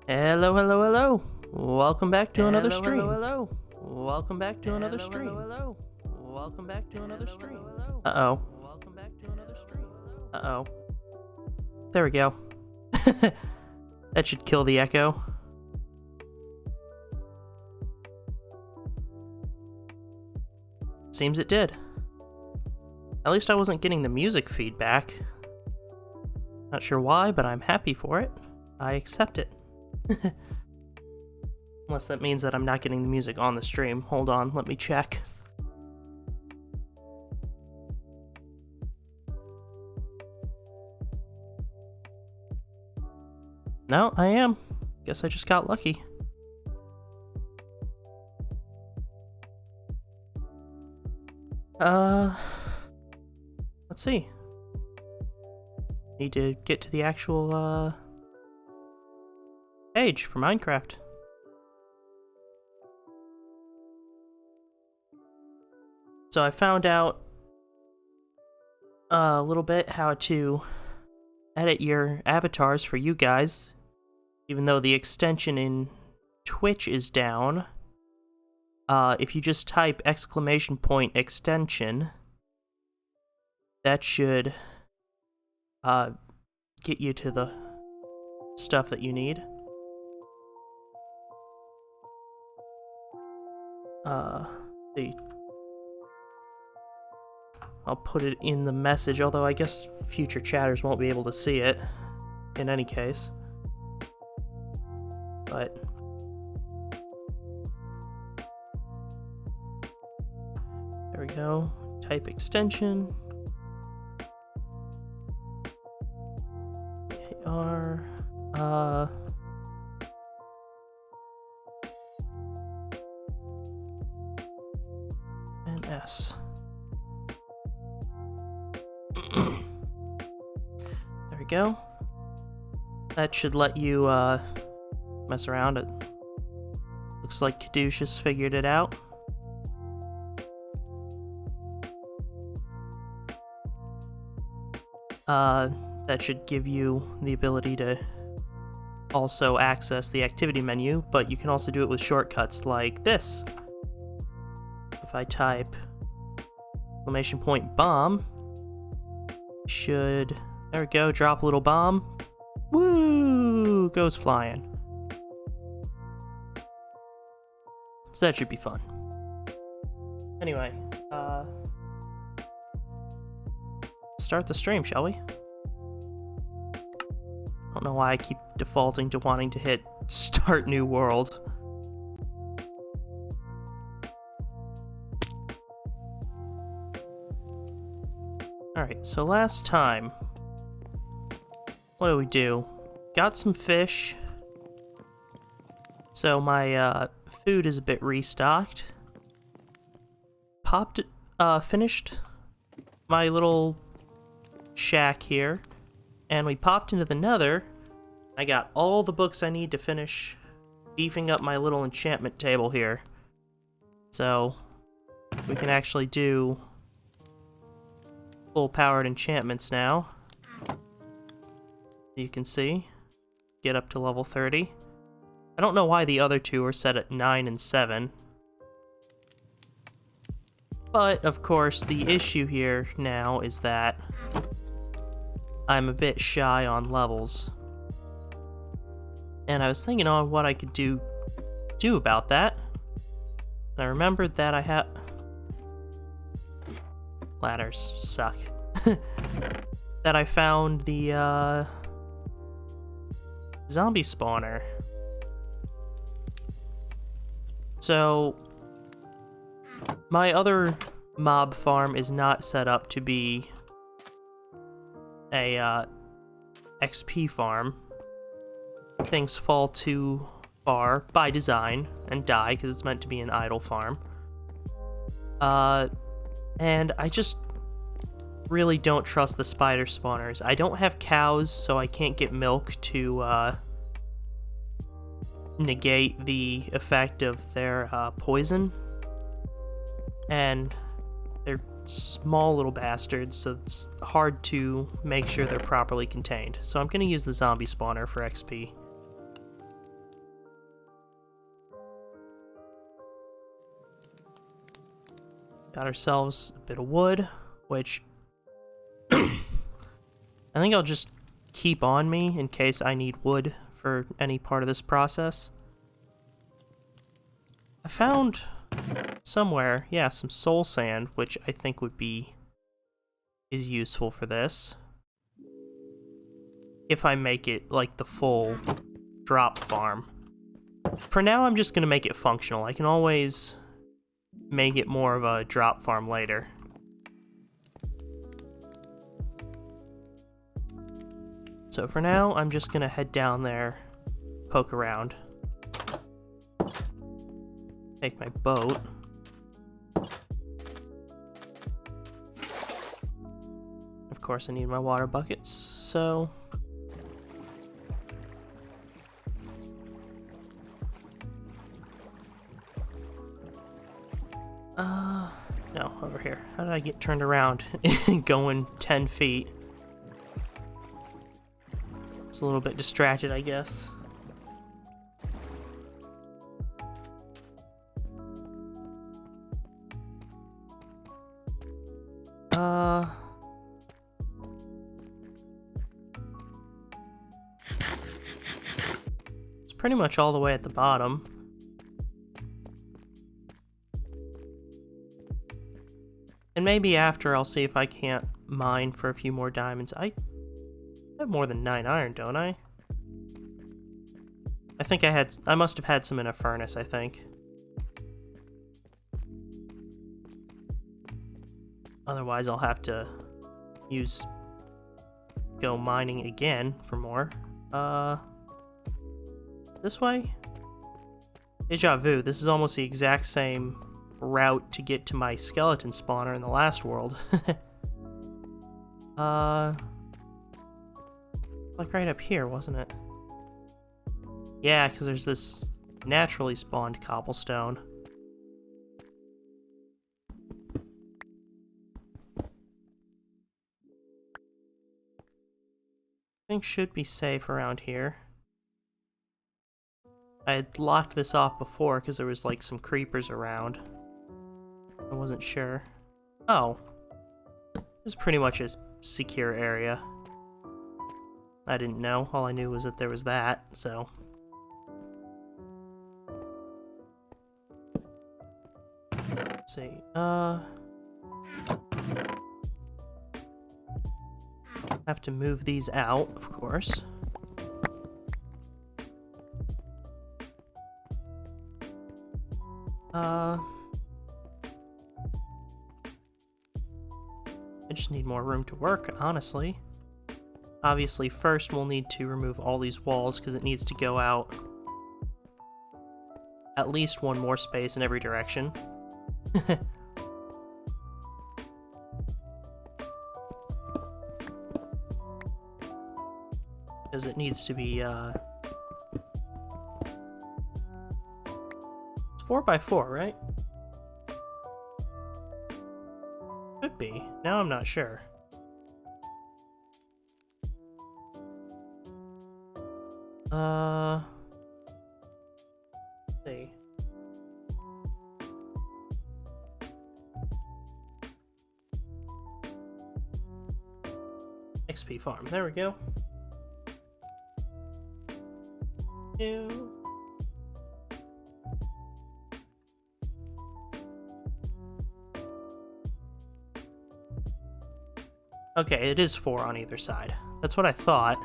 Hello, hello, hello. Welcome back to another stream. Hello, hello. Welcome back to another stream. Hello, welcome back to another stream. Uh-oh. Welcome back to another stream. Uh-oh. There we go. That should kill the echo. Seems it did. At least I wasn't getting the music feedback. Not sure why, but I'm happy for it. I accept it. Unless that means that I'm not getting the music on the stream. Hold on, let me check. No, I am. Guess I just got lucky. Let's see. Need to get to the actual, page for Minecraft. So I found out a little bit how to edit your avatars for you guys, even though the extension in Twitch is down. If you just type !extension, that should get you to the stuff that you need. See. I'll put it in the message, although I guess future chatters won't be able to see it in any case. But there we go. Type extension. AR. And S. There we go. That should let you mess around. It looks like Caduceus figured it out. That should give you the ability to also access the activity menu, but you can also do it with shortcuts like this. If I type !bomb, should, there we go, drop a little bomb. Woo! Goes flying. So that should be fun. Anyway, start the stream, shall we? I don't know why I keep defaulting to wanting to hit start new world. Alright, so last time, what did we do? Got some fish. So my food is a bit restocked. Finished my little shack here, and we popped into the Nether. I got all the books I need to finish beefing up my little enchantment table here. So we can actually do full-powered enchantments now. You can see, get up to level 30. I don't know why the other two are set at 9 and 7. But, of course, the issue here now is that I'm a bit shy on levels. And I was thinking on what I could do about that. And I remembered that I have... Ladders suck. That I found the, zombie spawner. So, my other mob farm is not set up to be a XP farm. Things fall too far by design and die because it's meant to be an idle farm. And I just really don't trust the spider spawners. I don't have cows, so I can't get milk to negate the effect of their poison. And they're small little bastards, so it's hard to make sure they're properly contained. So I'm going to use the zombie spawner for XP. Got ourselves a bit of wood, which I think I'll just keep on me in case I need wood for any part of this process. I found somewhere, yeah, some soul sand, which I think is useful for this. If I make it like the full drop farm. For now, I'm just gonna make it functional. I can always make it more of a drop farm later. So for now, I'm just gonna head down there, poke around. Take my boat. Of course, I need my water buckets, so... no, over here. How did I get turned around going 10 feet? It's a little bit distracted, I guess. It's pretty much all the way at the bottom. And maybe after I'll see if I can't mine for a few more diamonds. I have more than 9 iron, don't I? I think I must have had some in a furnace, I think. Otherwise I'll have to go mining again for more. This way? Deja vu, this is almost the exact same route to get to my skeleton spawner in the last world. Like right up here, wasn't it? Yeah, because there's this naturally spawned cobblestone. I think should be safe around here. I had locked this off before because there was like some creepers around. I wasn't sure. Oh. This is pretty much a secure area. I didn't know. All I knew was that there was that, so... Let's see, have to move these out, of course. I just need more room to work, honestly. Obviously, first we'll need to remove all these walls because it needs to go out at least one more space in every direction. Because it needs to be, it's 4x4, right? Could be. Now I'm not sure. Let's see. XP farm. There we go. Ew. Okay, it is 4 on either side. That's what I thought.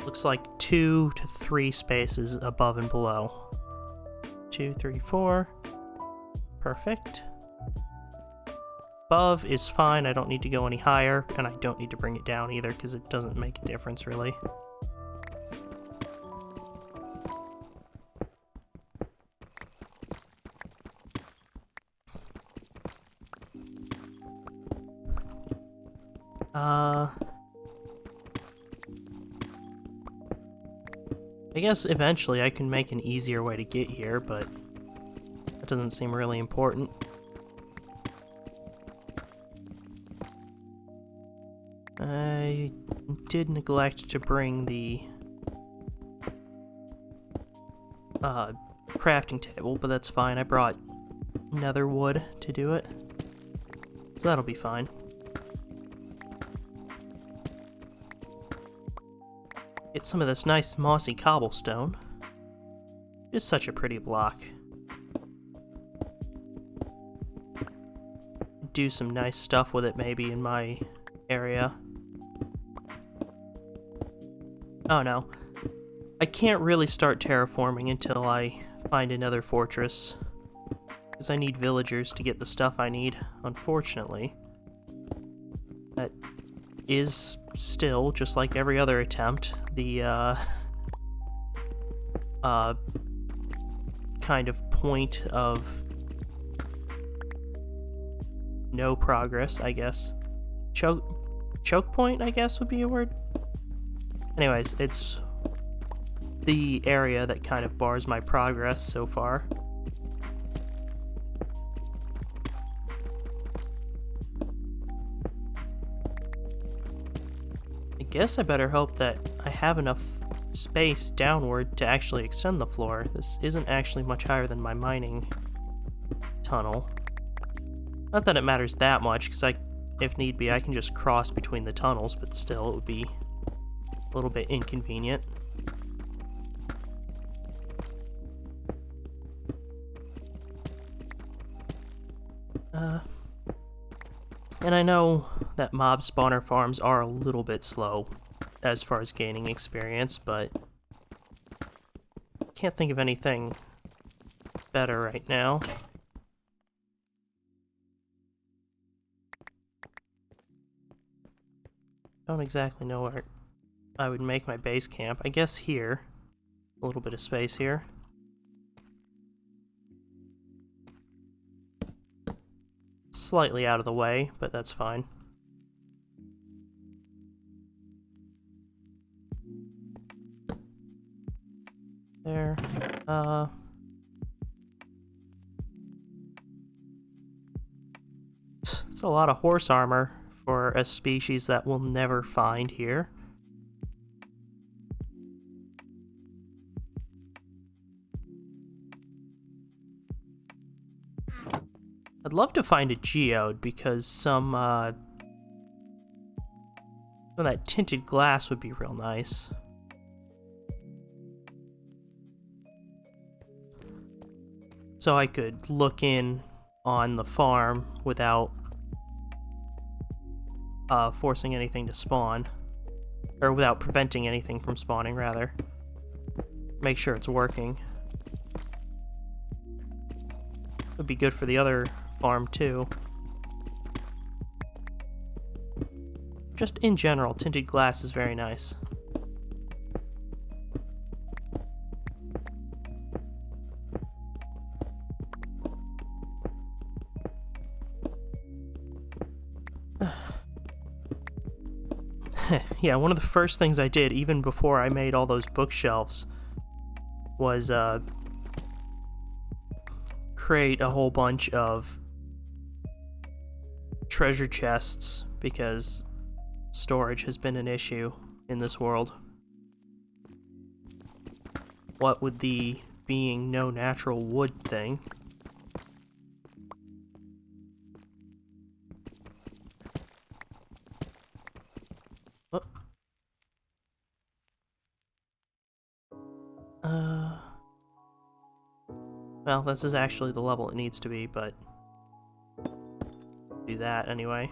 Looks like 2 to 3 spaces above and below. 2, 3, 4. Perfect. Above is fine, I don't need to go any higher, and I don't need to bring it down either, because it doesn't make a difference, really. I guess eventually I can make an easier way to get here, but that doesn't seem really important. I did neglect to bring the crafting table, but that's fine. I brought nether wood to do it, so that'll be fine. Get some of this nice mossy cobblestone. It's such a pretty block. Do some nice stuff with it maybe in my area. Oh no. I can't really start terraforming until I find another fortress, because I need villagers to get the stuff I need, unfortunately. That is still, just like every other attempt, the kind of point of no progress, I guess. Choke point, I guess, would be a word? Anyways, it's the area that kind of bars my progress so far. I guess I better hope that I have enough space downward to actually extend the floor. This isn't actually much higher than my mining tunnel. Not that it matters that much, because if need be, I can just cross between the tunnels, but still, it would be a little bit inconvenient. And I know that mob spawner farms are a little bit slow as far as gaining experience, but can't think of anything better right now. Don't exactly know where I would make my base camp. I guess here. A little bit of space here. Slightly out of the way, but that's fine. There. It's a lot of horse armor for a species that we'll never find here. I'd love to find a geode, because some of that tinted glass would be real nice. So I could look in on the farm without forcing anything to spawn. Or without preventing anything from spawning, rather. Make sure it's working. Would be good for the other farm too. Just in general, tinted glass is very nice. Yeah, one of the first things I did, even before I made all those bookshelves, was create a whole bunch of treasure chests, because storage has been an issue in this world. What with the being no natural wood thing. Well, this is actually the level it needs to be, but do that anyway.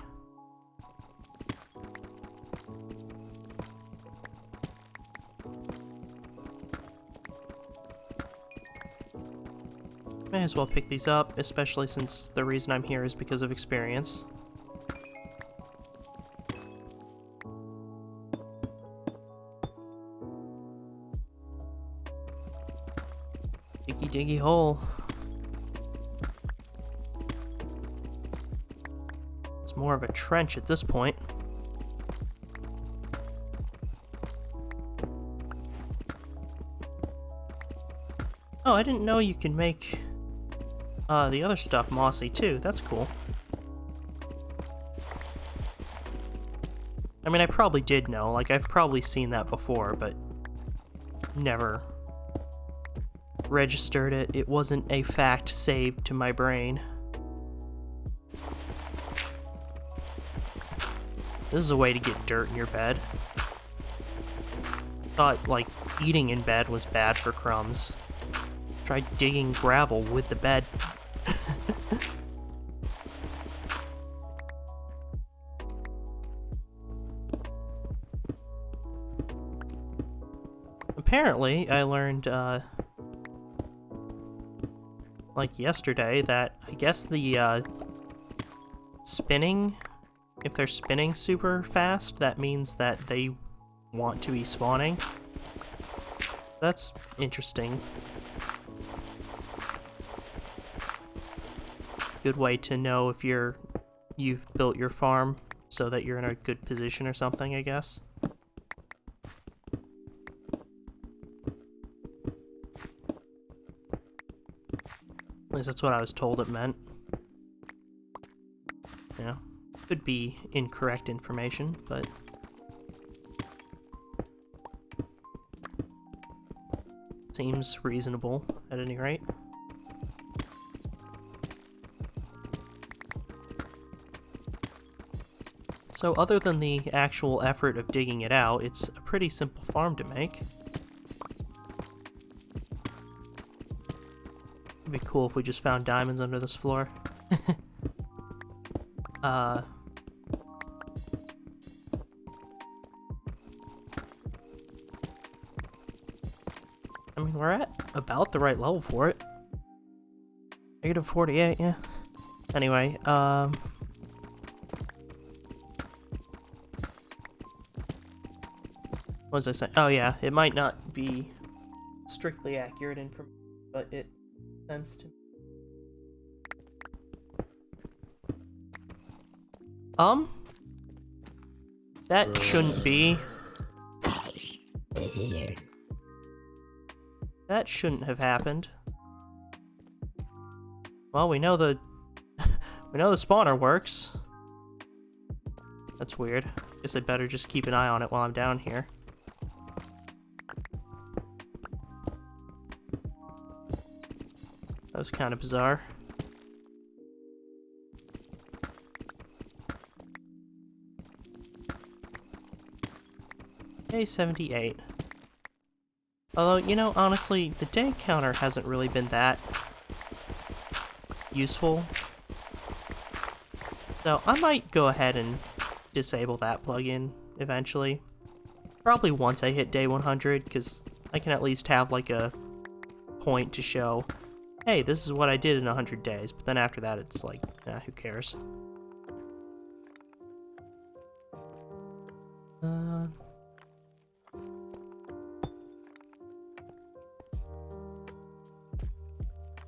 May as well pick these up, especially since the reason I'm here is because of experience. Diggy diggy hole. It's more of a trench at this point. Oh, I didn't know you can make the other stuff mossy too. That's cool. I mean, I probably did know. Like, I've probably seen that before, but never registered it. It wasn't a fact saved to my brain. This is a way to get dirt in your bed. Thought, like, eating in bed was bad for crumbs. Try digging gravel with the bed. Apparently, I learned, like yesterday, that I guess the, spinning, if they're spinning super fast, that means that they want to be spawning. That's interesting. Good way to know if you've built your farm so that you're in a good position or something, I guess. At least that's what I was told it meant. Yeah, could be incorrect information, but seems reasonable at any rate. So other than the actual effort of digging it out, it's a pretty simple farm to make. It'd be cool if we just found diamonds under this floor. I mean, we're at about the right level for it. -48, yeah. Anyway, what was I saying? Oh yeah, it might not be strictly accurate information, but it makes sense to me. That shouldn't be. That shouldn't have happened. Well, we know the spawner works. That's weird. Guess I better just keep an eye on it while I'm down here. That was kind of bizarre. Day 78. Although, you know, honestly, the day counter hasn't really been that useful. So I might go ahead and disable that plugin eventually. Probably once I hit day 100, because I can at least have like a point to show, hey, this is what I did in 100 days. But then after that, it's like, who cares?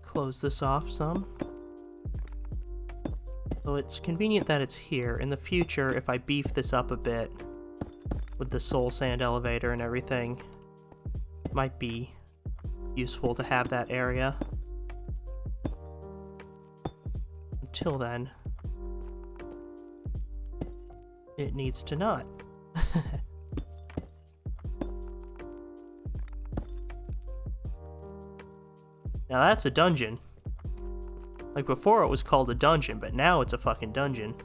Close this off some. So it's convenient that it's here. In the future, if I beef this up a bit with the soul sand elevator and everything, it might be useful to have that area. Until then, it needs to not. Now that's a dungeon. Like before it was called a dungeon, but now it's a fucking dungeon.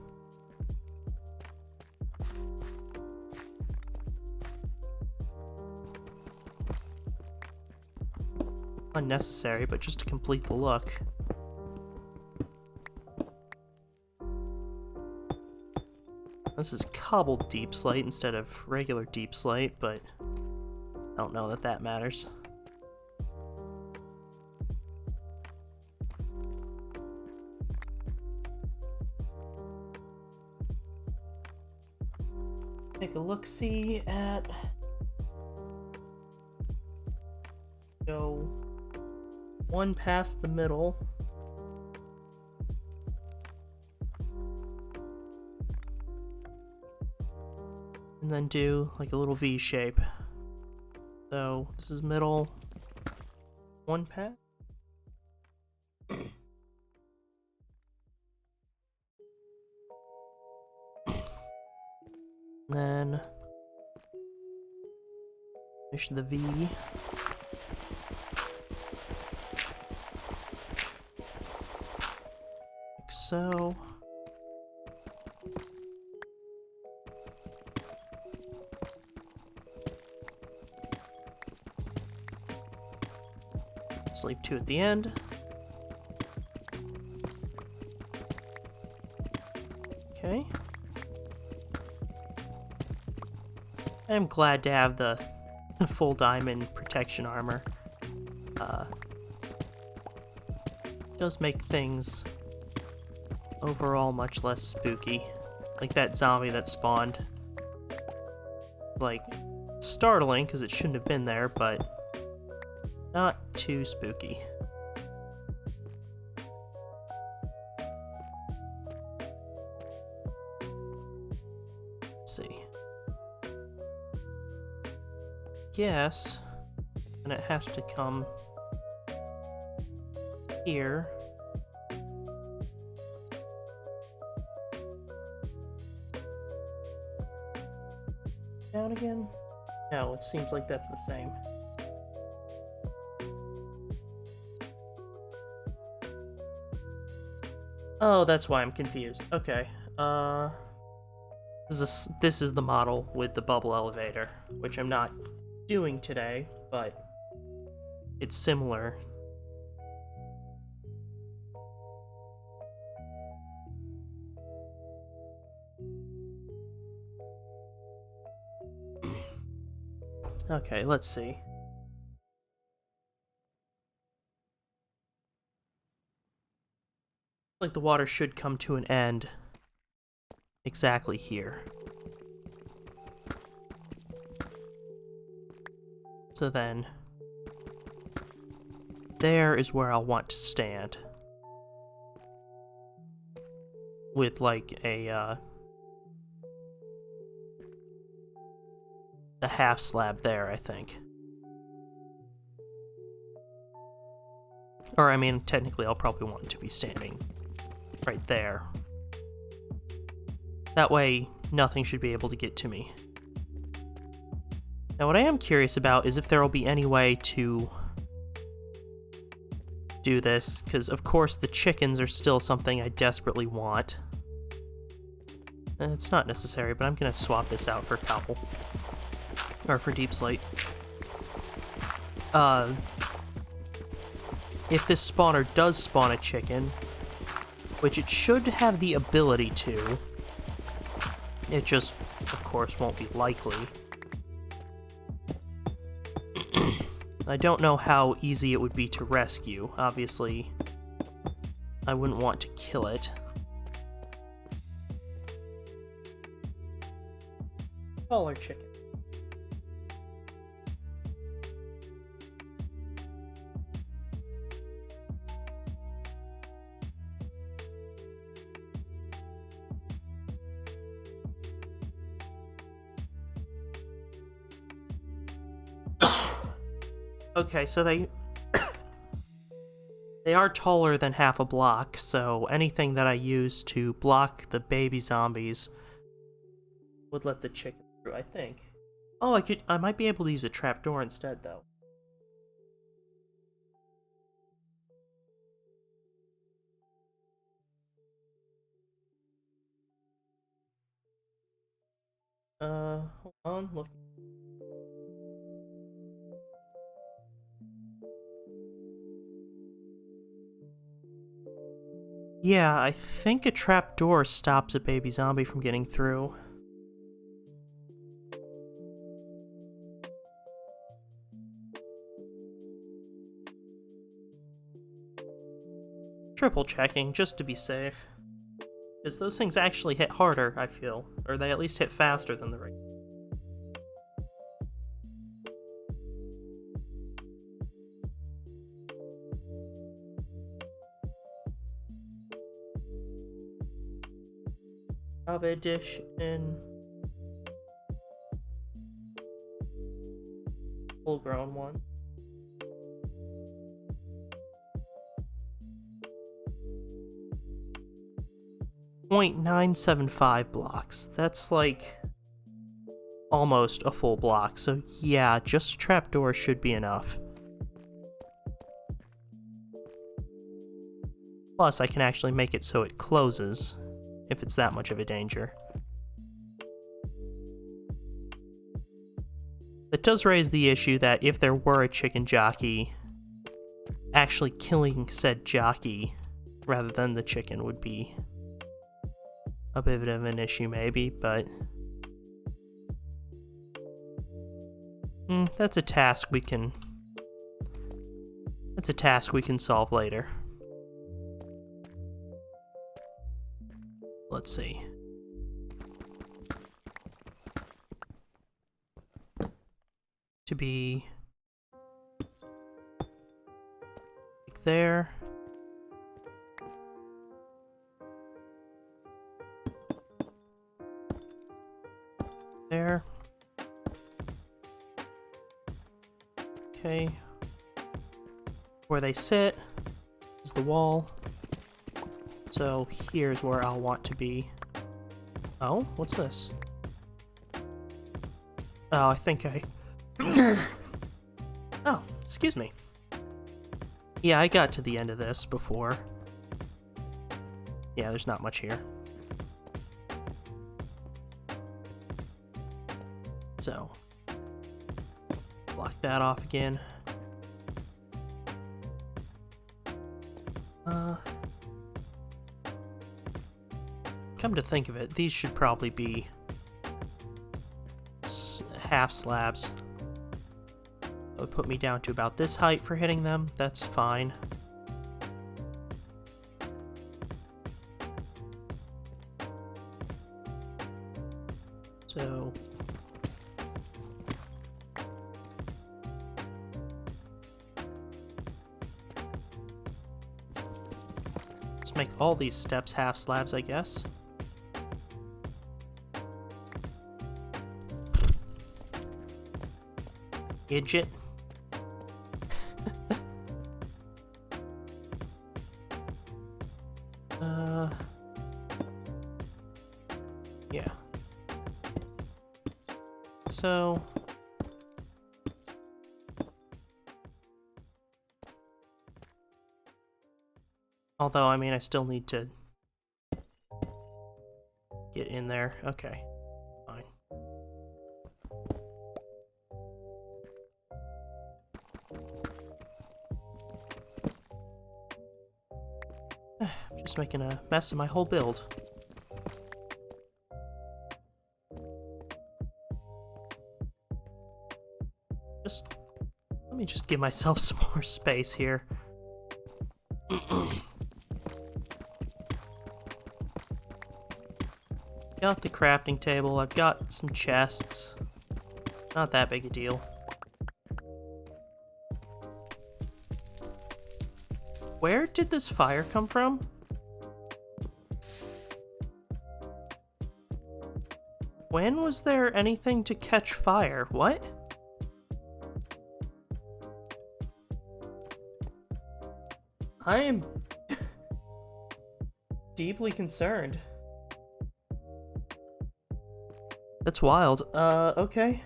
Unnecessary, but just to complete the look. This is cobbled deep slate instead of regular deep slate, but I don't know that that matters. Take a look-see at... Go one past the middle. And then do like a little V shape. So this is middle, one past. Then finish the V. like so. Just leave 2 at the end. Okay. I'm glad to have the full diamond protection armor. Does make things overall much less spooky. Like that zombie that spawned. Like, startling, because it shouldn't have been there, but not too spooky. Let's see. Yes, and it has to come here. Down again? No, it seems like that's the same. Oh, that's why I'm confused. Okay. This is the model with the bubble elevator, which I'm not doing today, but it's similar. Okay, let's see. Like the water should come to an end exactly here. So then, there is where I'll want to stand. With like a half slab there, I think. Or, I mean, technically I'll probably want to be standing right there. That way, nothing should be able to get to me. Now, what I am curious about is if there will be any way to do this, because of course the chickens are still something I desperately want. And it's not necessary, but I'm gonna swap this out for cobble. Or for deep slate. If this spawner does spawn a chicken, which it should have the ability to, it just, of course, won't be likely. I don't know how easy it would be to rescue. Obviously, I wouldn't want to kill it. Taller chicken. Okay, so they are taller than half a block, so anything that I use to block the baby zombies would let the chicken through, I think. Oh, I might be able to use a trapdoor instead, though. Hold on, look. Yeah, I think a trapdoor stops a baby zombie from getting through. Triple checking, just to be safe. Because those things actually hit harder, I feel. Or they at least hit faster than the regular. Edition. Full grown one. .975 blocks. That's like almost a full block. So yeah, just a trapdoor should be enough. Plus, I can actually make it so it closes, if it's that much of a danger. It does raise the issue that if there were a chicken jockey, actually killing said jockey rather than the chicken would be a bit of an issue maybe, but that's a task we can solve later. Let's see. To be like there. There. Okay. Where they sit is the wall. So here's where I'll want to be. Oh, what's this? Oh, I think I... Oh, excuse me. Yeah, I got to the end of this before. Yeah, there's not much here. So, block that off again. Come to think of it, these should probably be half slabs. That would put me down to about this height for hitting them. That's fine. So... let's make all these steps half slabs, I guess. Idjit. Yeah. So... although, I mean, I still need to get in there. Okay. Fine. I'm just making a mess of my whole build. Let me just give myself some more space here. Got the crafting table, I've got some chests. Not that big a deal. Where did this fire come from? When was there anything to catch fire? What? I am deeply concerned. That's wild. Okay.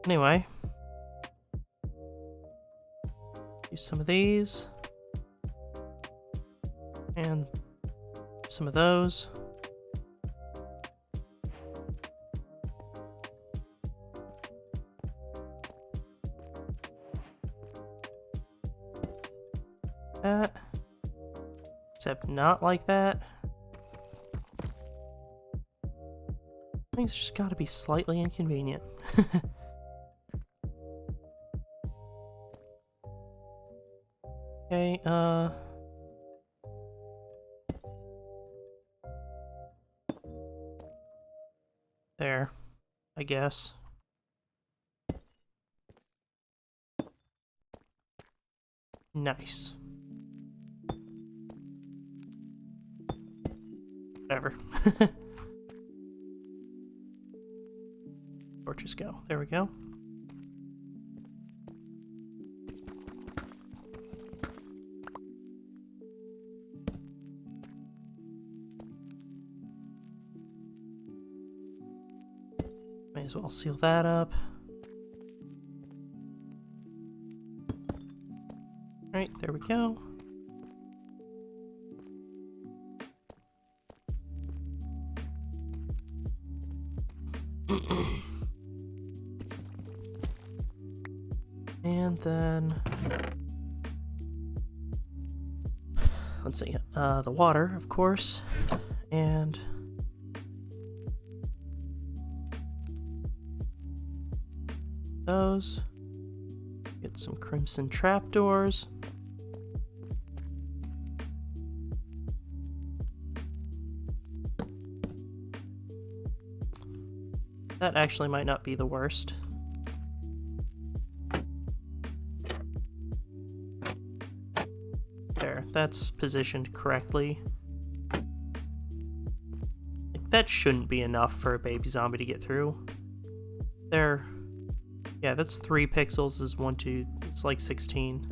Anyway. Use some of these. And some of those. That. Except not like that. Things just gotta be slightly inconvenient. Okay, there, I guess. Nice. Whatever. Torches go. There we go. May as well seal that up. Alright, there we go. And then... let's see, the water, of course, and... those. Get some crimson trapdoors. That actually might not be the worst. There, that's positioned correctly. Like, that shouldn't be enough for a baby zombie to get through. There. Yeah, that's 3 pixels is 1, 2, it's like 16.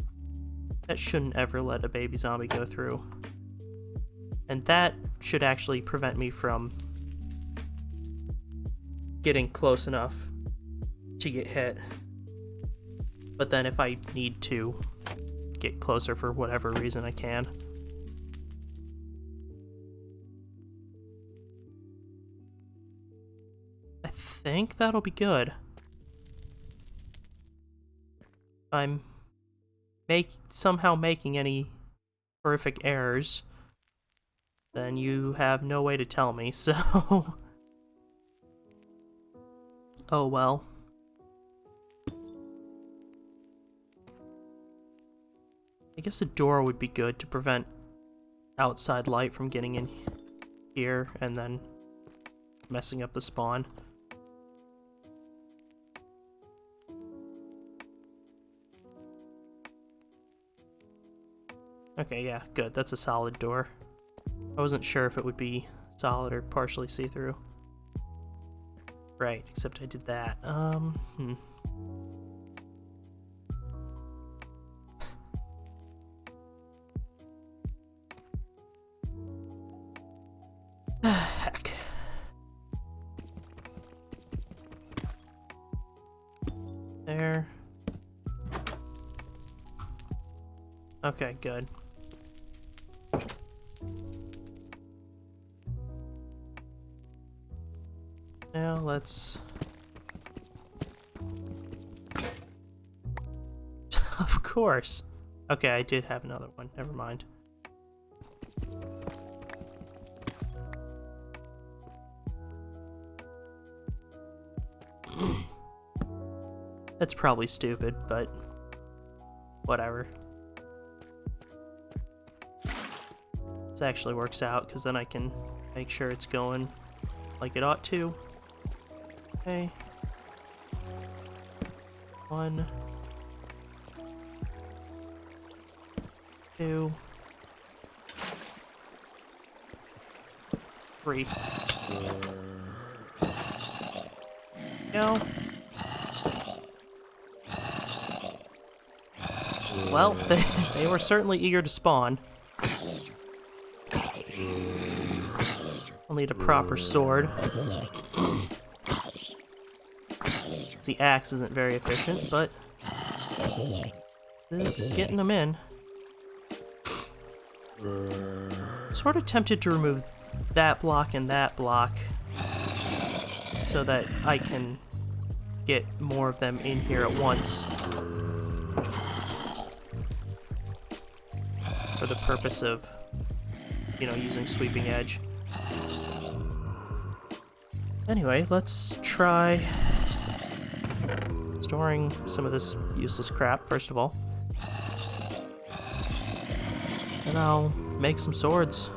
That shouldn't ever let a baby zombie go through. And that should actually prevent me from getting close enough to get hit. But then if I need to get closer for whatever reason, I can. I think that'll be good. I'm somehow making any horrific errors, then you have no way to tell me, so... oh well. I guess a door would be good to prevent outside light from getting in here and then messing up the spawn. Okay, yeah, good. That's a solid door. I wasn't sure if it would be solid or partially see-through. Right, except I did that. Heck. There. Okay, good. Now let's... of course. Okay, I did have another one. Never mind. That's probably stupid, but whatever. This actually works out, because then I can make sure it's going like it ought to. Okay. 1, 2, 3. Go. Well, they were certainly eager to spawn. I'll need a proper sword. The axe isn't very efficient, but this is getting them in. I'm sort of tempted to remove that block and that block so that I can get more of them in here at once for the purpose of, you know, using sweeping edge. Anyway, let's try storing some of this useless crap, first of all. And I'll make some swords.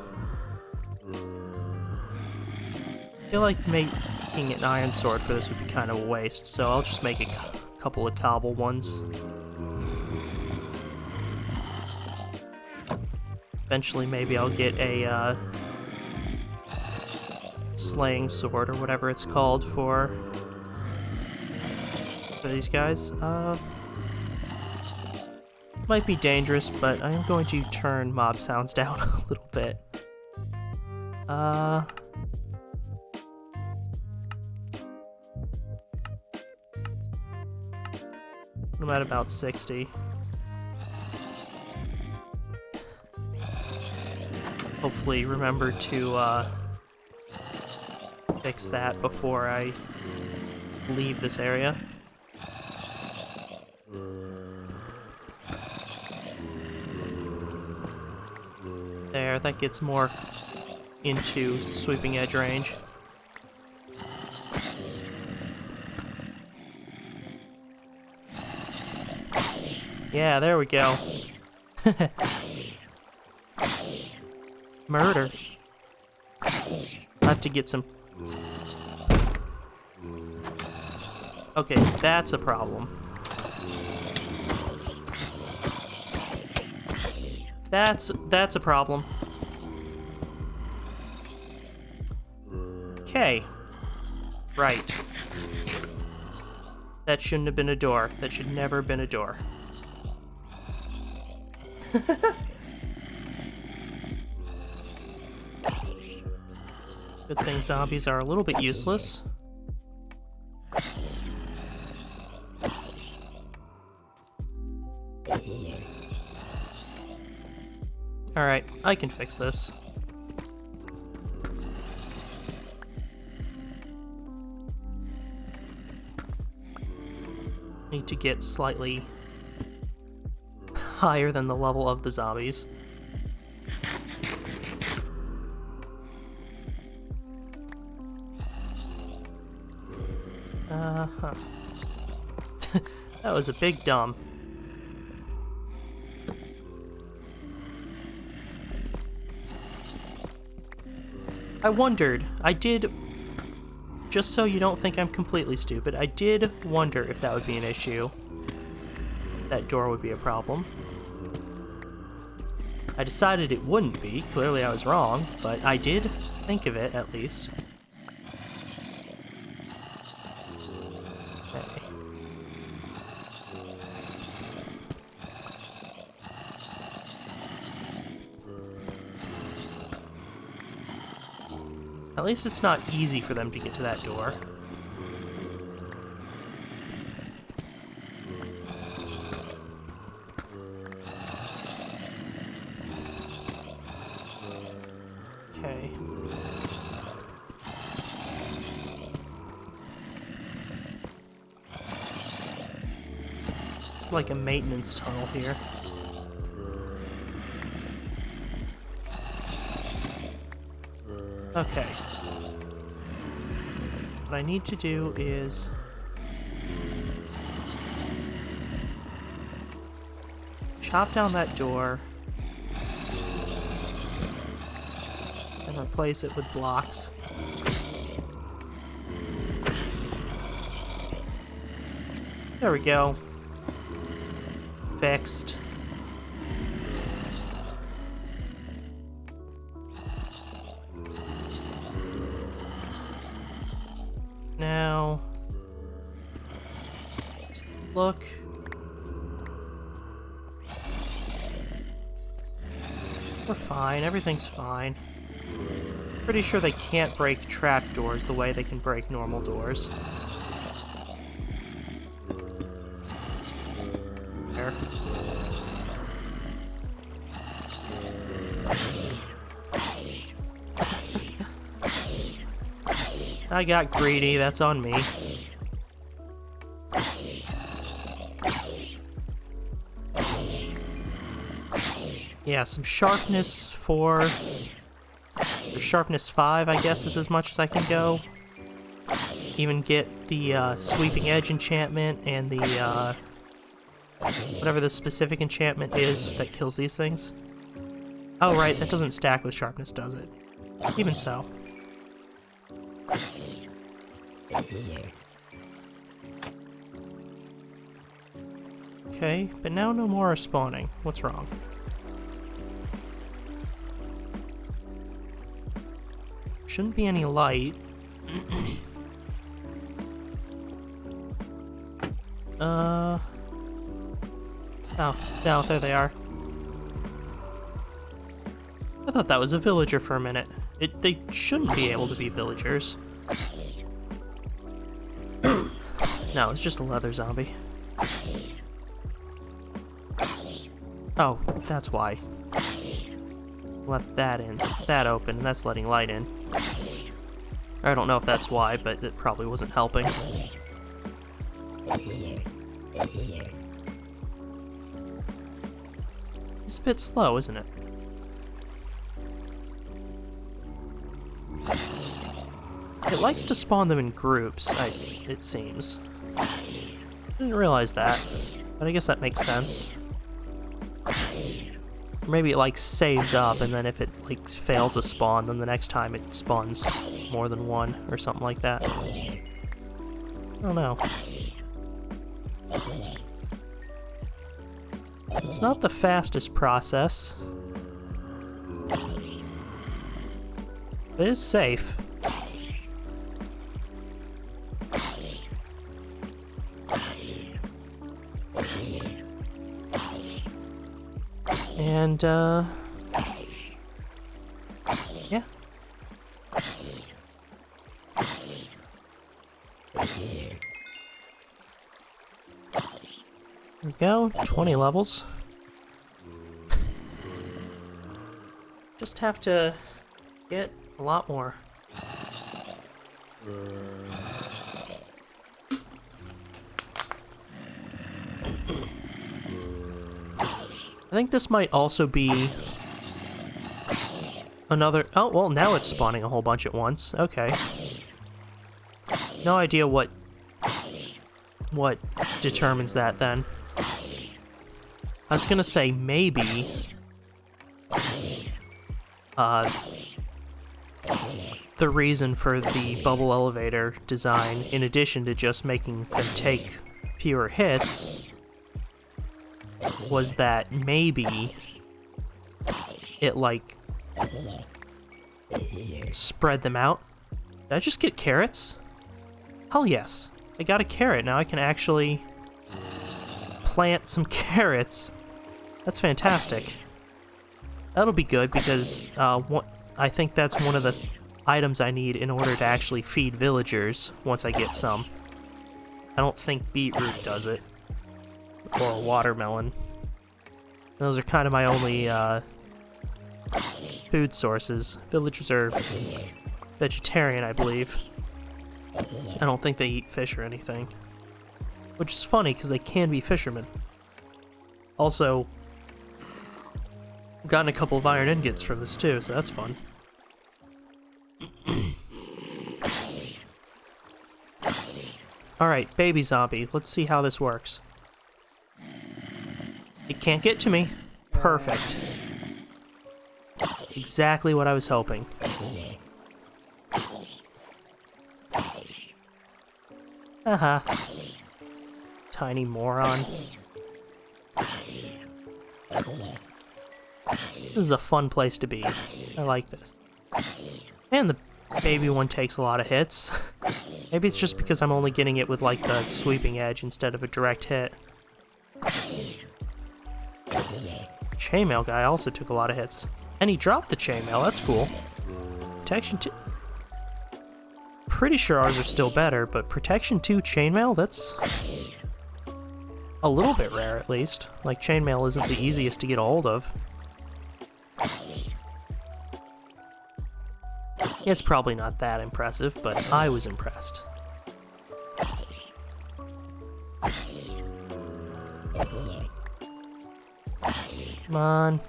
I feel like making an iron sword for this would be kind of a waste, so I'll just make a couple of cobble ones. Eventually, maybe I'll get a slaying sword or whatever it's called for these guys. Might be dangerous, but I'm going to turn mob sounds down a little bit. I'm at about 60. Hopefully remember to fix that before I leave this area. There, that gets more into sweeping edge range. Yeah, there we go. Murder. I have to get some... Okay, that's a problem. That's a problem. Okay. Right. That shouldn't have been a door. That should never have been a door. Good thing zombies are a little bit useless. Alright, I can fix this. Need to get slightly higher than the level of the zombies. Uh-huh. That was a big dumb. I wondered, just so you don't think I'm completely stupid, I did wonder if that would be an issue. That door would be a problem. I decided it wouldn't be, clearly I was wrong, but I did think of it at least. Okay. At least it's not easy for them to get to that door. Okay. It's like a maintenance tunnel here. Okay. What I need to do is chop down that door and replace it with blocks. There we go. Fixed. Now, let's look. We're fine, everything's fine. Pretty sure they can't break trapdoors the way they can break normal doors. There. I got greedy, that's on me. Yeah, some sharpness 4. Or sharpness 5, I guess, is as much as I can go. Even get the sweeping edge enchantment and the whatever the specific enchantment is that kills these things. Oh right, that doesn't stack with sharpness, does it? Even so. Okay, but now no more are spawning. What's wrong? Shouldn't be any light. Oh, no, there they are. I thought that was a villager for a minute. They shouldn't be able to be villagers. No, it's just a leather zombie. Oh, that's why. Left that open, and that's letting light in. I don't know if that's why, but it probably wasn't helping. It's a bit slow, isn't it? It likes to spawn them in groups, it seems. Didn't realize that, but I guess that makes sense. Or maybe it like saves up, and then if it like fails a spawn, then the next time it spawns more than one, or something like that. I don't know. It's not the fastest process. It is safe. And, yeah. There we go, 20 levels. Just have to get a lot more. I think this might also be another... Oh, well, now it's spawning a whole bunch at once. Okay. No idea what determines that, then. I was gonna say maybe... the reason for the bubble elevator design, in addition to just making them take fewer hits, was that maybe it, like, spread them out. Did I just get carrots? Hell yes. I got a carrot. Now I can actually plant some carrots. That's fantastic. That'll be good because I think that's one of the items I need in order to actually feed villagers once I get some. I don't think beetroot does it. Or a watermelon. Those are kind of my only food sources. Villagers are vegetarian, I believe. I don't think they eat fish or anything. Which is funny, because they can be fishermen. Also, I've gotten a couple of iron ingots from this too, so that's fun. Alright, baby zombie. Let's see how this works. It can't get to me. Perfect. Exactly what I was hoping. Haha. Tiny moron. This is a fun place to be. I like this. And the baby one takes a lot of hits. Maybe it's just because I'm only getting it with, like, the sweeping edge instead of a direct hit. Chainmail guy also took a lot of hits. And he dropped the chainmail, that's cool. Protection 2... Pretty sure ours are still better, but Protection 2 chainmail, that's... a little bit rare, at least. Like, chainmail isn't the easiest to get a hold of. It's probably not that impressive, but I was impressed. Come on.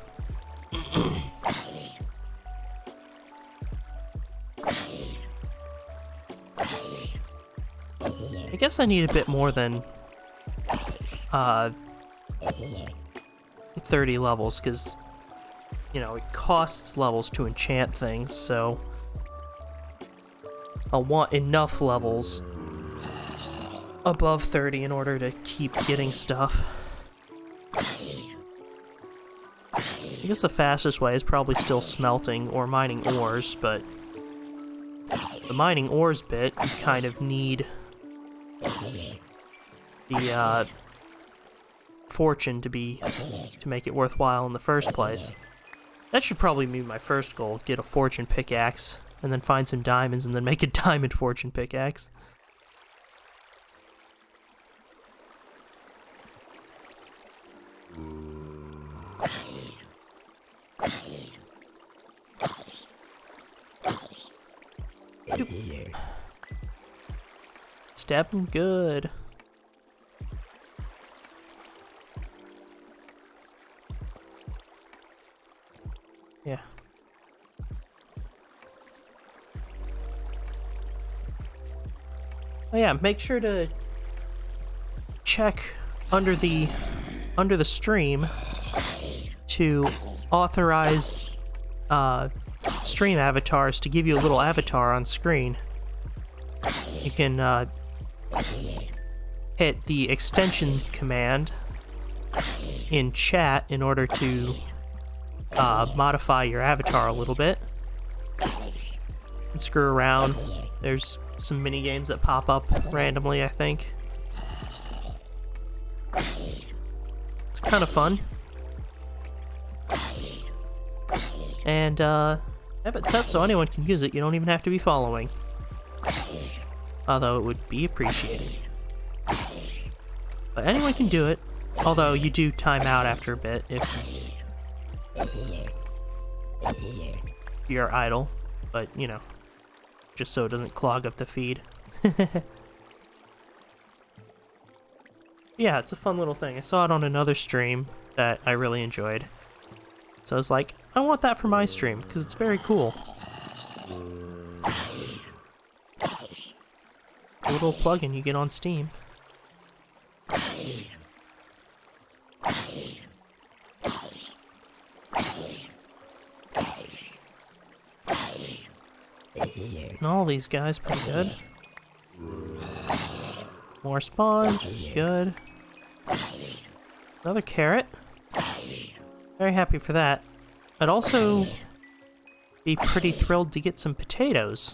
I guess I need a bit more than 30 levels, because, you know, it costs levels to enchant things, so I'll want enough levels above 30 in order to keep getting stuff. I guess the fastest way is probably still smelting or mining ores, but the mining ores bit, you kind of need the fortune to make it worthwhile in the first place. That should probably be my first goal, get a fortune pickaxe, and then find some diamonds, and then make a diamond fortune pickaxe. Stab him good. Yeah. Oh yeah, make sure to check under the stream to authorize stream avatars to give you a little avatar on screen. You can hit the extension command in chat in order to modify your avatar a little bit and screw around. There's some mini games that pop up randomly, I think. It's kind of fun. And have it set so anyone can use it. You don't even have to be following. Although it would be appreciated. But anyone can do it. Although you do time out after a bit if you're idle. But, you know, just so it doesn't clog up the feed. Yeah, it's a fun little thing. I saw it on another stream that I really enjoyed. So I was like, I want that for my stream, because it's very cool. A little plugin you get on Steam. And all these guys pretty good. More spawn, good. Another carrot. Very happy for that. I'd also be pretty thrilled to get some potatoes.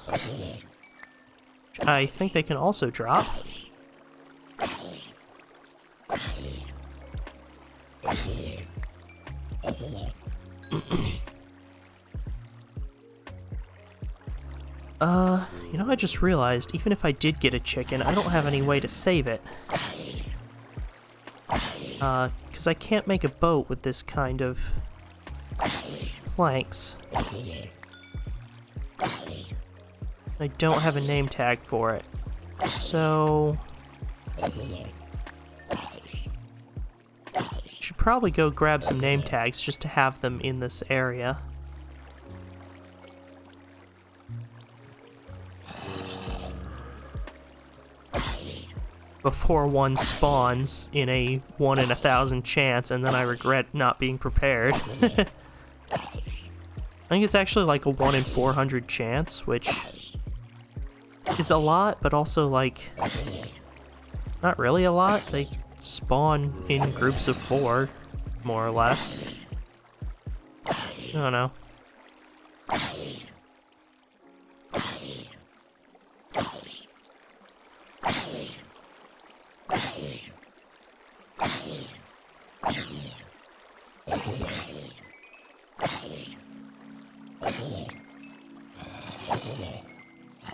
Which I think they can also drop. You know, I just realized, even if I did get a chicken, I don't have any way to save it. Because I can't make a boat with this kind of planks. I don't have a name tag for it. So should probably go grab some name tags just to have them in this area. Before one spawns in a 1 in 1,000 chance, and then I regret not being prepared. I think it's actually like a 1 in 400 chance, which is a lot, but also like not really a lot. They spawn in groups of 4, more or less. I don't know.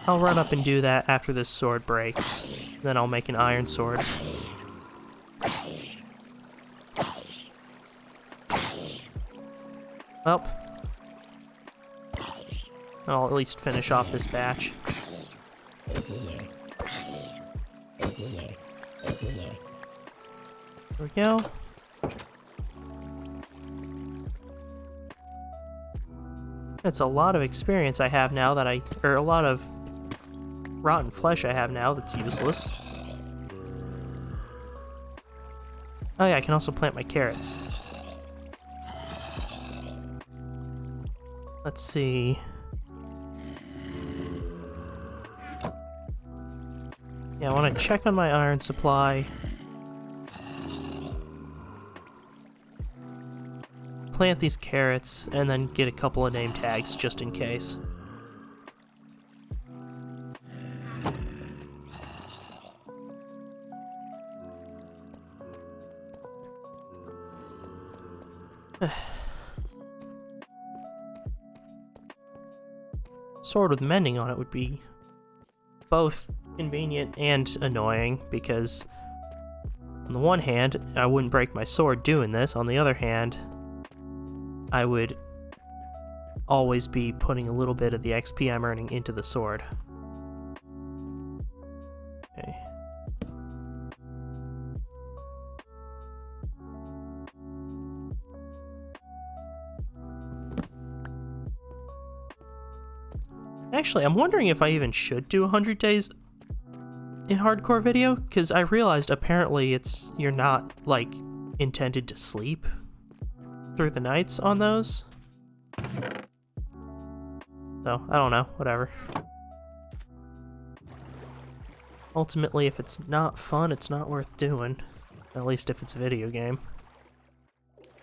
I'll run up and do that after this sword breaks. Then I'll make an iron sword. Well, I'll at least finish off this batch. There we go. It's a lot of experience I have now that or a lot of rotten flesh I have now that's useless. Oh yeah, I can also plant my carrots. Let's see. Yeah, I want to check on my iron supply. Plant these carrots, and then get a couple of name tags just in case. Sword with mending on it would be both convenient and annoying, because on the one hand, I wouldn't break my sword doing this. On the other hand, I would always be putting a little bit of the XP I'm earning into the sword. Actually, I'm wondering if I even should do 100 days in hardcore video, because I realized apparently you're not, like, intended to sleep through the nights on those. So, I don't know, whatever. Ultimately, if it's not fun, it's not worth doing. At least if it's a video game.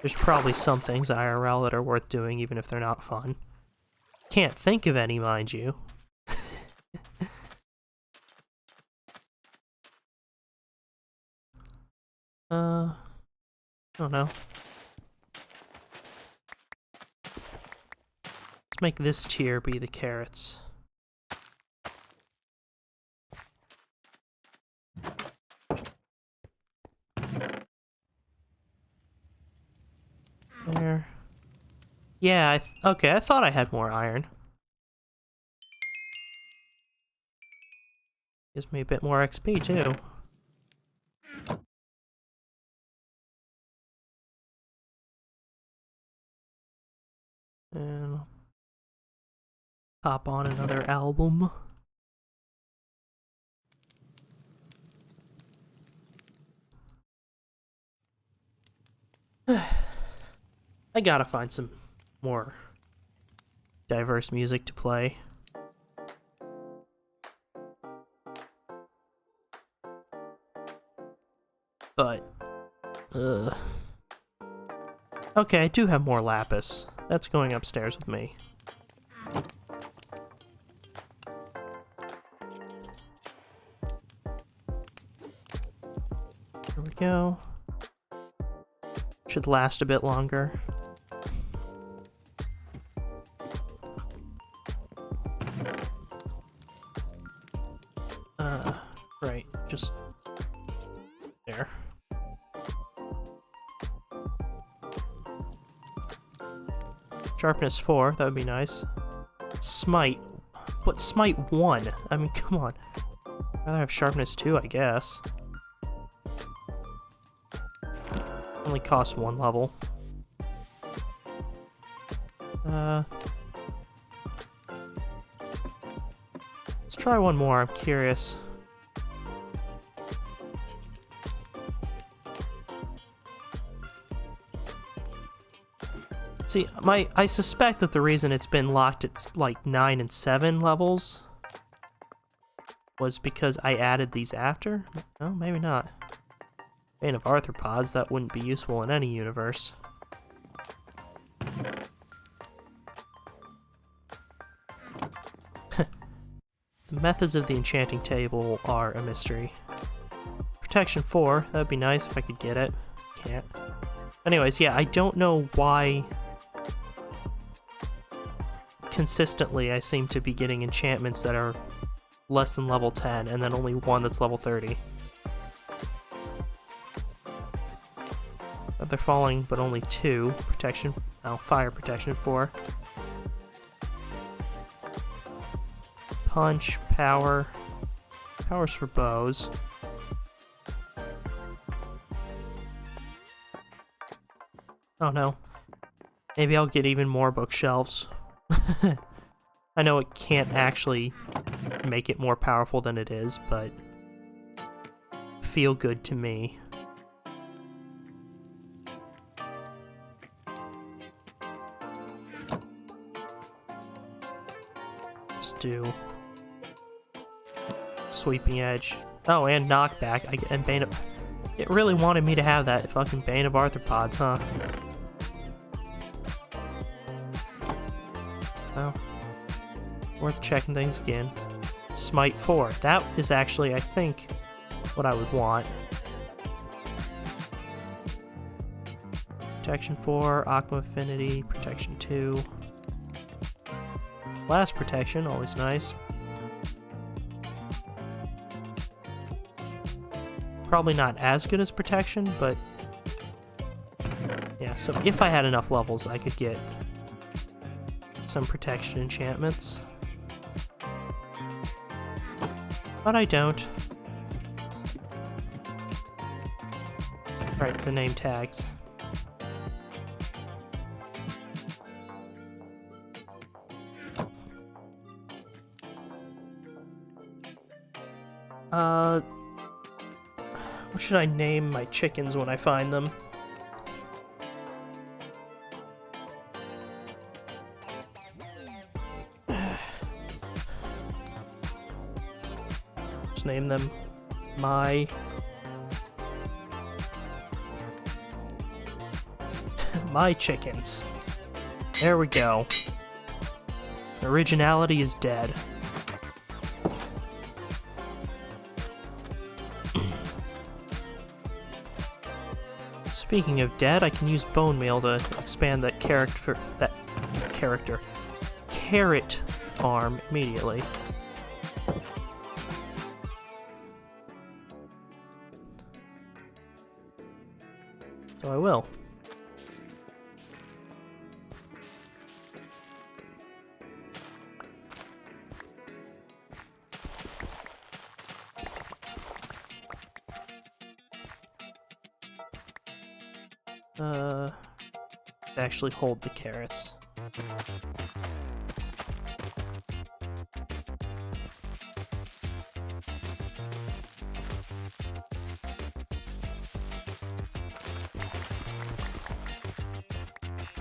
There's probably some things IRL that are worth doing, even if they're not fun. Can't think of any, mind you. I don't know. Let's make this tier be the carrots. There. Yeah, okay, I thought I had more iron. Gives me a bit more XP, too. And I'll pop on another album. I gotta find some more diverse music to play. But, okay, I do have more lapis. That's going upstairs with me. Here we go. Should last a bit longer. Right, just there. Sharpness 4, that would be nice. Smite. What, Smite 1? I mean, come on. I'd rather have Sharpness 2, I guess. Only costs 1 level. Let's try one more, I'm curious. See, I suspect that the reason it's been locked at like 9 and 7 levels was because I added these after? No, maybe not. Bane of arthropods, that wouldn't be useful in any universe. The methods of the enchanting table are a mystery. Protection 4, that'd be nice if I could get it. Can't. Anyways, yeah, I don't know why consistently I seem to be getting enchantments that are less than level 10, and then only one that's level 30. They're falling, but only 2. Protection, fire protection 4. Punch, power. Power's for bows. Oh no. Maybe I'll get even more bookshelves. I know it can't actually make it more powerful than it is, but feel good to me. Let's do Sweeping Edge. Oh, and Knockback. And Bane of... It really wanted me to have that fucking Bane of Arthropods, huh? Well, worth checking things again. Smite 4. That is actually, I think, what I would want. Protection 4, Aqua Affinity, Protection 2. Blast Protection, always nice. Probably not as good as Protection, but... yeah, so if I had enough levels, I could get some Protection enchantments. But I don't. Right, the name tags. What should I name my chickens when I find them? Just name them my... my chickens. There we go. Originality is dead. Speaking of dead, I can use bone meal to expand that carrot farm immediately. So I will. Actually hold the carrots.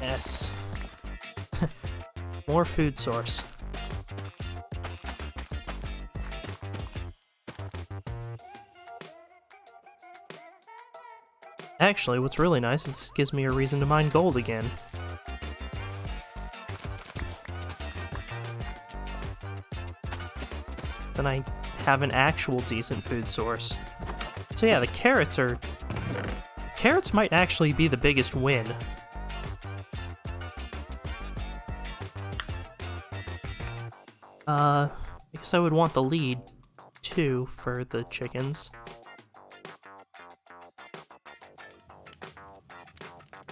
Yes. More food source. Actually, what's really nice is this gives me a reason to mine gold again. Then I have an actual decent food source. So yeah, the carrots are... Carrots might actually be the biggest win. Because I would want the lead, too, for the chickens.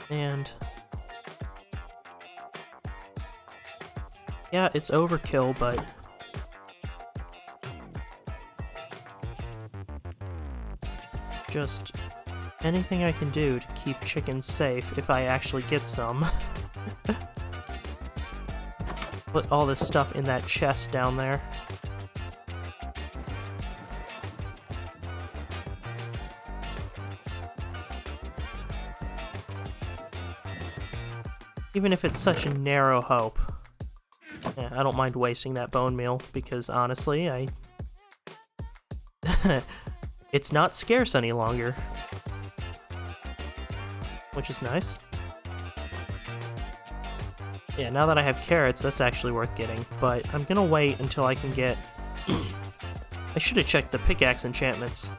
And... yeah, it's overkill, but... just anything I can do to keep chickens safe if I actually get some. Put all this stuff in that chest down there. Even if it's such a narrow hope. Yeah, I don't mind wasting that bone meal, because honestly, it's not scarce any longer. Which is nice. Yeah, now that I have carrots, that's actually worth getting, but I'm gonna wait until I can get... I should have checked the pickaxe enchantments,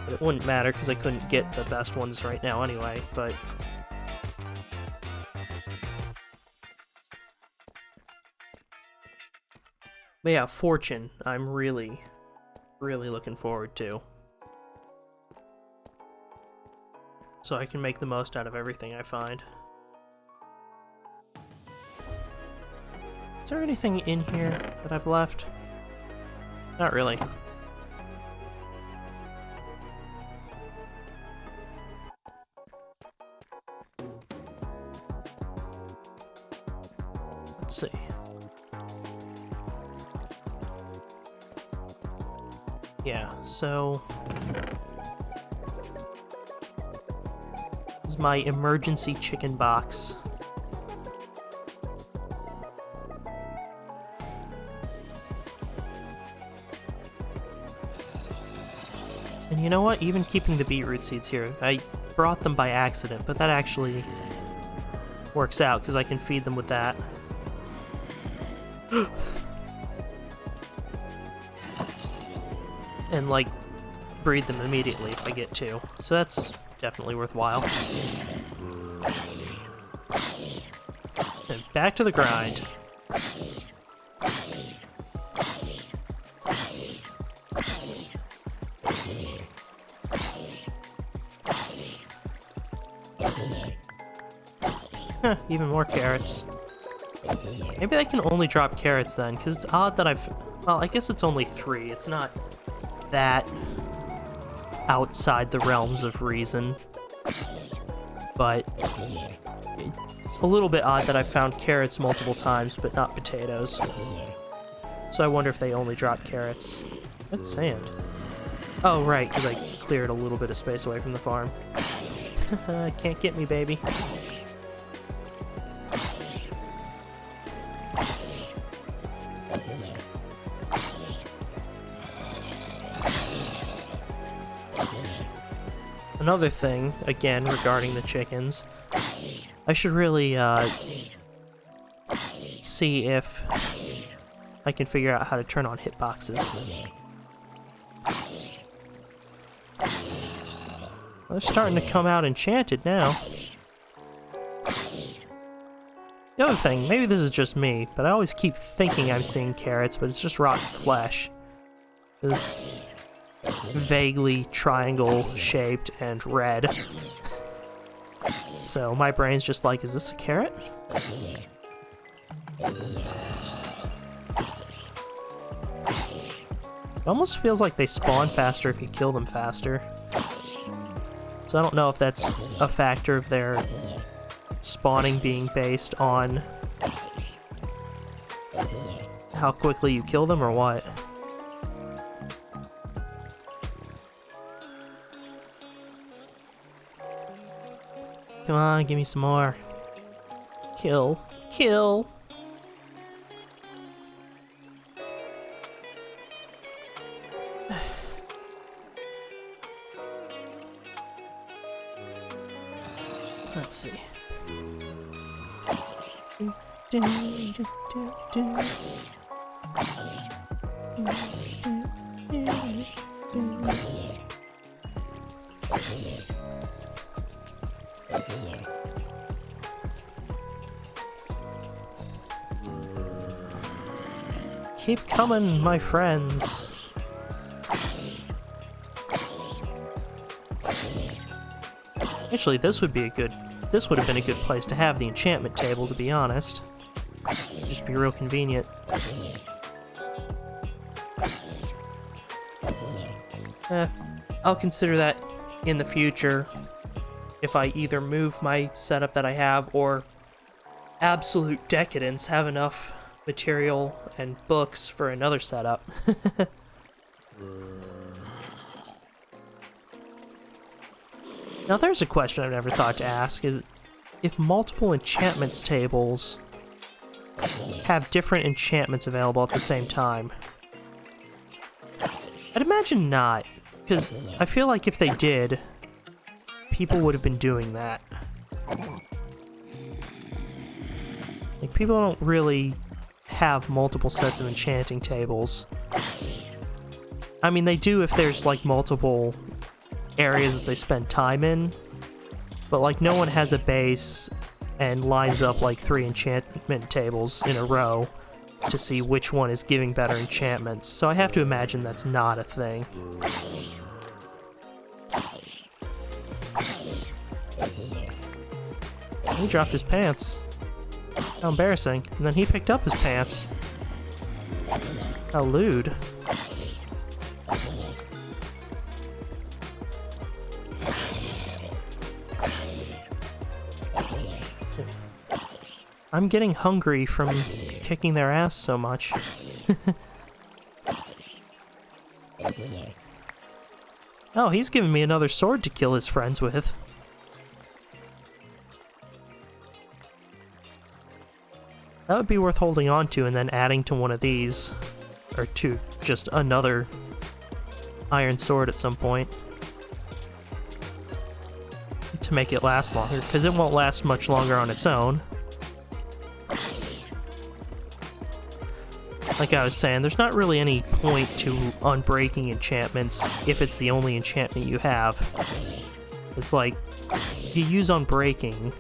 but it wouldn't matter because I couldn't get the best ones right now anyway, but... But yeah, fortune, I'm really looking forward to. So I can make the most out of everything I find. Is there anything in here that I've left? Not really. Let's see. Yeah, so... this is my emergency chicken box. And you know what? Even keeping the beetroot seeds here, I brought them by accident, but that actually works out because I can feed them with that. And, like, breed them immediately if I get to. So that's definitely worthwhile. And back to the grind. Huh, even more carrots. Maybe I can only drop carrots then, because it's odd that I've... well, I guess it's only 3. It's not that outside the realms of reason. But it's a little bit odd that I've found carrots multiple times, but not potatoes. So I wonder if they only drop carrots. That's sand. Oh, right, because I cleared a little bit of space away from the farm. Can't get me, baby. Another thing, again, regarding the chickens, I should really, see if I can figure out how to turn on hitboxes. They're starting to come out enchanted now. The other thing, maybe this is just me, but I always keep thinking I'm seeing carrots, but it's just rotten flesh. It's vaguely triangle-shaped and red. So my brain's just like, is this a carrot? It almost feels like they spawn faster if you kill them faster. So I don't know if that's a factor of their spawning being based on how quickly you kill them or what. Come on, give me some more. Kill. Kill! Let's see. Keep coming, my friends. Actually, this would have been a good place to have the enchantment table, to be honest. It'd just be real convenient. I'll consider that in the future if I either move my setup that I have or absolute decadence have enough material and books for another setup. Now there's a question I've never thought to ask, is if multiple enchantments tables have different enchantments available at the same time. I'd imagine not, because I feel like if they did, people would have been doing that. Like, people don't really have multiple sets of enchanting tables. I mean, they do if there's, like, multiple areas that they spend time in, but, like, no one has a base and lines up, like, 3 enchantment tables in a row to see which one is giving better enchantments, so I have to imagine that's not a thing. He dropped his pants. How embarrassing. And then he picked up his pants. How lewd. I'm getting hungry from kicking their ass so much. Oh, he's giving me another sword to kill his friends with. That would be worth holding on to and then adding to one of these. Or to just another iron sword at some point. To make it last longer, because it won't last much longer on its own. Like I was saying, there's not really any point to unbreaking enchantments if it's the only enchantment you have. It's like, you use unbreaking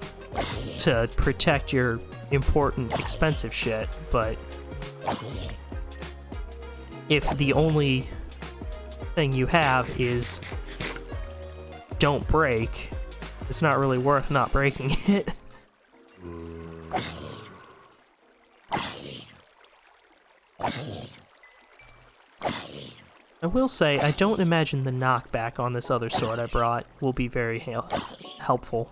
to protect your important, expensive shit, but if the only thing you have is don't break, it's not really worth not breaking it. I will say, I don't imagine the knockback on this other sword I brought will be very helpful.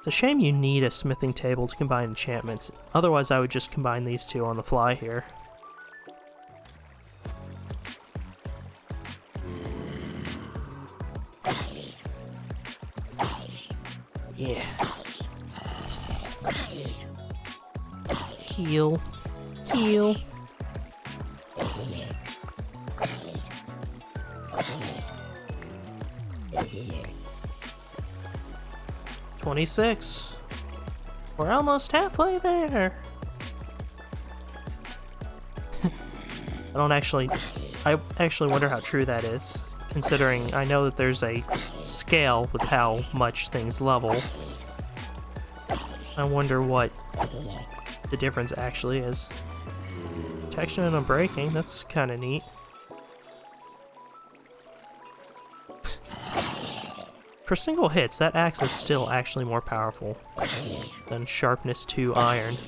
It's a shame you need a smithing table to combine enchantments. Otherwise, I would just combine these two on the fly here. Yeah. Heal. Heal. $26. We're almost halfway there. I actually wonder how true that is, considering I know that there's a scale with how much things level. I wonder what the difference actually is. Protection and unbreaking, that's kind of neat. For single hits, that axe is still actually more powerful than Sharpness 2 Iron.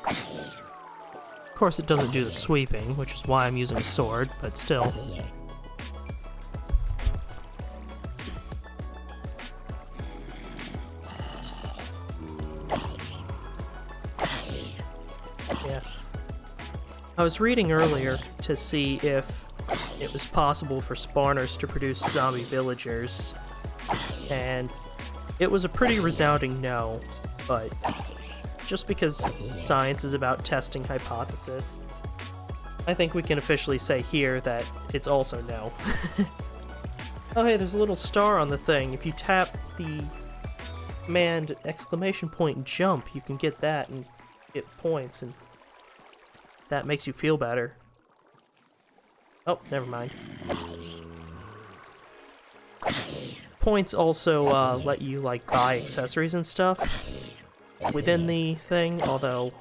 Of course, it doesn't do the sweeping, which is why I'm using a sword, but still. Yeah. I was reading earlier to see if it was possible for spawners to produce zombie villagers, and it was a pretty resounding no, but just because science is about testing hypothesis, I think we can officially say here that it's also no. Oh hey, there's a little star on the thing. If you tap the command exclamation point and jump, you can get that and get points, and that makes you feel better. Oh, never mind. Points also let you like buy accessories and stuff within the thing, although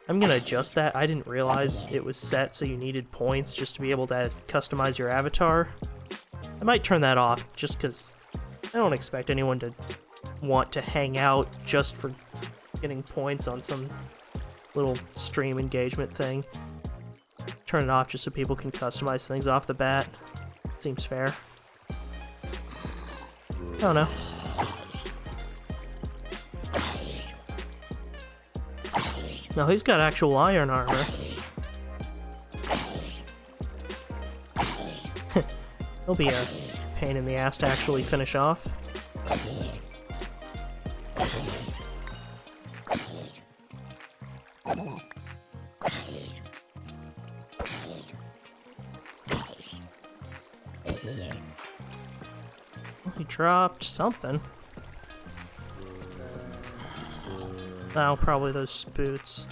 I'm gonna adjust that. I didn't realize it was set so you needed points just to be able to customize your avatar. I might turn that off just because I don't expect anyone to want to hang out just for getting points on some little stream engagement thing. Turn it off just so people can customize things off the bat. Seems fair. I don't know. No, he's got actual iron armor. He'll be a pain in the ass to actually finish off. He dropped something. Oh, probably those boots.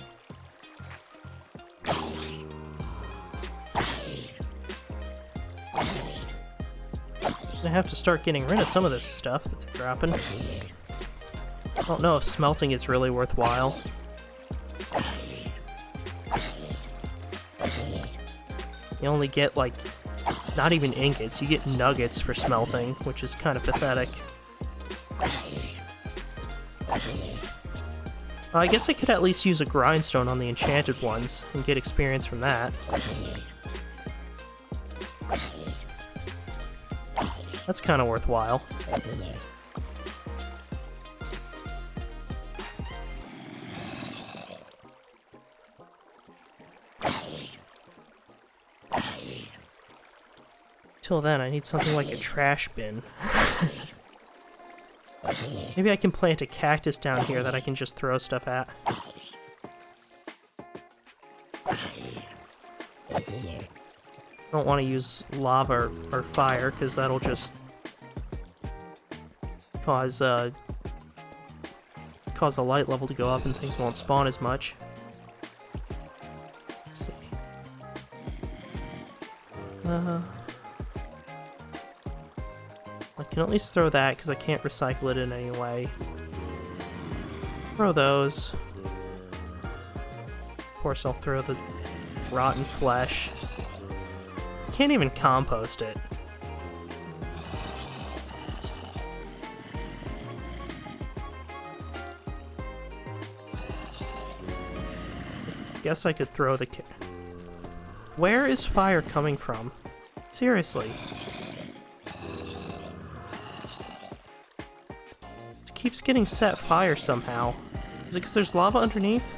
I have to start getting rid of some of this stuff that they're dropping. I don't know if smelting is really worthwhile. You only get, like, not even ingots, you get nuggets for smelting, which is kind of pathetic. I guess I could at least use a grindstone on the enchanted ones and get experience from that. That's kind of worthwhile. Till then, I need something like a trash bin. Maybe I can plant a cactus down here that I can just throw stuff at. Don't want to use lava or fire, because that'll just cause the light level to go up and things won't spawn as much. Let's see. I can at least throw that because I can't recycle it in any way. Throw those. Of course, I'll throw the rotten flesh. Can't even compost it. Guess I could throw the... Where is fire coming from? Seriously. keeps getting set fire somehow. Is it because there's lava underneath?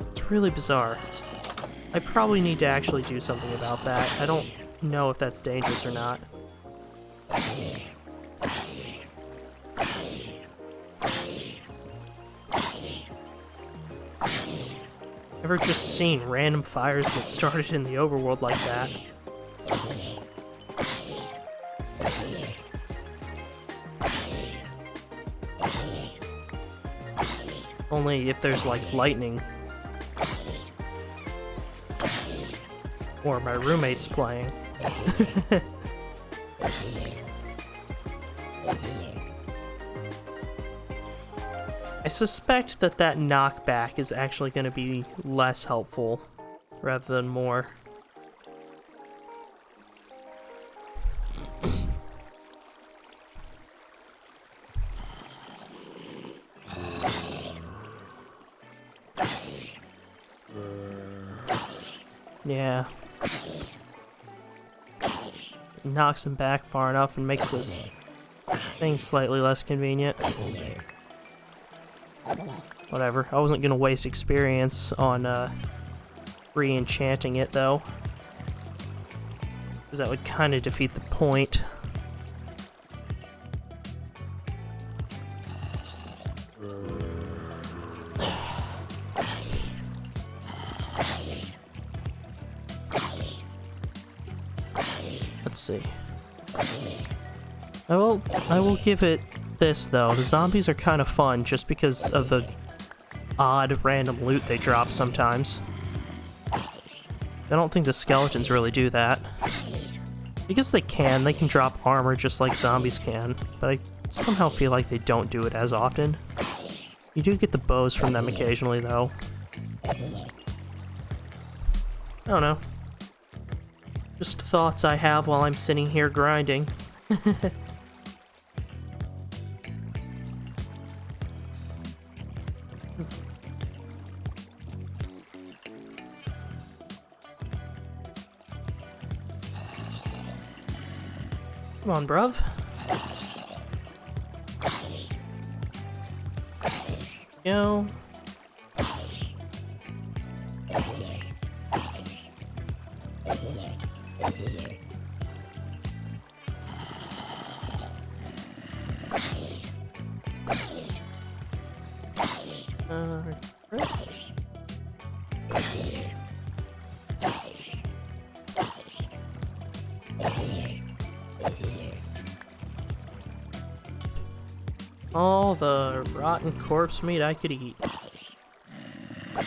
It's really bizarre. I probably need to actually do something about that. I don't know if that's dangerous or not. Ever just seen random fires get started in the overworld like that? Only if there's like lightning. Or my roommate's playing. I suspect that that knockback is actually going to be less helpful rather than more. Yeah. It knocks him back far enough and makes the thing slightly less convenient. Whatever. I wasn't gonna waste experience on re-enchanting it though, because that would kind of defeat the point. Let's see. I will give it this though. The zombies are kind of fun just because of the odd random loot they drop sometimes. I don't think the skeletons really do that. I guess they can drop armor just like zombies can, but I somehow feel like they don't do it as often. You do get the bows from them occasionally though. I don't know. Just thoughts I have while I'm sitting here grinding. Come on, bruv. Go. All the rotten corpse meat I could eat. I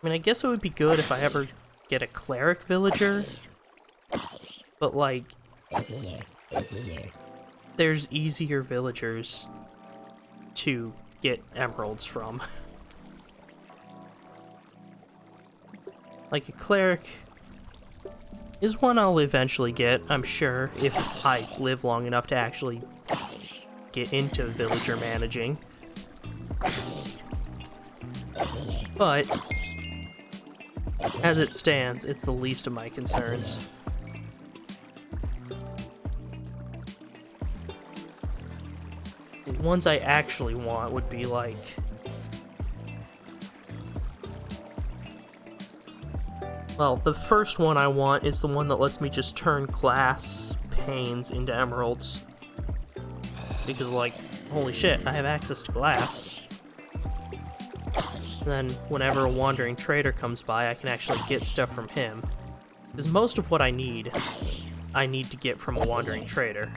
mean, I guess it would be good if I ever get a cleric villager, but like, there's easier villagers to get emeralds from. Like, a cleric is one I'll eventually get, I'm sure, if I live long enough to actually get into villager managing. But as it stands, it's the least of my concerns. The ones I actually want would be like well, the first one I want is the one that lets me just turn glass panes into emeralds. Because, like, holy shit, I have access to glass. And then, whenever a wandering trader comes by, I can actually get stuff from him. Because most of what I need to get from a wandering trader.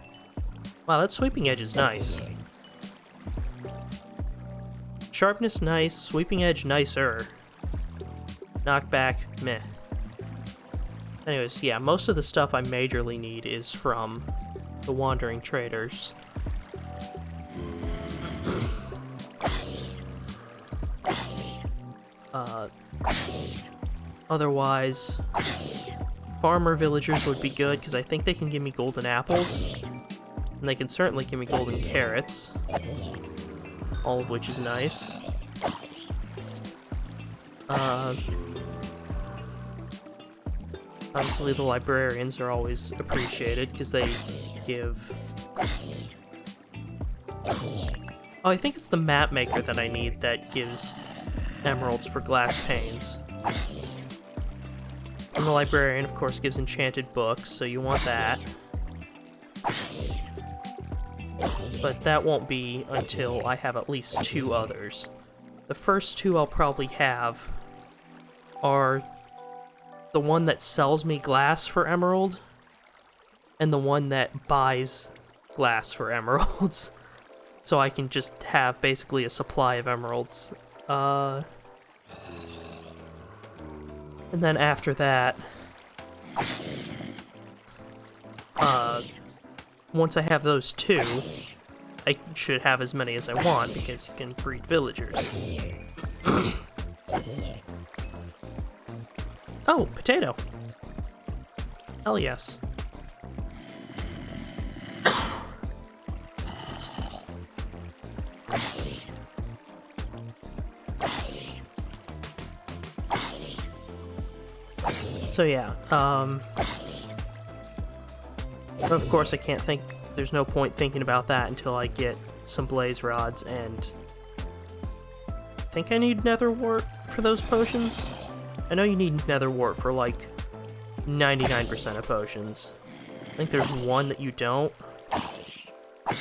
Wow, that sweeping edge is nice. Sharpness, nice. Sweeping edge, nicer. Knockback, meh. Anyways, yeah, most of the stuff I majorly need is from the wandering traders. Otherwise, farmer villagers would be good, because I think they can give me golden apples. And they can certainly give me golden carrots. All of which is nice. Obviously, the librarians are always appreciated because they give... Oh, I think it's the map maker that I need that gives emeralds for glass panes. And the librarian, of course, gives enchanted books, so you want that. But that won't be until I have at least 2 others. The first 2 I'll probably have are the one that sells me glass for emerald, and the one that buys glass for emeralds. So I can just have basically a supply of emeralds. And then after that, once I have those 2, I should have as many as I want because you can breed villagers. Oh, potato. Hell yes. So yeah, of course I can't think, there's no point thinking about that until I get some blaze rods, and I think I need nether wart for those potions. I know you need nether wart for like 99% of potions. I think there's one that you don't. It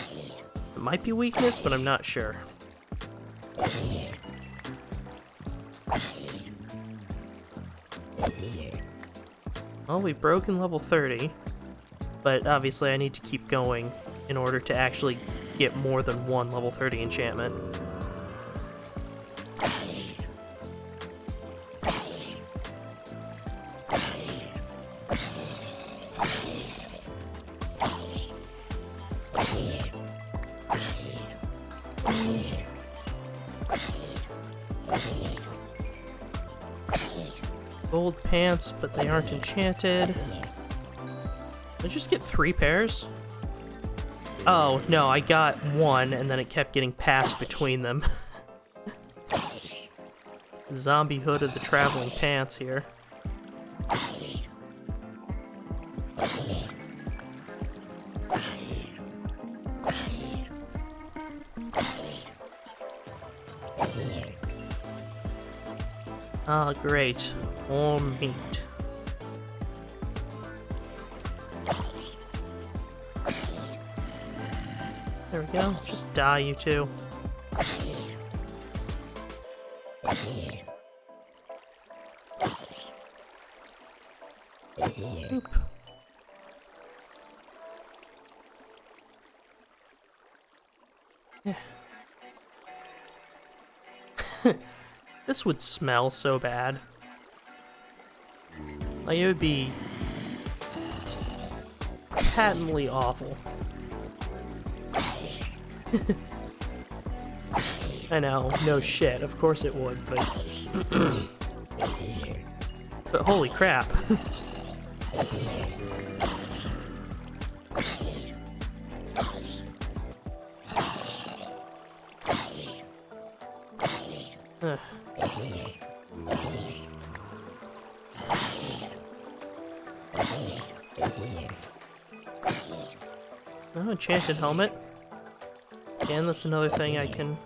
might be weakness, but I'm not sure. Well, we've broken level 30, but obviously I need to keep going in order to actually get more than 1 level 30 enchantment. Gold pants, but they aren't enchanted. Did I just get 3 pairs? Oh, no, I got 1, and then it kept getting passed between them. Zombie hood of the traveling pants here. Ah, great. More meat. There we go. Just die, you two. Oop. Yeah. This would smell so bad. Like, it would be patently awful. I know, no shit, of course it would, but... but holy crap. Oh, enchanted helmet. Again, that's another thing I can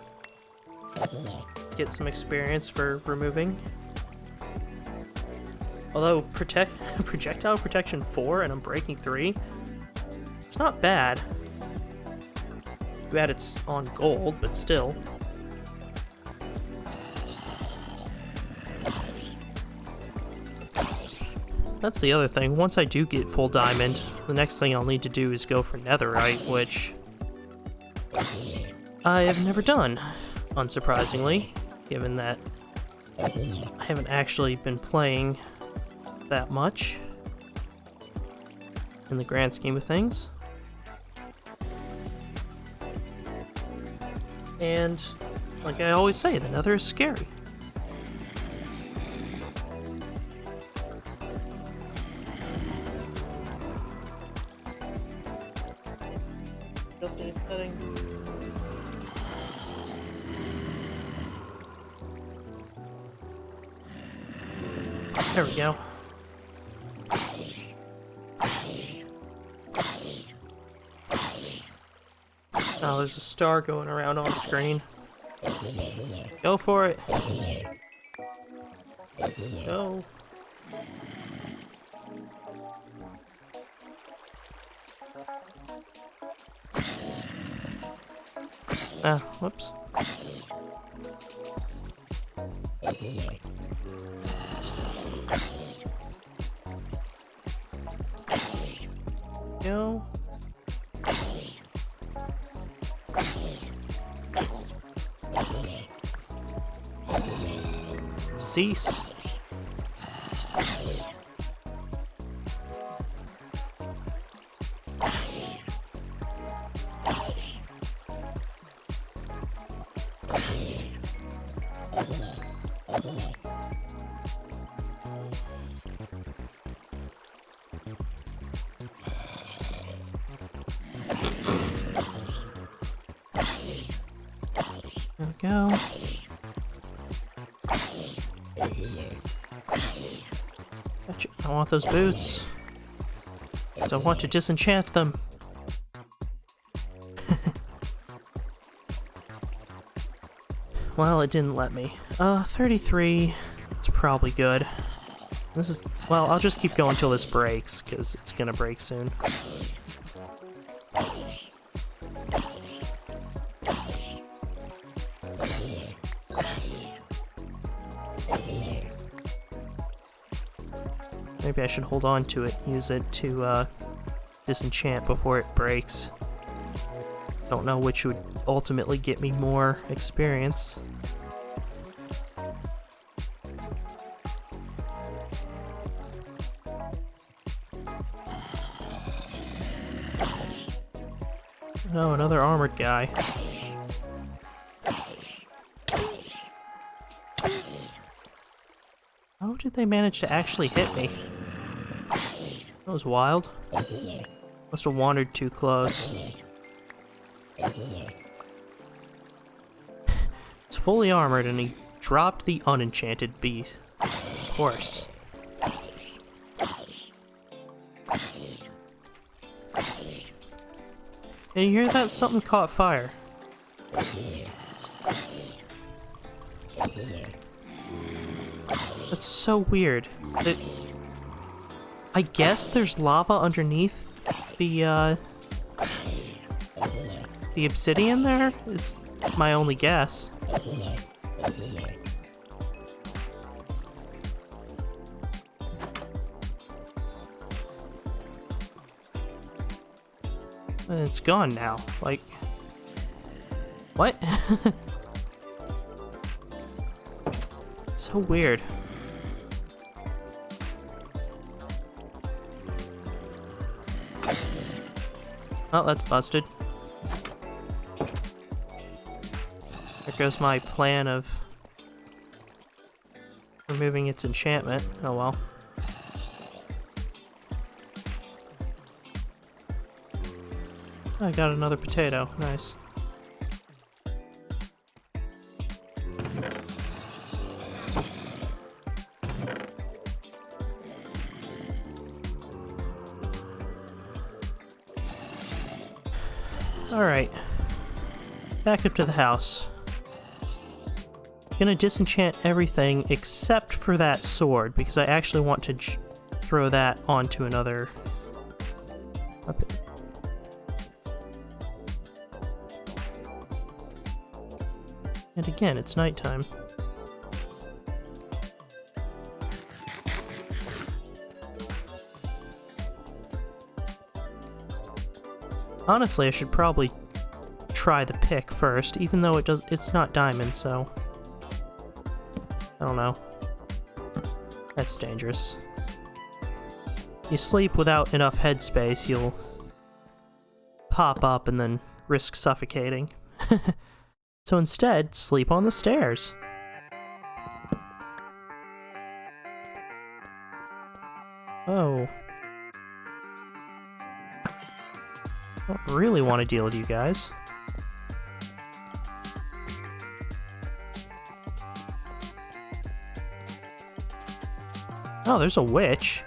get some experience for removing. Although projectile protection 4 and I'm breaking 3, it's not bad. Too bad it's on gold, but still. That's the other thing. Once I do get full diamond, the next thing I'll need to do is go for netherite, which I have never done, unsurprisingly, given that I haven't actually been playing that much in the grand scheme of things. And, like I always say, the nether is scary. Justin is cutting. There we go. Oh, there's a star going around on screen. Go for it. Go. Ah, whoops. Go. Cease. There we go. Gotcha. I want those boots. I want to disenchant them. Well, it didn't let me. 33. It's probably good. This is... well, I'll just keep going till this breaks, because it's gonna break soon. Maybe I should hold on to it, use it to disenchant before it breaks. Don't know which would ultimately get me more experience. No, another armored guy. How did they manage to actually hit me? That was wild. Must have wandered too close. It's fully armored and he dropped the unenchanted beast. Of course. Hey, you hear that? Something caught fire. That's so weird. I guess there's lava underneath the obsidian there, is my only guess. And it's gone now. Like, what? So weird. Oh, that's busted. There goes my plan of removing its enchantment. Oh well. I got another potato. Nice. Alright. Back up to the house. Gonna disenchant everything except for that sword, because I actually want to throw that onto another weapon. And again, it's nighttime. Honestly, I should probably try the pick first, even though it's not diamond, so I don't know. That's dangerous. You sleep without enough headspace, you'll pop up and then risk suffocating. So instead, sleep on the stairs. Oh. I don't really want to deal with you guys. Oh, there's a witch.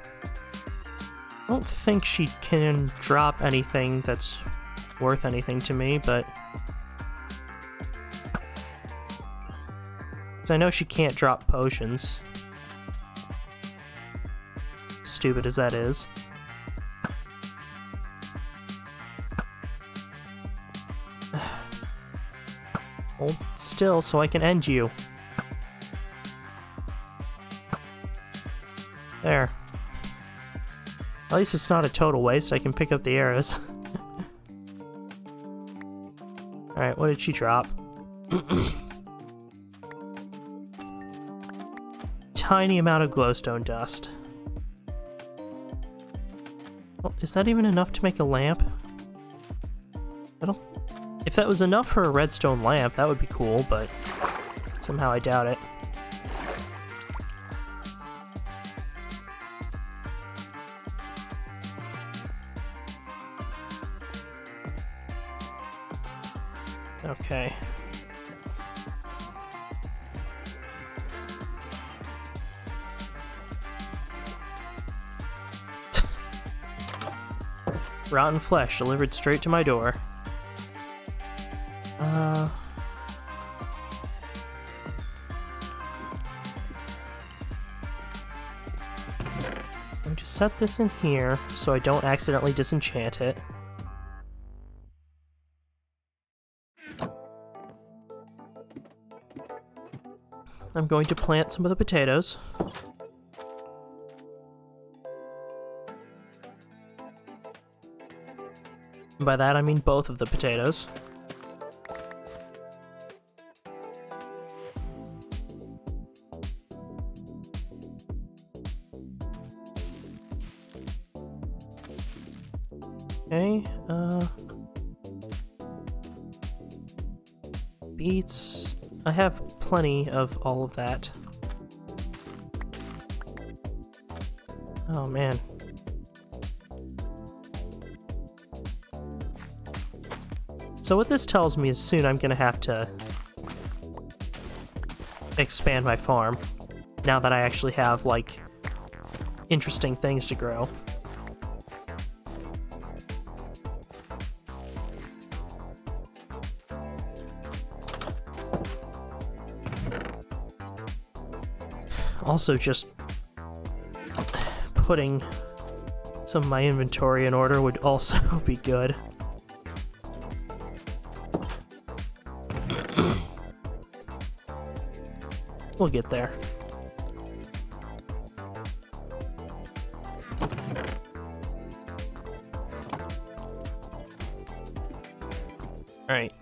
I don't think she can drop anything that's worth anything to me, but 'Cause I know she can't drop potions. Stupid as that is. Hold still so I can end you. There. At least it's not a total waste. I can pick up the arrows. Alright, what did she drop? Tiny amount of glowstone dust. Well, is that even enough to make a lamp? I don't... If that was enough for a redstone lamp, that would be cool, but somehow I doubt it. Okay. Rotten flesh delivered straight to my door. I'm going to set this in here so I don't accidentally disenchant it. I'm going to plant some of the potatoes. And by that I mean both of the potatoes. Okay, beets. I have plenty of all of that. Oh man. So what this tells me is soon I'm gonna have to expand my farm, now that I actually have, like, interesting things to grow. Also, just putting some of my inventory in order would also be good. We'll get there. Alright.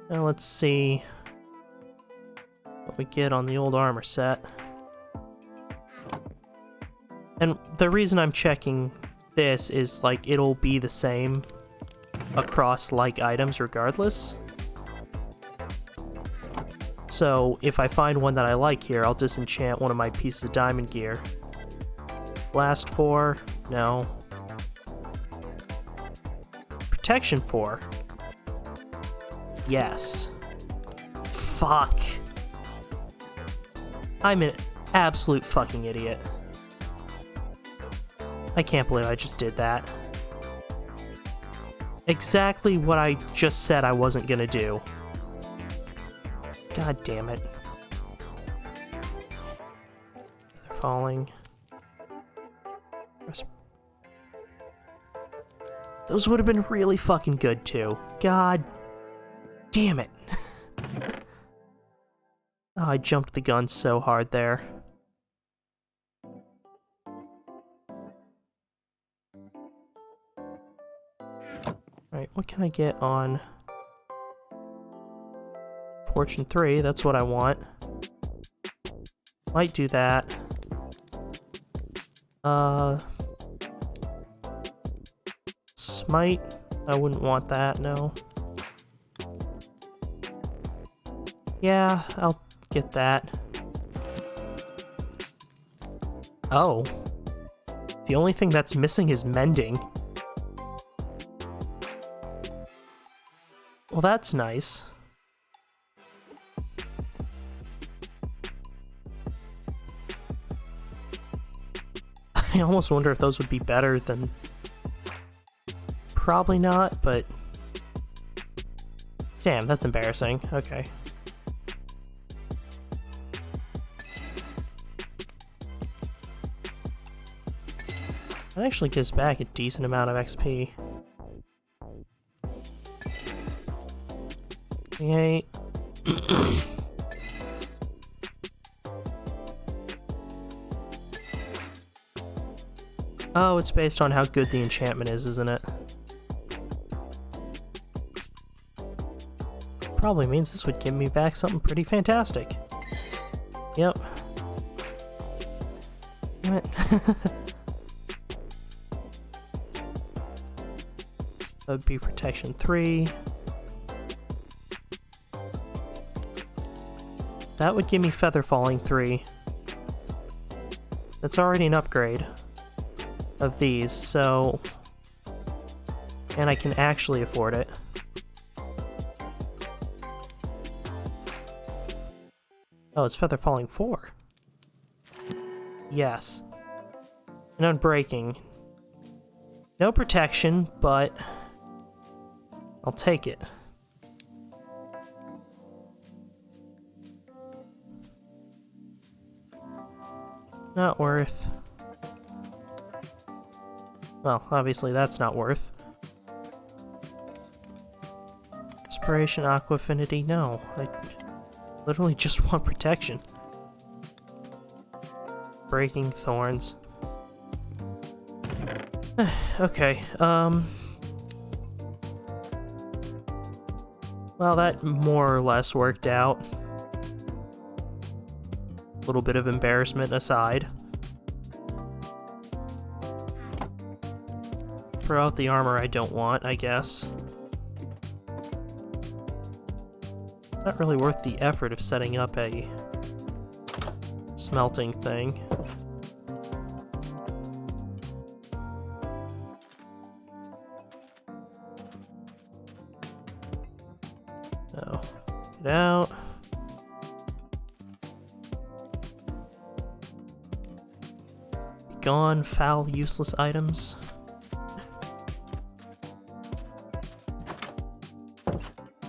Now let's see what we get on the old armor set. And the reason I'm checking this is, like, it'll be the same across like items regardless. So if I find one that I like here, I'll disenchant one of my pieces of diamond gear. Blast 4? No. Protection 4? Yes. Fuck. I'm an absolute fucking idiot. I can't believe I just did that. Exactly what I just said I wasn't gonna do. God damn it. They're falling. Those would have been really fucking good too. God damn it. Oh, I jumped the gun so hard there. Alright, what can I get on Fortune 3? That's what I want. Might do that. Smite? I wouldn't want that, no. Yeah, I'll get that. Oh. The only thing that's missing is mending. Well, that's nice. I almost wonder if those would be better than... Probably not, but... Damn, that's embarrassing. Okay. That actually gives back a decent amount of XP. 28. Oh, it's based on how good the enchantment is, isn't it? Probably means this would give me back something pretty fantastic. Yep. Damn it. That would be protection 3. That would give me feather falling 3. That's already an upgrade of these, so... And I can actually afford it. Oh, it's feather falling 4. Yes. And unbreaking. No protection, but I'll take it. Not worth. Well, obviously that's not worth. Inspiration, Aqua Affinity, no. I literally just want protection. Breaking Thorns. Okay, well, that more or less worked out. A little bit of embarrassment aside. Throw out the armor I don't want, I guess. Not really worth the effort of setting up a smelting thing. So, get out. Be gone, foul, useless items.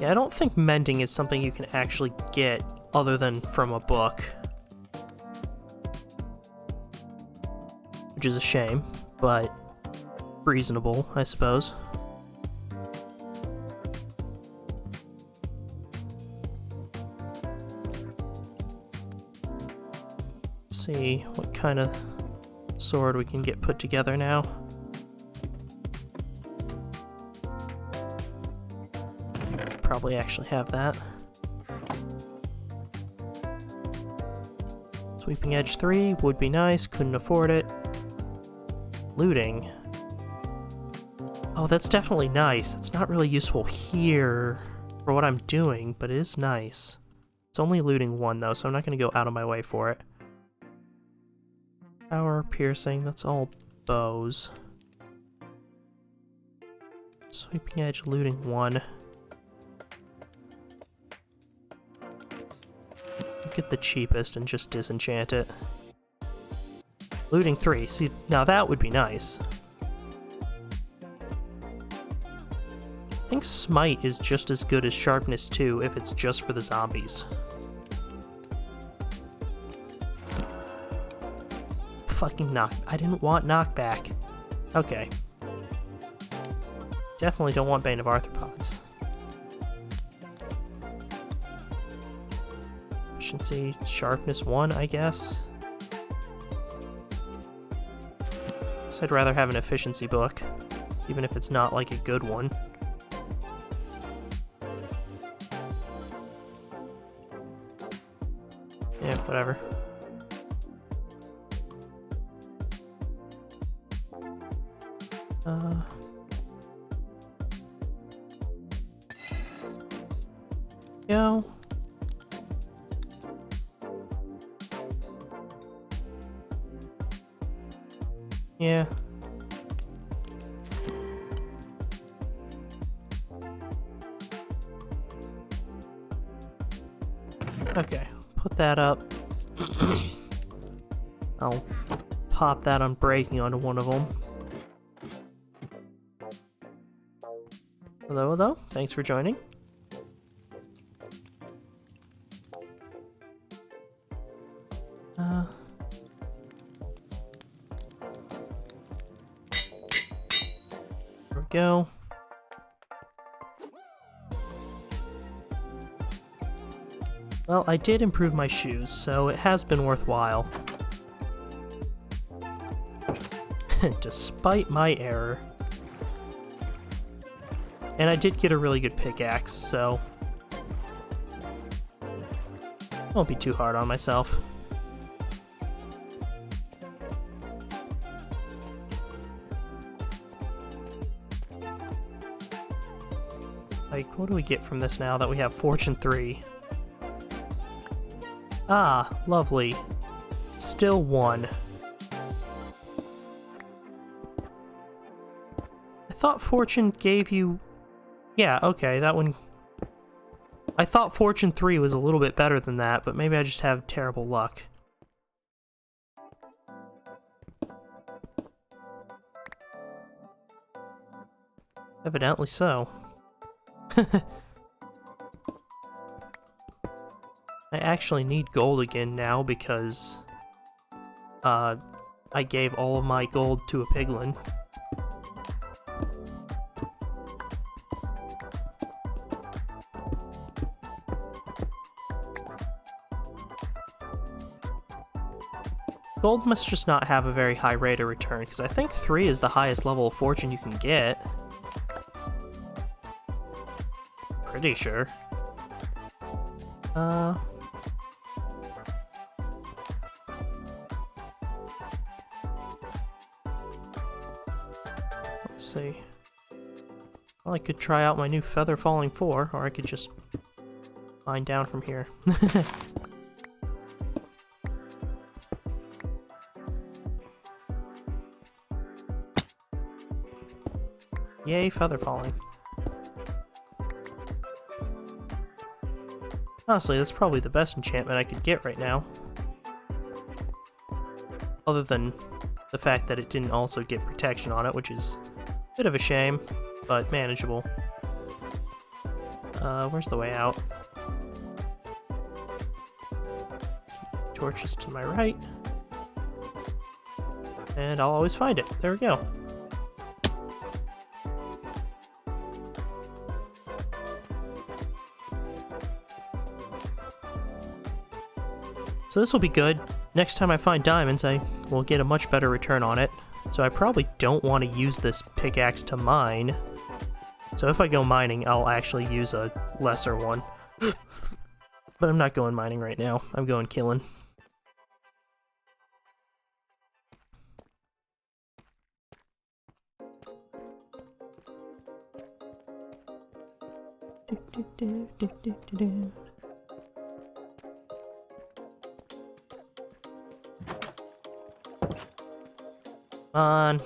Yeah, I don't think mending is something you can actually get other than from a book. Which is a shame, but reasonable, I suppose. Let's see what kind of sword we can get put together now. Probably actually have that. Sweeping Edge 3 would be nice, couldn't afford it. Looting. Oh, that's definitely nice. That's not really useful here for what I'm doing, but it is nice. It's only looting 1 though, so I'm not going to go out of my way for it. Power, piercing, that's all bows. Sweeping Edge, looting 1. Get the cheapest and just disenchant it. Looting 3. See, now that would be nice. I think Smite is just as good as Sharpness 2 if it's just for the zombies. Fucking knock. I didn't want knockback. Okay. Definitely don't want Bane of Arthropods. Efficiency, Sharpness 1, I guess. I'd rather have an efficiency book, even if it's not like a good one. Yeah, whatever. Go. Yeah. Okay, put that up. I'll pop that on breaking onto one of them. Hello, hello. Thanks for joining. There we go. Well, I did improve my shoes, so it has been worthwhile. Despite my error. And I did get a really good pickaxe, so won't be too hard on myself. Like, what do we get from this now that we have Fortune 3? Ah, lovely. Still 1. I thought Fortune gave you... Yeah, okay, that one... I thought Fortune 3 was a little bit better than that, but maybe I just have terrible luck. Evidently so. I actually need gold again now because I gave all of my gold to a piglin. Gold must just not have a very high rate of return, because I think 3 is the highest level of fortune you can get. Pretty sure. Let's see. Well, I could try out my new Feather Falling 4, or I could just mine down from here. Yay, Feather Falling. Honestly, that's probably the best enchantment I could get right now. Other than the fact that it didn't also get protection on it, which is a bit of a shame, but manageable. Where's the way out? Torches to my right. And I'll always find it. There we go. So this will be good. Next time I find diamonds, I will get a much better return on it. So I probably don't want to use this pickaxe to mine. So if I go mining, I'll actually use a lesser one. But I'm not going mining right now. I'm going killing. Come on.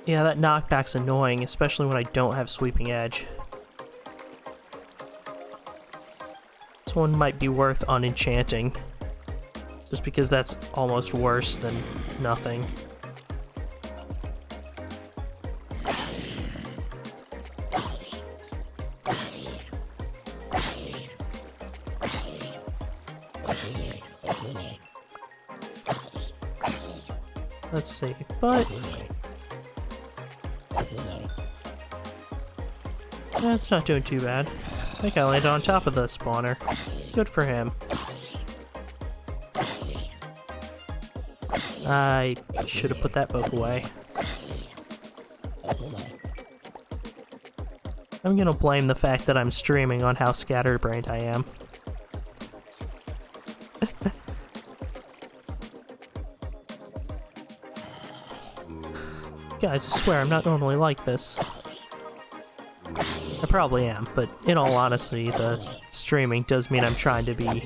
Yeah, that knockback's annoying, especially when I don't have Sweeping Edge. This one might be worth unenchanting, just because that's almost worse than nothing. Let's see, but that's not doing too bad. I think I landed on top of the spawner. Good for him. I should have put that book away. I'm gonna blame the fact that I'm streaming on how scatterbrained I am. Guys, I swear I'm not normally like this. I probably am, but in all honesty, the streaming does mean I'm trying to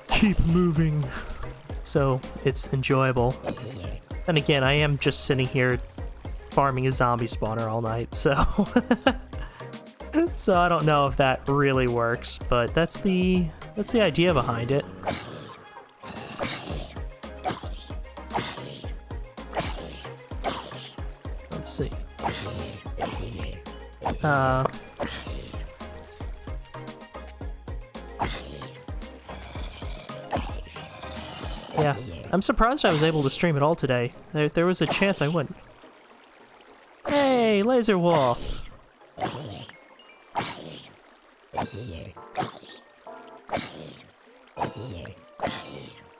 keep moving, so it's enjoyable. And again, I am just sitting here farming a zombie spawner all night, so so I don't know if that really works, but that's the idea behind it. Yeah, I'm surprised I was able to stream it all today. There was a chance I wouldn't. Hey, Laser Wolf!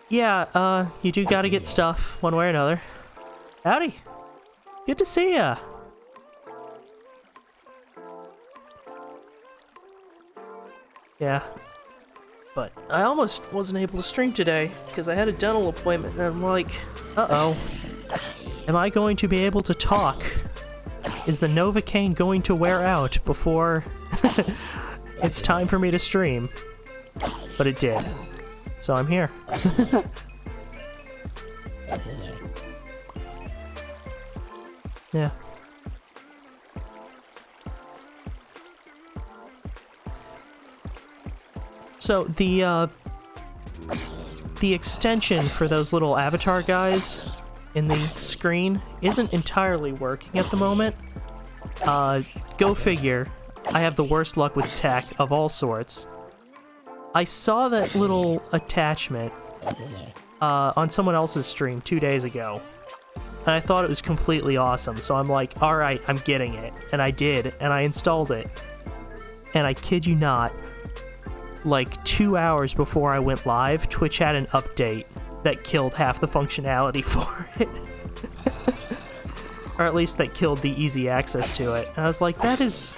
Yeah, you do gotta get stuff, one way or another. Howdy! Good to see ya! Yeah. But I almost wasn't able to stream today, because I had a dental appointment, and I'm like, uh-oh. Am I going to be able to talk? Is the Novocaine going to wear out before it's time for me to stream? But it did. So I'm here. Yeah. So the extension for those little avatar guys in the screen isn't entirely working at the moment. Go figure. I have the worst luck with tech of all sorts. I saw that little attachment on someone else's stream 2 days ago, and I thought it was completely awesome, so I'm like, alright, I'm getting it. And I did, and I installed it. And I kid you not, like 2 hours before I went live, Twitch had an update that killed half the functionality for it. Or at least that killed the easy access to it. And I was like, that is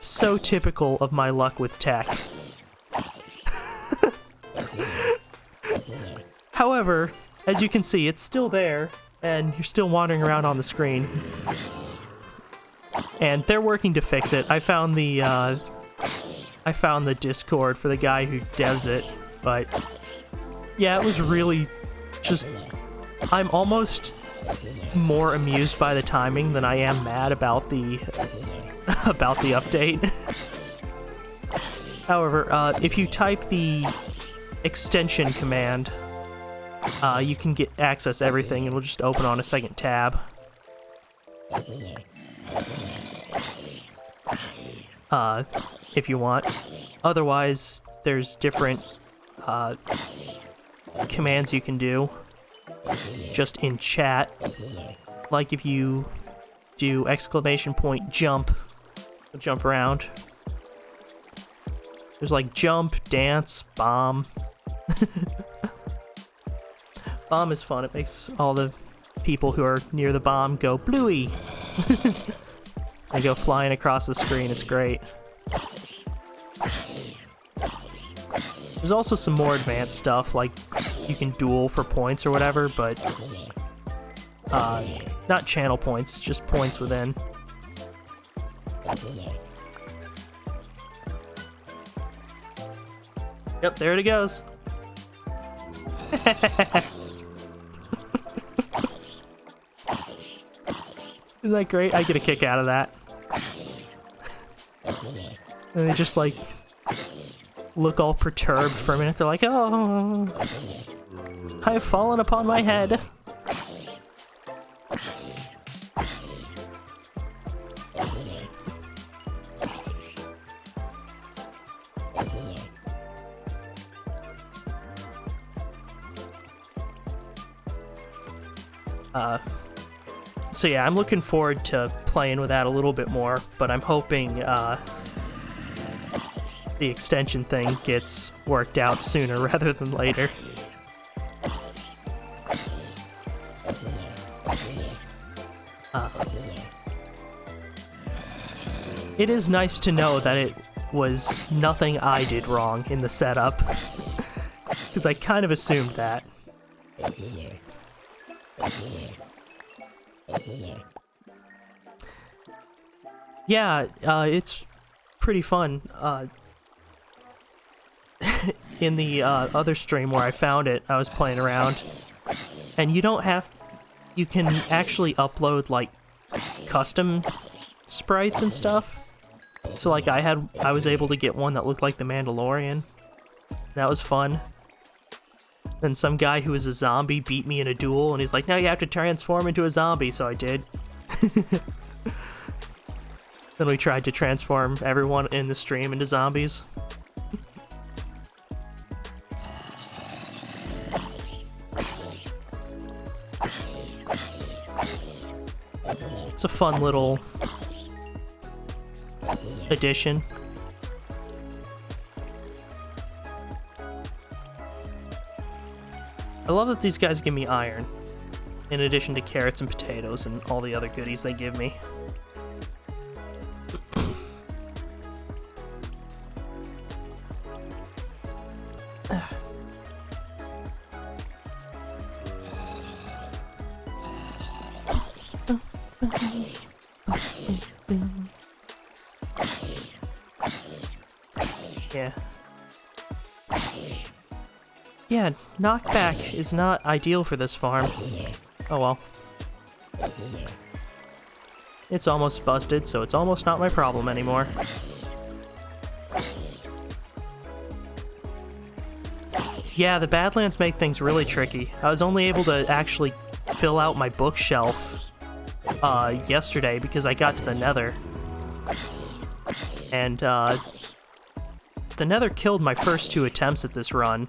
so typical of my luck with tech. However, as you can see, it's still there, and you're still wandering around on the screen. And they're working to fix it. I found the Discord for the guy who devs it, but yeah, it was really just... I'm almost more amused by the timing than I am mad about the about the update. However, if you type the extension command, you can access everything, and it'll just open on a second tab. If you want. Otherwise, there's different commands you can do just in chat. Like if you do !jump, it'll jump around. There's like jump, dance, bomb. Bomb is fun. It makes all the people who are near the bomb go bluey. They go flying across the screen. It's great. There's also some more advanced stuff, like you can duel for points or whatever, but not channel points, just points within. Yep, there it goes. Isn't that great? I get a kick out of that. And they just like look all perturbed for a minute. They're like, oh, I have fallen upon my head. So yeah, I'm looking forward to playing with that a little bit more, but I'm hoping the extension thing gets worked out sooner rather than later. It is nice to know that it was nothing I did wrong in the setup, because I kind of assumed that. Yeah, it's pretty fun. In the other stream where I found it, I was playing around, and you can actually upload like custom sprites and stuff. So like I was able to get one that looked like the Mandalorian. That was fun. Then some guy who was a zombie beat me in a duel, and he's like, now you have to transform into a zombie, so I did. Then we tried to transform everyone in the stream into zombies. It's a fun little addition. I love that these guys give me iron, in addition to carrots and potatoes and all the other goodies they give me. Yeah. Yeah, knockback is not ideal for this farm. Oh well. It's almost busted, so it's almost not my problem anymore. Yeah, the Badlands make things really tricky. I was only able to actually fill out my bookshelf yesterday because I got to the Nether. And the Nether killed my first 2 attempts at this run.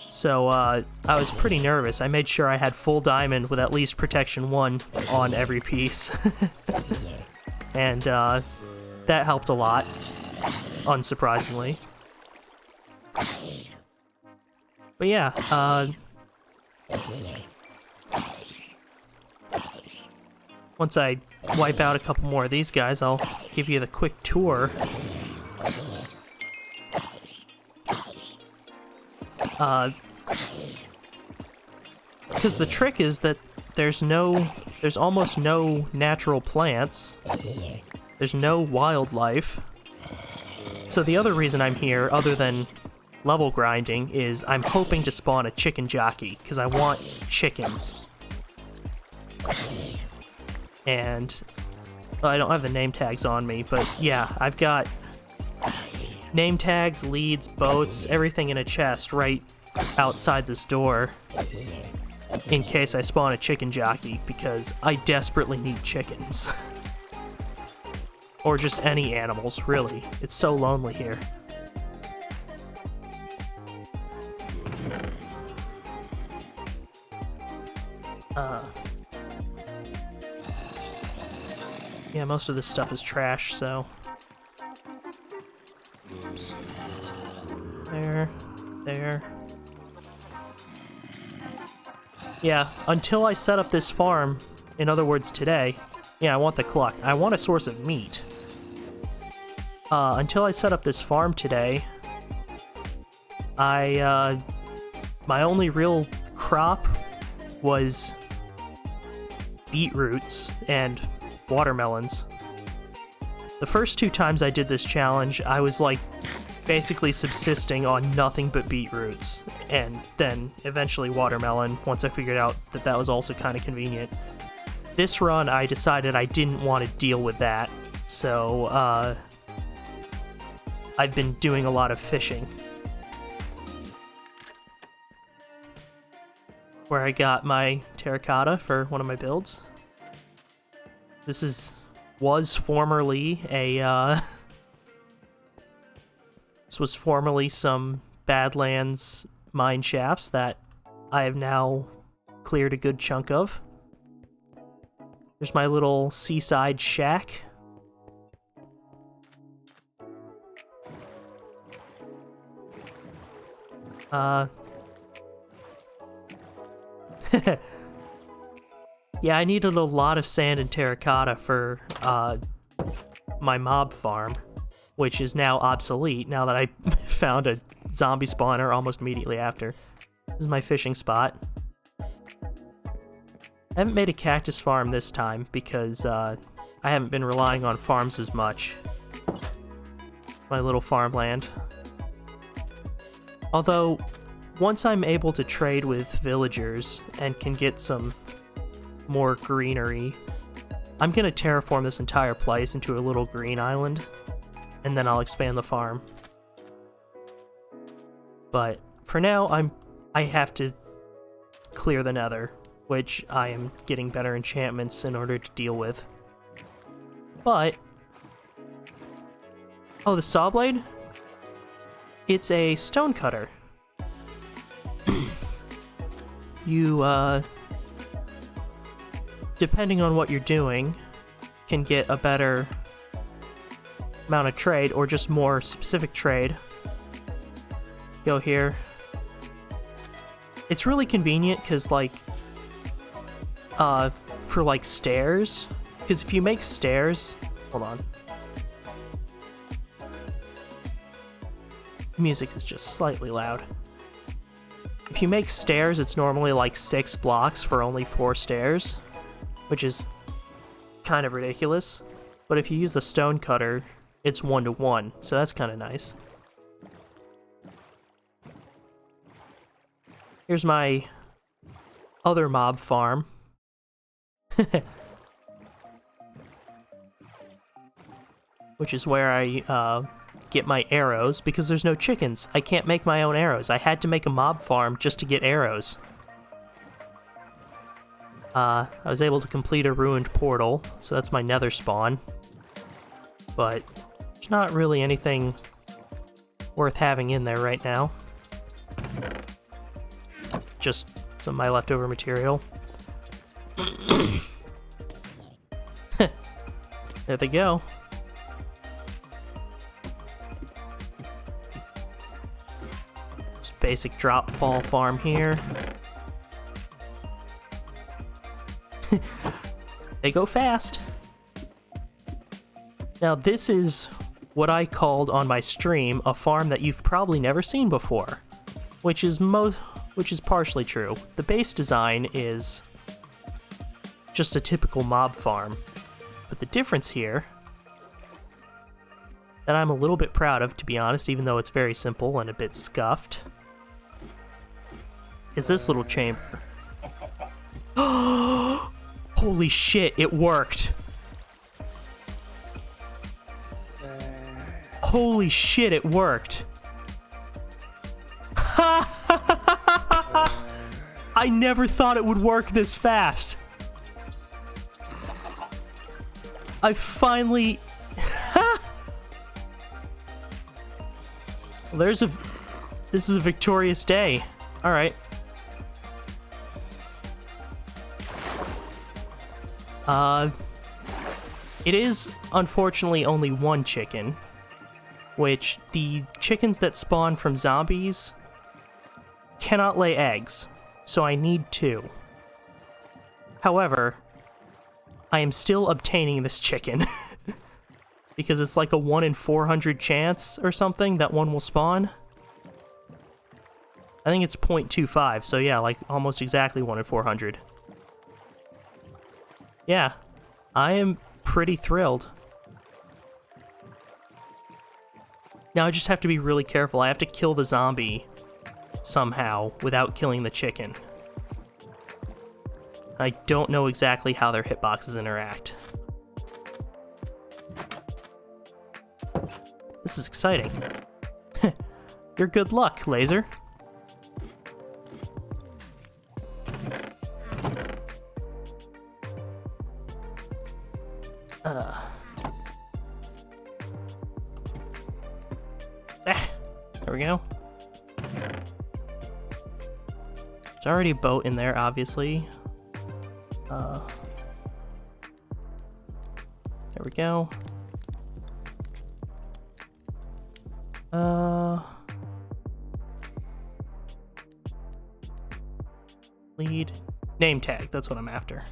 So I was pretty nervous. I made sure I had full diamond with at least protection 1 on every piece. And that helped a lot, unsurprisingly. But yeah, once I wipe out a couple more of these guys, I'll give you the quick tour. Because the trick is that there's almost no natural plants. There's no wildlife. So the other reason I'm here, other than level grinding, is I'm hoping to spawn a chicken jockey, because I want chickens. And well, I don't have the name tags on me, but yeah, I've got name tags, leads, boats, everything in a chest right outside this door in case I spawn a chicken jockey, because I desperately need chickens. Or just any animals, really. It's so lonely here. Yeah, most of this stuff is trash, so... Oops. There. Yeah, until I set up this farm, in other words, today... Yeah, I want the cluck. I want a source of meat. Until I set up this farm today, my only real crop was beetroots and watermelons. The first 2 times I did this challenge, I was like basically subsisting on nothing but beetroots, and then eventually watermelon once I figured out that that was also kind of convenient. This run, I decided I didn't want to deal with that, so I've been doing a lot of fishing. Where I got my terracotta for one of my builds. This was formerly a, this was formerly some Badlands mine shafts that I have now cleared a good chunk of. There's my little seaside shack. Yeah, I needed a lot of sand and terracotta for my mob farm, which is now obsolete now that I found a zombie spawner almost immediately after. This is my fishing spot. I haven't made a cactus farm this time because I haven't been relying on farms as much. My little farmland. Although, once I'm able to trade with villagers and can get some more greenery, I'm gonna terraform this entire place into a little green island, and then I'll expand the farm. But for now, I have to clear the Nether, which I am getting better enchantments in order to deal with. But... Oh, the saw blade? It's a stone cutter. You, depending on what you're doing, can get a better amount of trade, or just more specific trade. Go here. It's really convenient, because, like, for, like, stairs, because if you make stairs... Hold on. Music is just slightly loud. If you make stairs, it's normally like 6 blocks for only 4 stairs, which is kind of ridiculous. But if you use the stone cutter, it's 1-to-1, so that's kind of nice. Here's my other mob farm. Which is where I get my arrows, because there's no chickens. I can't make my own arrows. I had to make a mob farm just to get arrows. I was able to complete a ruined portal, so that's my nether spawn. But there's not really anything worth having in there right now. Just some of my leftover material. There they go. Just basic drop fall farm here. They go fast. Now this is what I called on my stream a farm that you've probably never seen before, which is partially true. The base design is just a typical mob farm, but the difference here that I'm a little bit proud of, to be honest, even though it's very simple and a bit scuffed, is this little chamber. Holy shit, it worked! Holy shit, it worked! I never thought it would work this fast! I finally... This is a victorious day. Alright. It is, unfortunately, only one chicken, which the chickens that spawn from zombies cannot lay eggs, so I need 2. However, I am still obtaining this chicken, because it's like a 1 in 400 chance or something that one will spawn. I think it's 0.25, so yeah, like almost exactly 1 in 400. Yeah, I am pretty thrilled. Now I just have to be really careful. I have to kill the zombie somehow without killing the chicken. I don't know exactly how their hitboxes interact. This is exciting. Your good luck, Laser. There we go. There's already a boat in there, obviously. There we go. Lead. Name tag, that's what I'm after.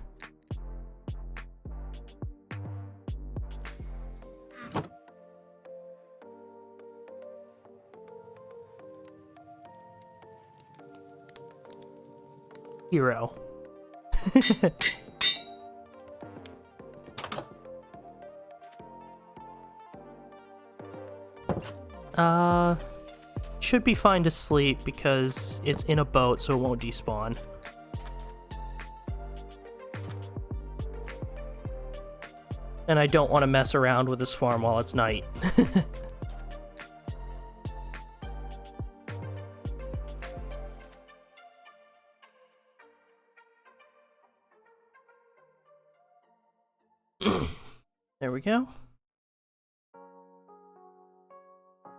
Hero. Should be fine to sleep because it's in a boat, so it won't despawn. And I don't want to mess around with this farm while it's night. There we go.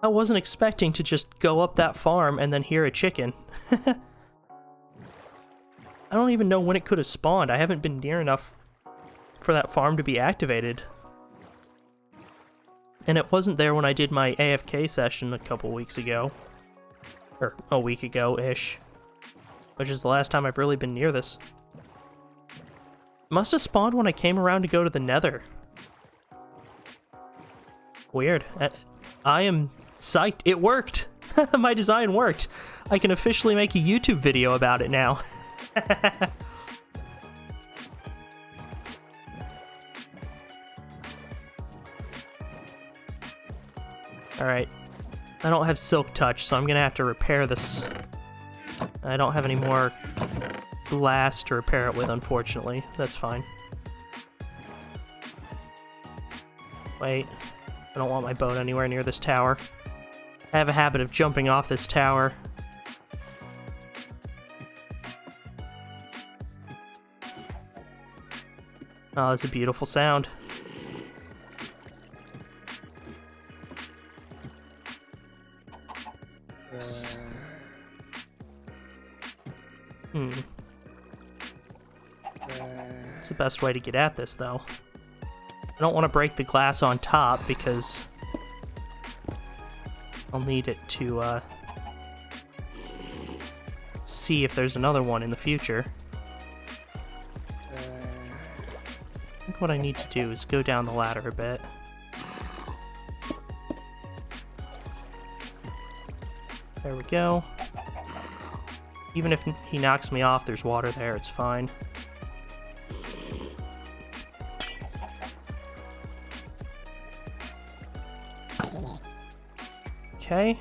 I wasn't expecting to just go up that farm and then hear a chicken. I don't even know when it could have spawned. I haven't been near enough for that farm to be activated. And it wasn't there when I did my AFK session a couple weeks ago. Or a week ago-ish. Which is the last time I've really been near this. Must have spawned when I came around to go to the Nether. Weird. I am psyched. It worked! My design worked! I can officially make a YouTube video about it now. Alright. I don't have Silk Touch, so I'm gonna have to repair this. I don't have any more glass to repair it with, unfortunately. That's fine. Wait. I don't want my boat anywhere near this tower. I have a habit of jumping off this tower. Oh, that's a beautiful sound. Yes. It's the best way to get at this, though. I don't want to break the glass on top, because I'll need it to, see if there's another one in the future. I think what I need to do is go down the ladder a bit. There we go. Even if he knocks me off, there's water there, it's fine. Okay.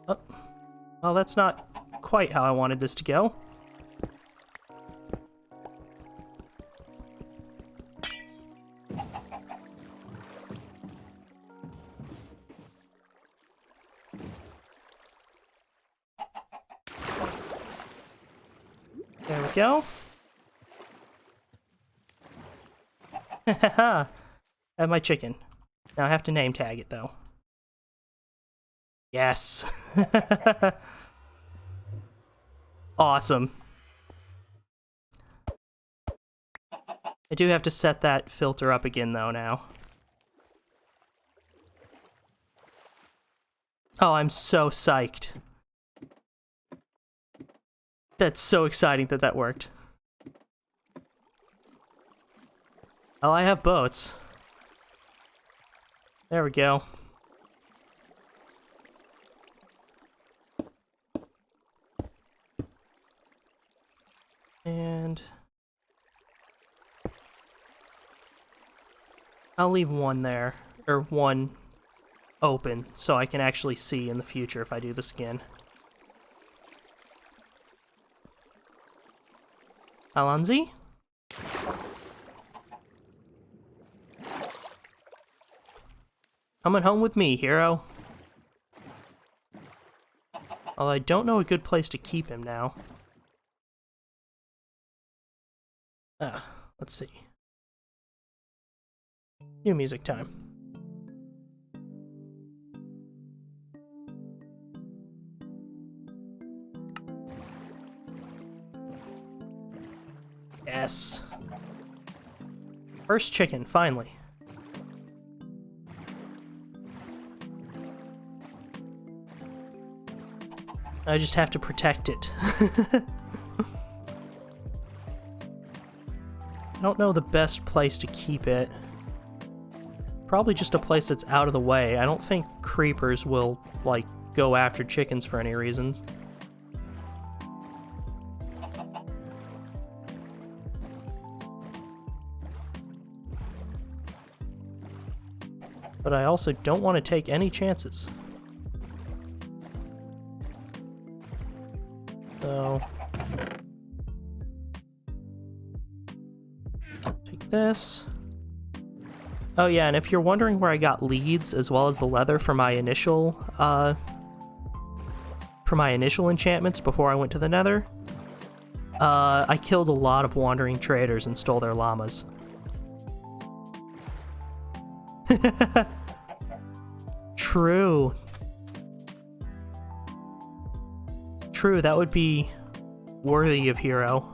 Oh. Well, that's not quite how I wanted this to go. There we go. Haha, I have my chicken. Now I have to name tag it, though. Yes. Awesome. I do have to set that filter up again, though, now. Oh, I'm so psyched. That's so exciting that that worked. Oh, I have boats. There we go. And I'll leave one there, or one open, so I can actually see in the future if I do this again. Alonzi? Coming home with me, hero. Although I don't know a good place to keep him now. Let's see. New music time. Yes. First chicken, finally. I just have to protect it. I don't know the best place to keep it. Probably just a place that's out of the way. I don't think creepers will, like, go after chickens for any reasons. But I also don't want to take any chances. So take this. Oh yeah, and if you're wondering where I got leads as well as the leather for my initial enchantments before I went to the Nether, I killed a lot of wandering traders and stole their llamas. True. True, that would be worthy of hero.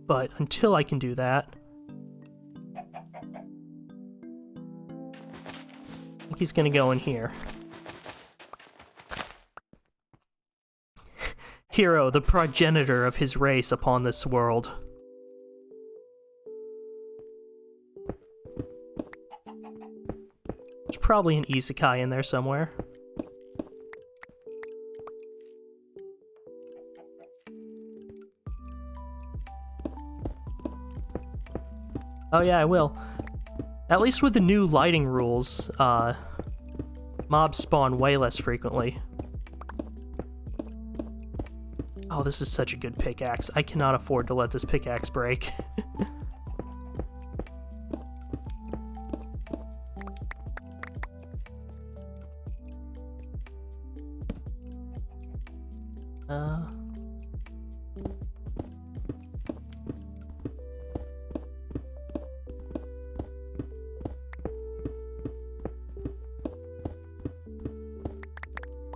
But until I can do that... I think he's gonna go in here. Hero, the progenitor of his race upon this world. There's probably an isekai in there somewhere. Oh yeah, I will. At least with the new lighting rules, mobs spawn way less frequently. Oh, this is such a good pickaxe. I cannot afford to let this pickaxe break.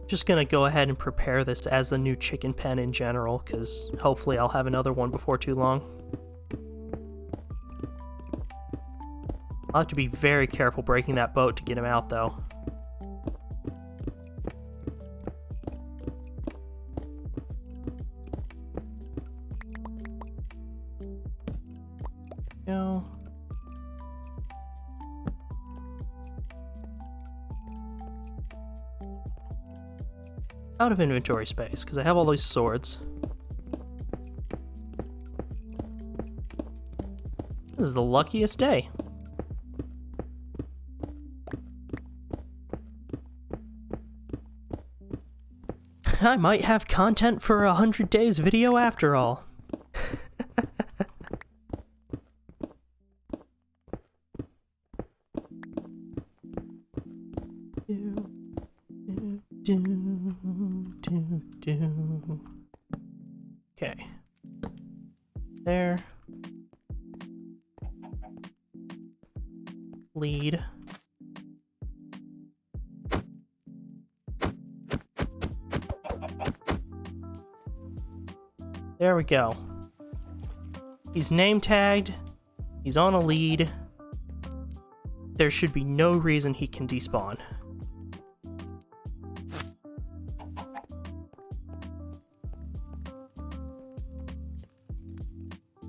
Just gonna go ahead and prepare this as the new chicken pen in general, because hopefully I'll have another one before too long. I'll have to be very careful breaking that boat to get him out, though. Go. Out of inventory space, because I have all these swords. This is the luckiest day. I might have content for a 100 days video after all. Okay. There. Lead. There we go. He's name tagged. He's on a lead. There should be no reason he can despawn.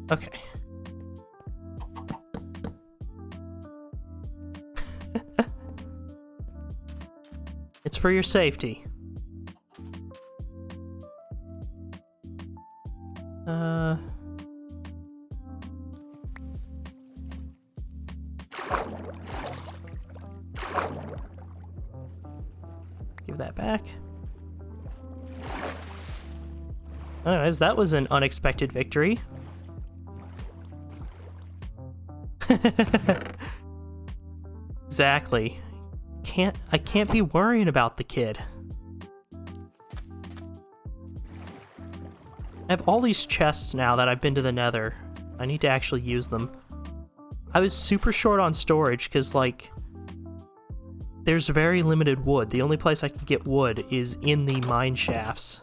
Okay. It's for your safety. Give that back. Anyways, that was an unexpected victory. Exactly. I can't be worrying about the kid. I have all these chests now that I've been to the Nether. I need to actually use them. I was super short on storage because, like, there's very limited wood. The only place I can get wood is in the mine shafts,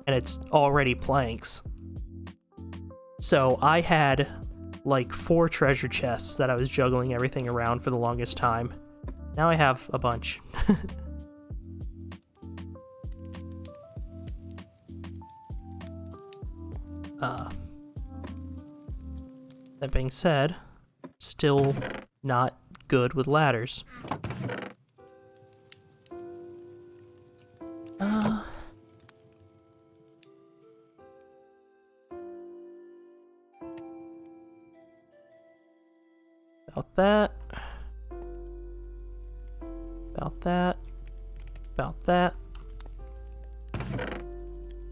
and it's already planks. So I had like 4 treasure chests that I was juggling everything around for the longest time. Now I have a bunch. That being said, still not good with ladders. About that. About that. About that.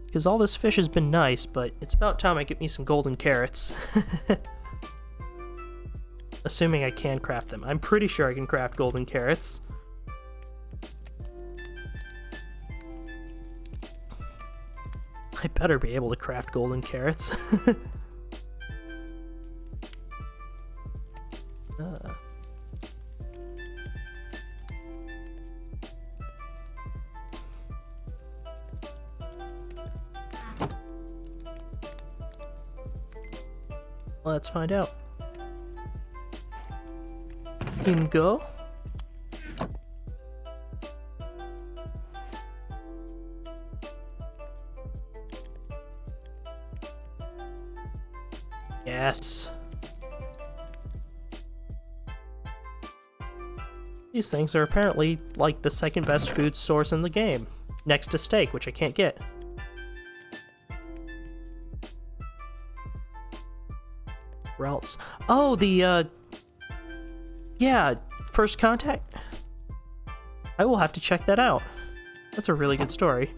Because all this fish has been nice, but it's about time I get me some golden carrots. Assuming I can craft them. I'm pretty sure I can craft golden carrots. I better be able to craft golden carrots. Let's find out. In go. Yes. These things are apparently like the second best food source in the game, next to steak, which I can't get. Where else? Oh, yeah, First Contact. I will have to check that out. That's a really good story.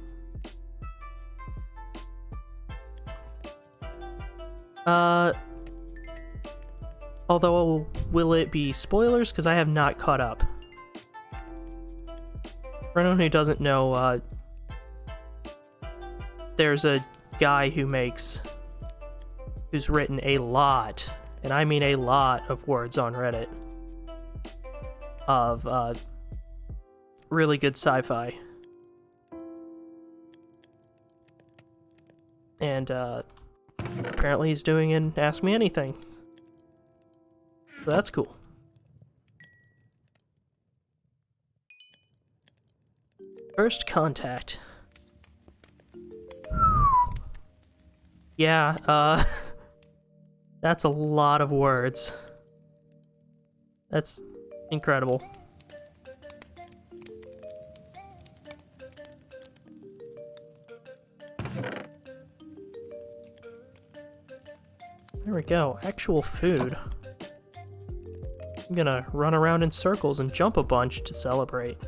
Although, will it be spoilers? Because I have not caught up. For anyone who doesn't know, there's a guy who's written a lot, and I mean a lot of words on Reddit of really good sci-fi. And apparently he's doing an Ask Me Anything. So that's cool. First Contact. Yeah, that's a lot of words. That's incredible. There we go, actual food. I'm gonna run around in circles and jump a bunch to celebrate.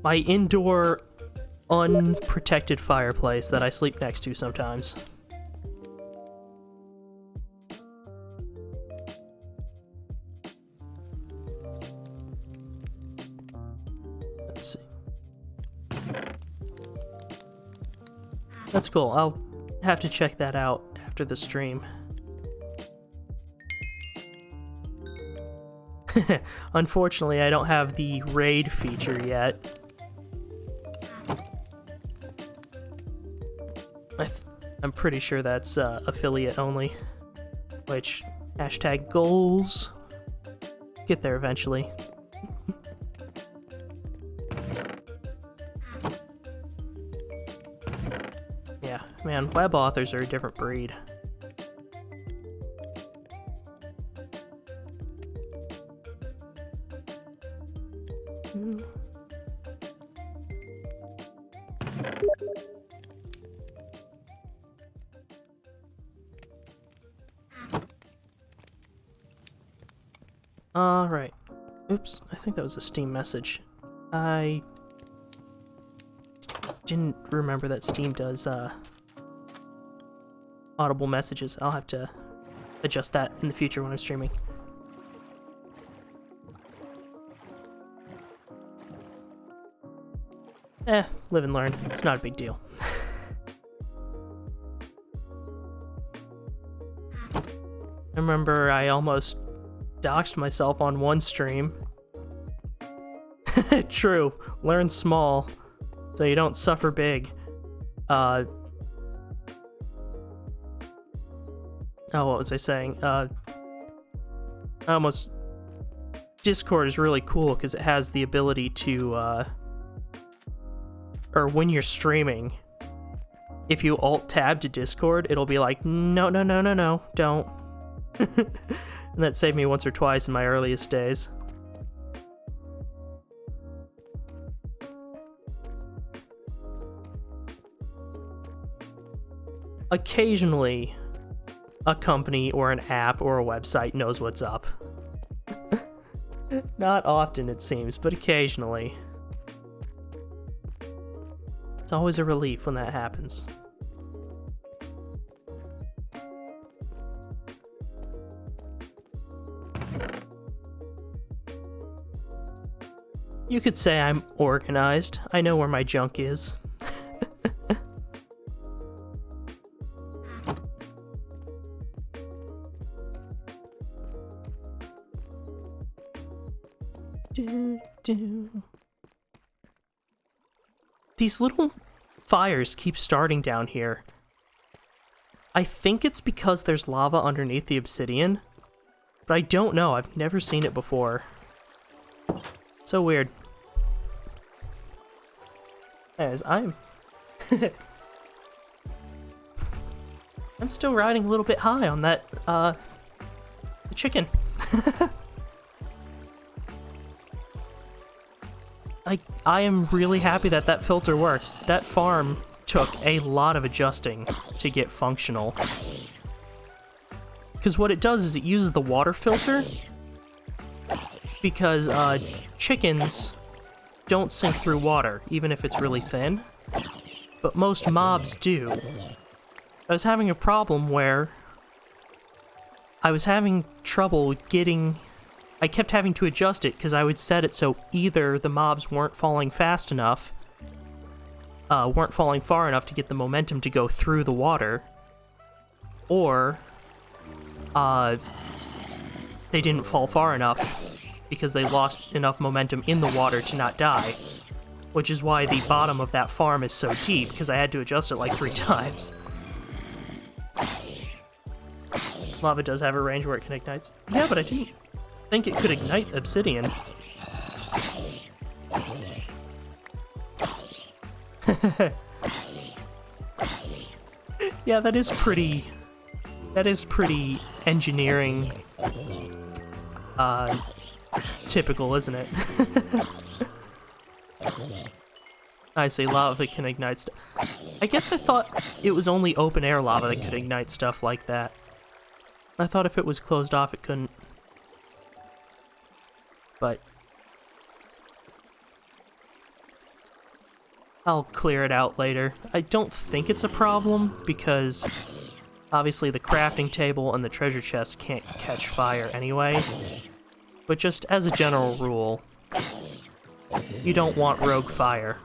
My indoor, unprotected fireplace that I sleep next to sometimes. Let's see. That's cool. I'll have to check that out after the stream. Unfortunately, I don't have the raid feature yet. I'm pretty sure that's affiliate only, which hashtag goals. Get there eventually. Yeah, man, web authors are a different breed. Alright. Oops, I think that was a Steam message. I didn't remember that Steam does audible messages. I'll have to adjust that in the future when I'm streaming. Live and learn. It's not a big deal. I remember I almost doxed myself on one stream. True. Learn small so you don't suffer big. Oh, what was I saying? Discord is really cool because it has the ability to, or when you're streaming, if you alt-tab to Discord, it'll be like, no, don't. And that saved me once or twice in my earliest days. Occasionally, a company or an app or a website knows what's up. Not often, it seems, but occasionally. It's always a relief when that happens. You could say I'm organized. I know where my junk is. These little fires keep starting down here. I think it's because there's lava underneath the obsidian, but I don't know. I've never seen it before. So weird. Anyways, I'm still riding a little bit high on that, chicken. I am really happy that that filter worked. That farm took a lot of adjusting to get functional. Because what it does is it uses the water filter, because chickens don't sink through water, even if it's really thin, but most mobs do. I was having a problem where I was having trouble getting... I kept having to adjust it because I would set it so either the mobs weren't falling fast enough, weren't falling far enough to get the momentum to go through the water, or they didn't fall far enough because they lost enough momentum in the water to not die, which is why the bottom of that farm is so deep, because I had to adjust it like 3 times. Lava does have a range where it can ignite. Yeah, but I didn't think it could ignite obsidian. Yeah, that is pretty engineering typical, isn't it? I say lava can ignite stuff. I guess I thought it was only open air lava that could ignite stuff like that. I thought if it was closed off it couldn't. But I'll clear it out later. I don't think it's a problem, because obviously the crafting table and the treasure chest can't catch fire anyway. But just as a general rule, you don't want rogue fire.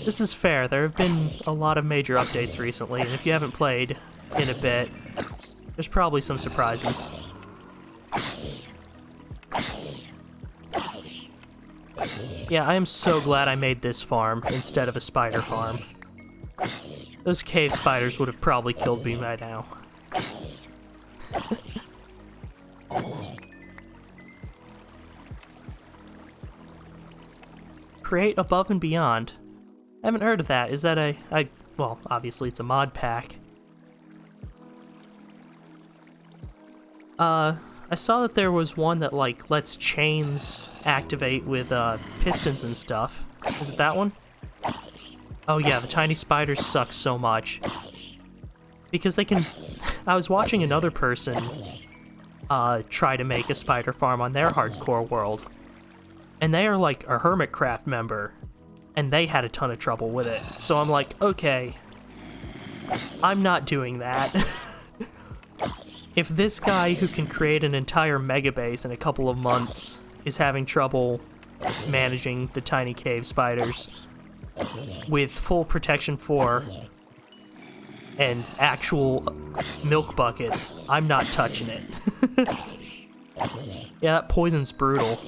This is fair. There have been a lot of major updates recently, and if you haven't played in a bit, there's probably some surprises. Yeah, I am so glad I made this farm instead of a spider farm. Those cave spiders would have probably killed me by now. Create above and beyond. I haven't heard of that. Is that well, obviously it's a mod pack. I saw that there was one that, like, lets chains activate with, pistons and stuff. Is it that one? Oh yeah, the tiny spiders suck so much. Because they can... I was watching another person, try to make a spider farm on their hardcore world. And they are, like, a Hermitcraft member. And they had a ton of trouble with it. So I'm like, okay, I'm not doing that. If this guy who can create an entire mega base in a couple of months is having trouble managing the tiny cave spiders with full protection 4 and actual milk buckets, I'm not touching it. Yeah, that poison's brutal.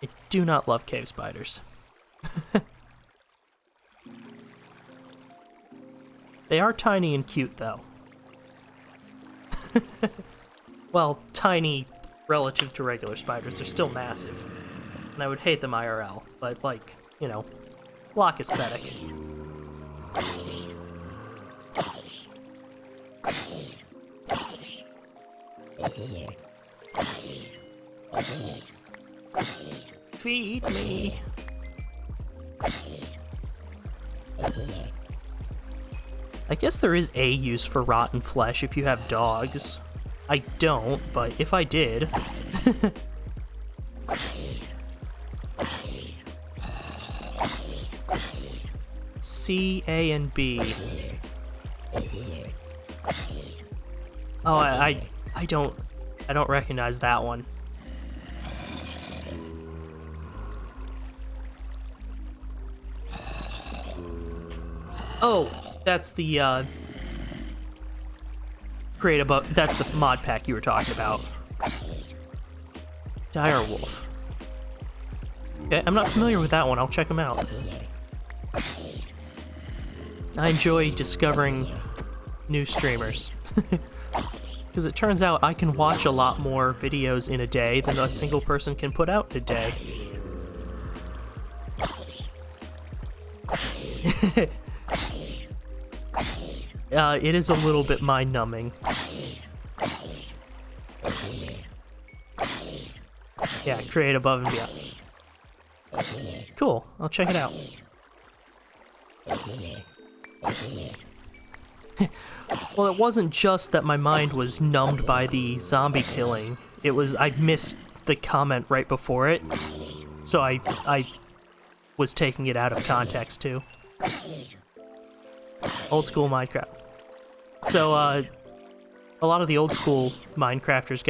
I do not love cave spiders. They are tiny and cute, though. Well, tiny relative to regular spiders. They're still massive. And I would hate them IRL, but, like, you know, block aesthetic. Feed me. I guess there is a use for rotten flesh if you have dogs. I don't, but if I did... C, A, and B. Oh, I don't recognize that one. Oh, that's the that's the mod pack you were talking about. Dire Wolf. Okay, I'm not familiar with that one. I'll check them out. I enjoy discovering new streamers. Because it turns out I can watch a lot more videos in a day than a single person can put out in a day. It is a little bit mind-numbing. Yeah, create above and beyond. Cool, I'll check it out. Well, it wasn't just that my mind was numbed by the zombie killing. It was I missed the comment right before it, so I was taking it out of context too. Old school Minecraft. So a lot of the old school Minecrafters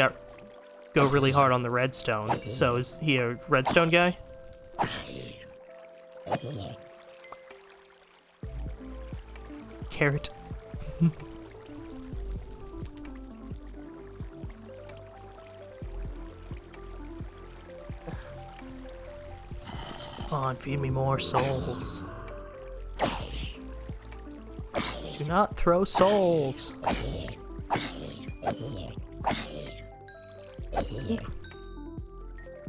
go really hard on the redstone. So is he a redstone guy? Carrot. Come on, feed me more souls. Do not throw souls.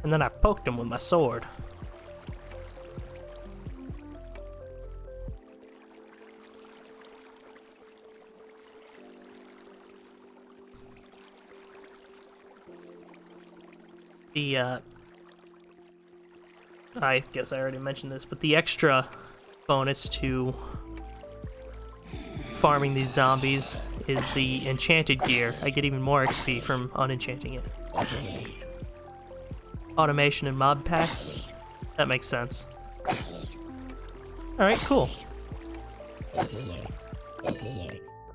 And then I poked him with my sword. I guess I already mentioned this, but the extra bonus to farming these zombies is the enchanted gear. I get even more XP from unenchanting it. Automation and mob packs? That makes sense. Alright, cool.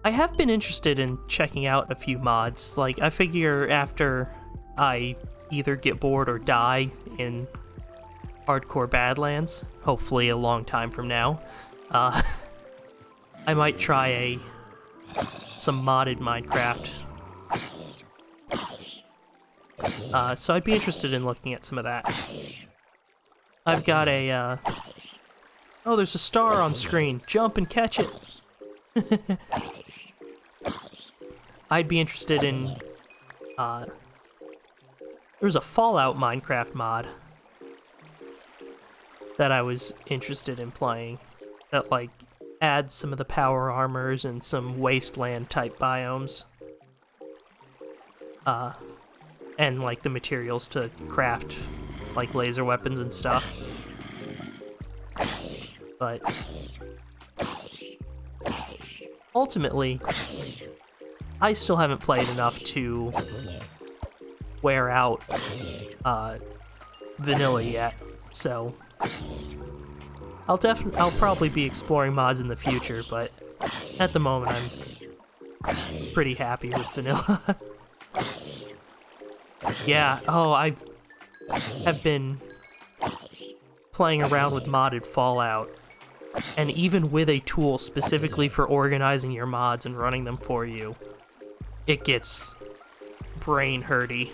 I have been interested in checking out a few mods. Like, I figure after I either get bored or die in hardcore Badlands, hopefully a long time from now, I might try some modded Minecraft. So I'd be interested in looking at some of that. I've got a, oh, there's a star on screen. Jump and catch it! I'd be interested in, there's a Fallout Minecraft mod that I was interested in playing that, like, adds some of the power armors and some wasteland type biomes. And, like, the materials to craft, like, laser weapons and stuff. But ultimately, I still haven't played enough to wear out vanilla yet, so I'll probably be exploring mods in the future, but at the moment I'm pretty happy with vanilla. Yeah, oh, have been playing around with modded Fallout, and even with a tool specifically for organizing your mods and running them for you, it gets brain hurty.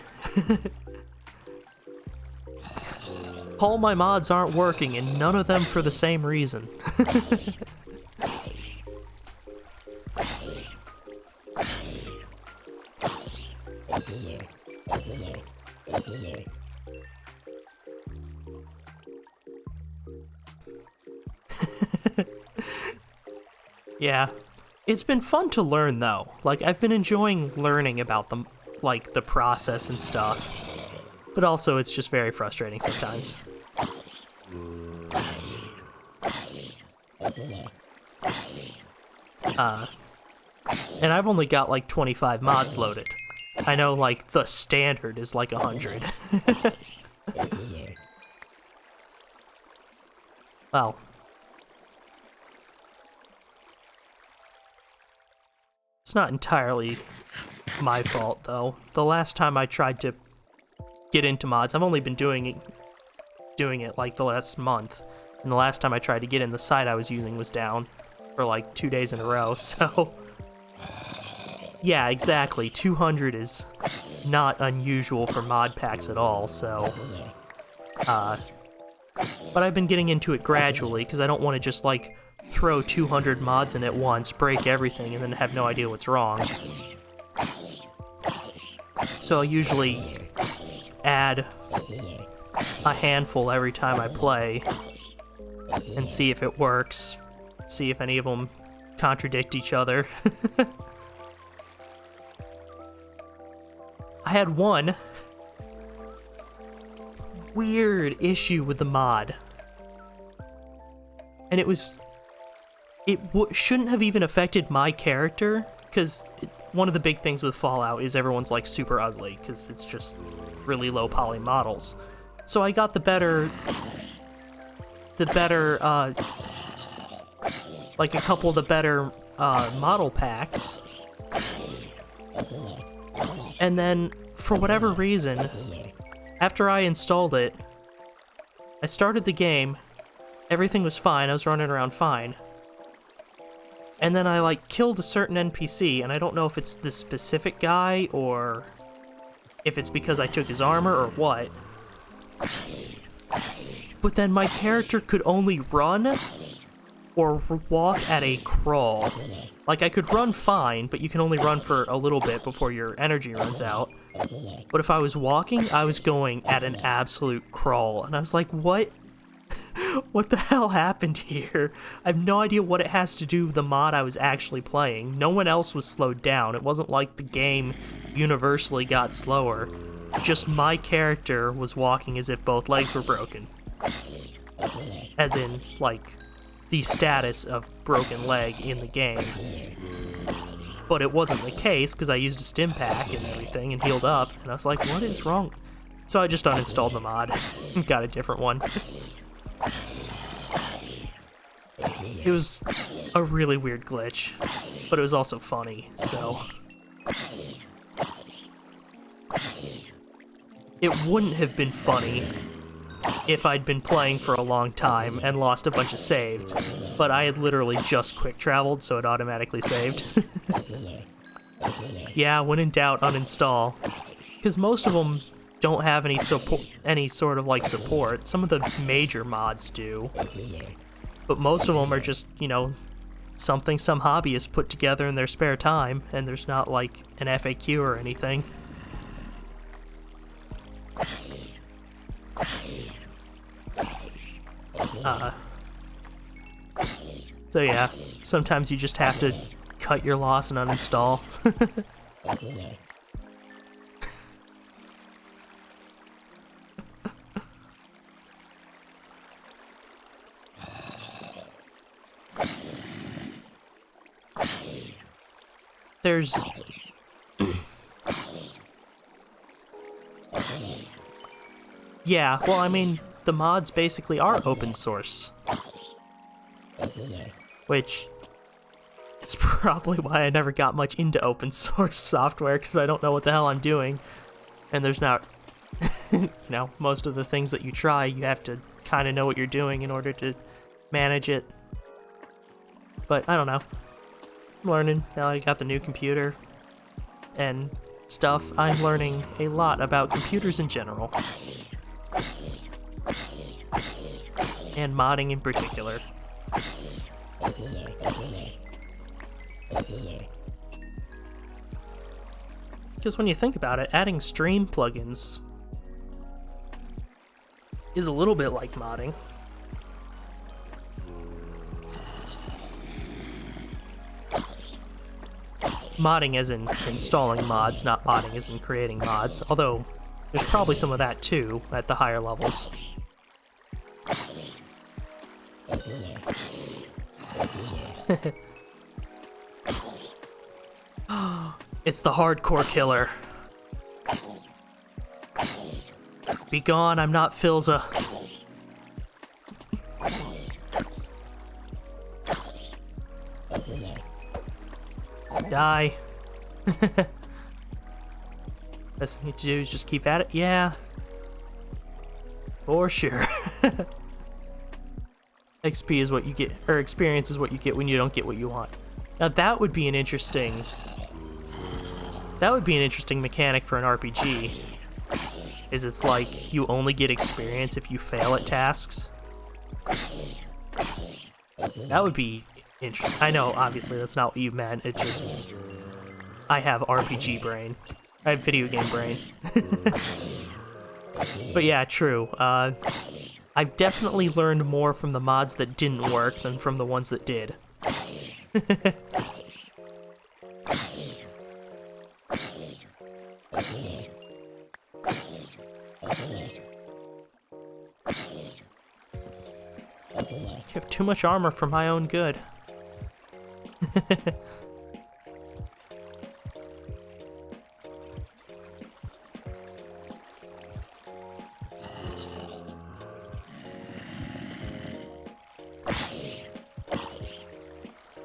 All my mods aren't working, and none of them for the same reason. Yeah. It's been fun to learn, though. Like, I've been enjoying learning about the, like, the process and stuff. But also, it's just very frustrating sometimes. And I've only got, like, 25 mods loaded. I know, like, the standard is, like, 100. Well, It's not entirely my fault, though. The last time I tried to get into mods, I've only been doing it like the last month, and the last time I tried to get in, the site I was using was down for like 2 days in a row, so... Yeah, exactly. 200 is not unusual for mod packs at all, so... But I've been getting into it gradually, because I don't want to just, like, throw 200 mods in at once, break everything, and then have no idea what's wrong. So I'll usually add a handful every time I play, and see if it works, see if any of them contradict each other. I had one weird issue with the mod, and it shouldn't have even affected my character, because one of the big things with Fallout is everyone's like super ugly, because it's just really low poly models. So I got the better, like a couple of the better model packs, and then for whatever reason, after I installed it, I started the game, everything was fine, I was running around fine, and then I like killed a certain NPC, and I don't know if it's this specific guy, or if it's because I took his armor, or what, but then my character could only run or walk at a crawl. Like, I could run fine, but you can only run for a little bit before your energy runs out. But if I was walking, I was going at an absolute crawl. And I was like, what? What the hell happened here? I have no idea what it has to do with the mod I was actually playing. No one else was slowed down. It wasn't like the game universally got slower. Just my character was walking as if both legs were broken. As in, like, the status of broken leg in the game. But it wasn't the case, because I used a stim pack and everything and healed up, and I was like, what is wrong? So I just uninstalled the mod and got a different one. It was a really weird glitch, but it was also funny, so... It wouldn't have been funny if I'd been playing for a long time and lost a bunch of saved, but I had literally just quick traveled, so it automatically saved. Yeah, when in doubt, uninstall. Because most of them don't have any sort of like support. Some of the major mods do, but most of them are just, you know, something some hobbyist put together in their spare time, and there's not like an FAQ or anything. So yeah, sometimes you just have to cut your loss and uninstall. There's... Yeah, well, I mean, the mods basically are open source. Which is probably why I never got much into open source software, because I don't know what the hell I'm doing. And there's not... you know, most of the things that you try, you have to kind of know what you're doing in order to manage it. But, I don't know. I'm learning, now I got the new computer and stuff. I'm learning a lot about computers in general. And modding in particular. Because when you think about it, adding stream plugins is a little bit like modding. Modding as in installing mods, not modding as in creating mods, although there's probably some of that too at the higher levels. It's the hardcore killer. Be gone, I'm not Filza. Die. Best thing to do is just keep at it. Yeah, for sure. XP is what you get, or experience is what you get when you don't get what you want. Now that would be an interesting mechanic for an RPG. Is it's like you only get experience if you fail at tasks. That would be interesting. I know, obviously, that's not what you meant. It's just I have RPG brain. I have video game brain. But yeah, true. I've definitely learned more from the mods that didn't work than from the ones that did. I have too much armor for my own good.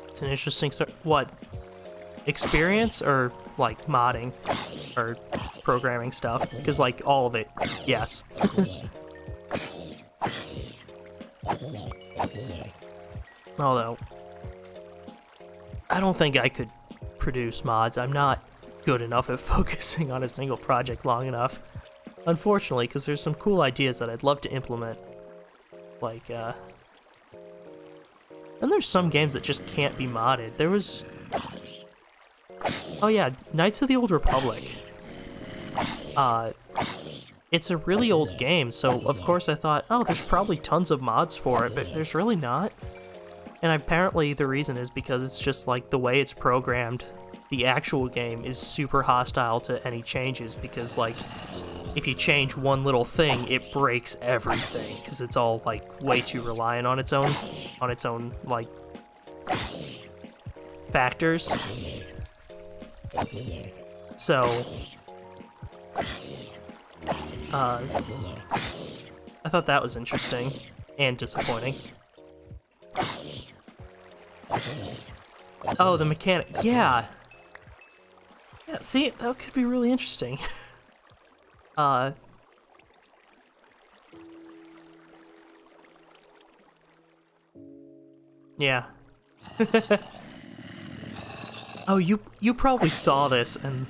It's an interesting sort. What? Experience or like modding or programming stuff? Because like all of it, yes. Although, I don't think I could produce mods. I'm not good enough at focusing on a single project long enough. Unfortunately, because there's some cool ideas that I'd love to implement. Like, and there's some games that just can't be modded. There was... Oh yeah, Knights of the Old Republic. It's a really old game, so of course I thought, oh, there's probably tons of mods for it, but there's really not. And apparently the reason is because it's just like the way it's programmed, the actual game is super hostile to any changes, because like if you change one little thing, it breaks everything, because it's all like way too reliant on its own like factors. So I thought that was interesting and disappointing. Oh, the mechanic. Yeah. Yeah, see, that could be really interesting. Yeah. Oh, you probably saw this and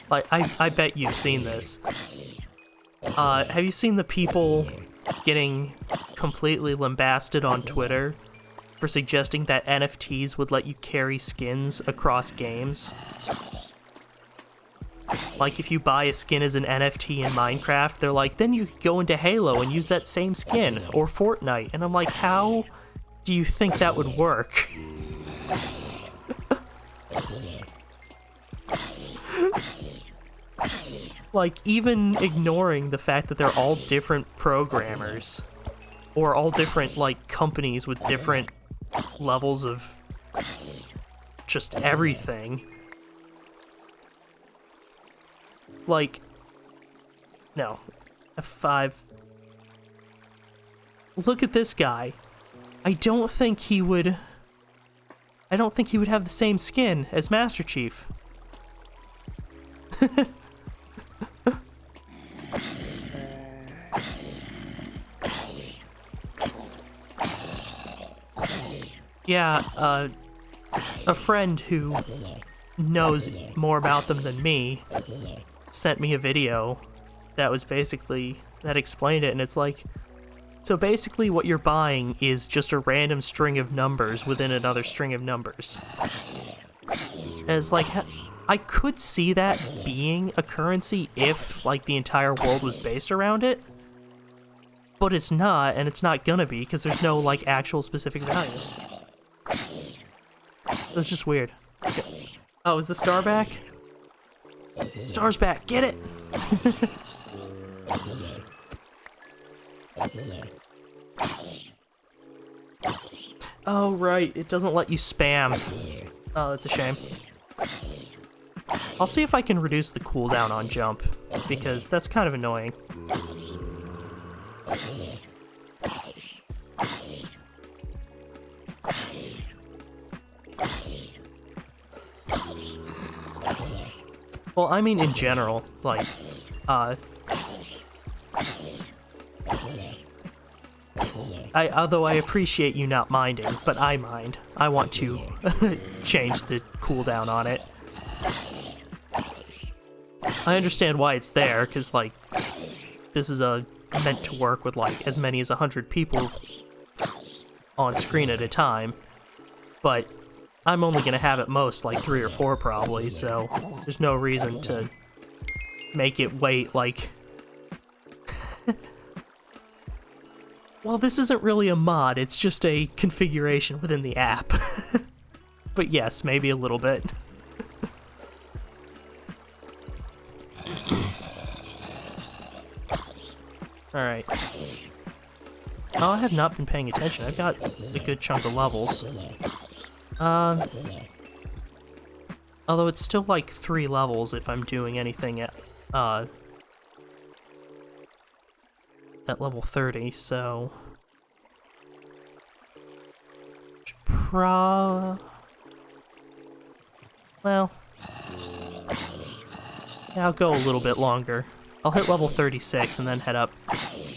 like I bet you've seen this. Have you seen the people getting completely lambasted on Twitter for suggesting that NFTs would let you carry skins across games? Like, if you buy a skin as an NFT in Minecraft, they're like, then you could go into Halo and use that same skin, or Fortnite. And I'm like, how do you think that would work? Like, even ignoring the fact that they're all different programmers, or all different, like, companies with different levels of just everything. Like, no. F5. Look at this guy. I don't think he would have the same skin as Master Chief. Yeah, a friend who knows more about them than me sent me a video that was basically, that explained it, and it's like, so basically what you're buying is just a random string of numbers within another string of numbers. And it's like, I could see that being a currency if, like, the entire world was based around it, but it's not, and it's not gonna be, because there's no, like, actual specific value. It was just weird. Okay. Oh, is the star back? Star's back, get it! Oh, right, it doesn't let you spam. Oh, that's a shame. I'll see if I can reduce the cooldown on jump, because that's kind of annoying. Well, I mean in general, like, although I appreciate you not minding, but I mind. I want to change the cooldown on it. I understand why it's there, because, like, this is meant to work with, like, as many as 100 people on screen at a time, but I'm only going to have at most, like, 3 or 4 probably, so there's no reason to make it wait, like... Well, this isn't really a mod, it's just a configuration within the app. But yes, maybe a little bit. Alright. Oh, I have not been paying attention. I've got a good chunk of levels. Although it's still like 3 levels if I'm doing anything at level 30, so... Well... Yeah, I'll go a little bit longer. I'll hit level 36 and then head up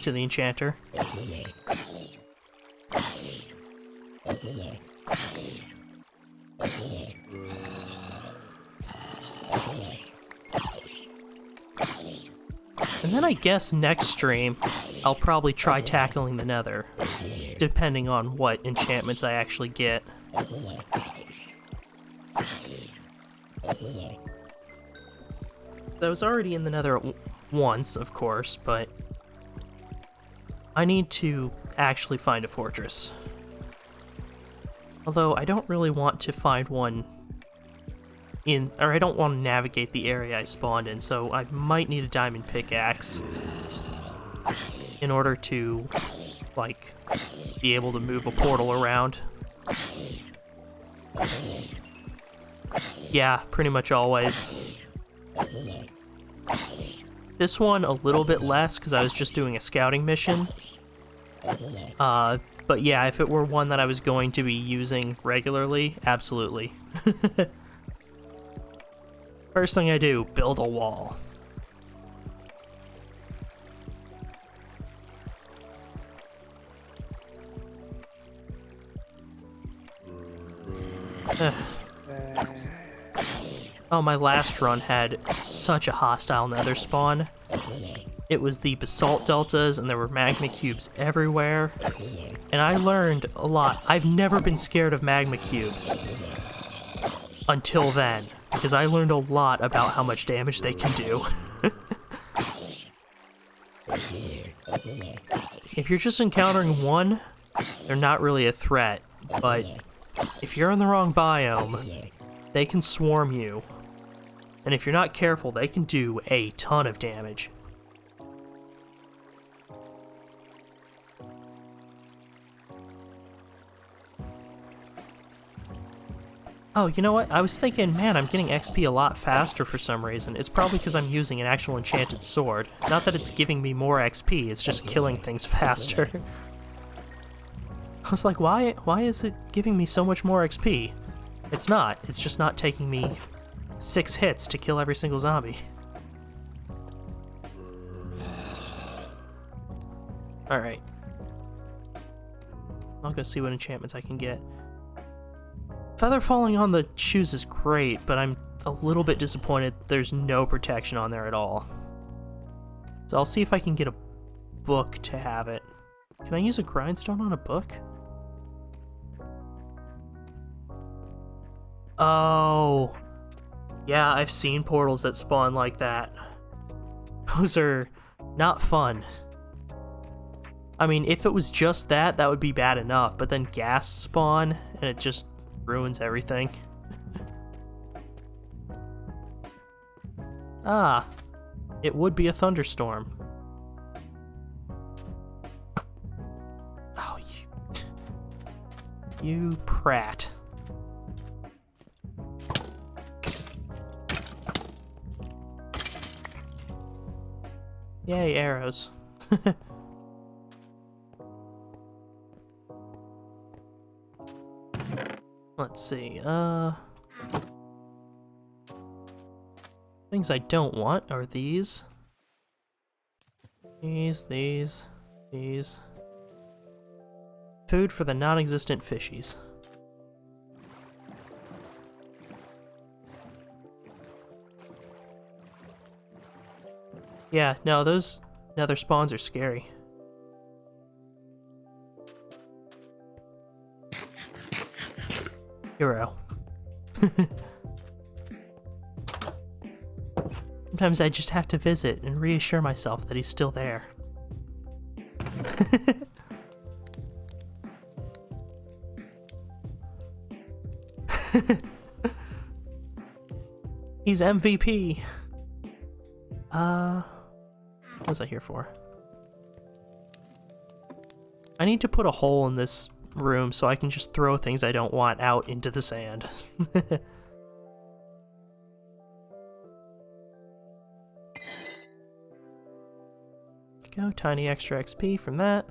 to the enchanter. And then I guess next stream, I'll probably try tackling the Nether, depending on what enchantments I actually get. I was already in the Nether once, of course, but I need to actually find a fortress. Although I don't really want to find one or I don't want to navigate the area I spawned in, so I might need a diamond pickaxe in order to, like, be able to move a portal around. Yeah, pretty much always. This one a little bit less, because I was just doing a scouting mission. But yeah, if it were one that I was going to be using regularly, absolutely. First thing I do, build a wall. Oh, my last run had such a hostile nether spawn. It was the basalt deltas, and there were magma cubes everywhere. And I learned a lot. I've never been scared of magma cubes until then, because I learned a lot about how much damage they can do. If you're just encountering one, they're not really a threat, but if you're in the wrong biome, they can swarm you. And if you're not careful, they can do a ton of damage. Oh, you know what? I was thinking, man, I'm getting XP a lot faster for some reason. It's probably because I'm using an actual enchanted sword. Not that it's giving me more XP, it's just killing things faster. I was like, why is it giving me so much more XP? It's not. It's just not taking me 6 hits to kill every single zombie. Alright. I'll go see what enchantments I can get. Feather falling on the shoes is great, but I'm a little bit disappointed there's no protection on there at all. So I'll see if I can get a book to have it. Can I use a grindstone on a book? Oh, yeah, I've seen portals that spawn like that. Those are not fun. I mean, if it was just that, that would be bad enough, but then gas spawn, and it just ruins everything. Ah, it would be a thunderstorm. Oh, you prat. Yay, arrows. Let's see, Things I don't want are these. These. Food for the non-existent fishies. Yeah, no, those nether spawns are scary. Hero. Sometimes I just have to visit and reassure myself that he's still there. He's MVP. What was I here for? I need to put a hole in this room so I can just throw things I don't want out into the sand. Go, tiny extra XP from that.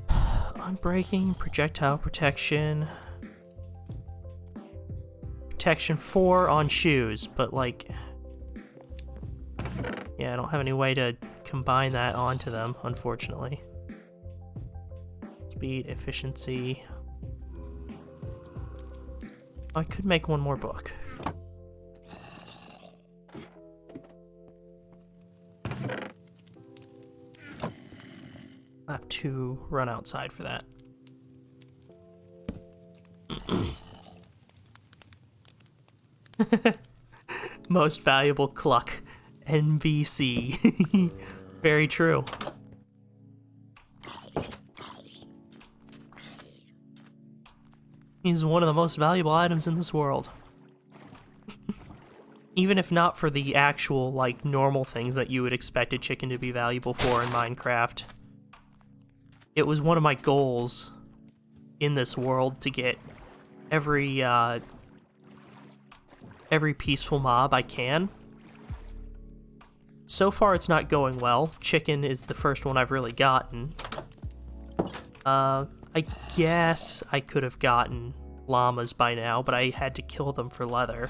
Unbreaking, projectile protection. Protection 4 on shoes, but like... yeah, I don't have any way to combine that onto them, unfortunately. Speed, efficiency... I could make one more book. I have to run outside for that. Most valuable cluck. NVC. Very true. He's one of the most valuable items in this world. Even if not for the actual, like, normal things that you would expect a chicken to be valuable for in Minecraft. It was one of my goals in this world to get every peaceful mob I can. So far it's not going well. Chicken is the first one I've really gotten. I guess I could have gotten llamas by now, but I had to kill them for leather.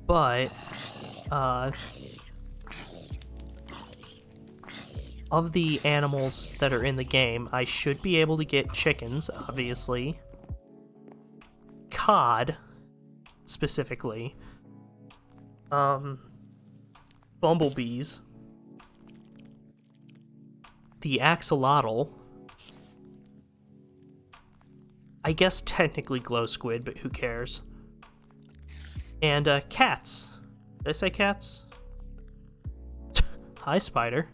But, of the animals that are in the game, I should be able to get chickens, obviously. Cod, specifically. Bumblebees. The axolotl. I guess technically glow squid, but who cares? And, cats. Did I say cats? Hi, spider.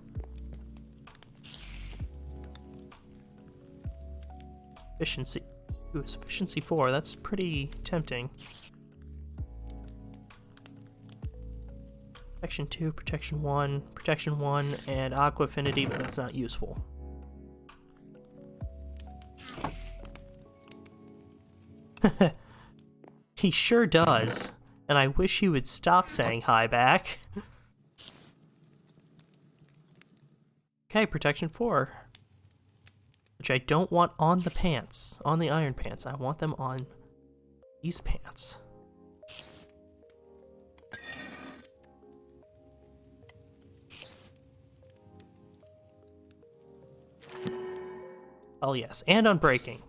Efficiency. Ooh, it's efficiency 4. That's pretty tempting. Protection 2, protection 1, and aqua affinity, but that's not useful. He sure does, and I wish he would stop saying hi back. Okay, protection 4. Which I don't want on the pants, on the iron pants. I want them on these pants. Oh yes, and unbreaking.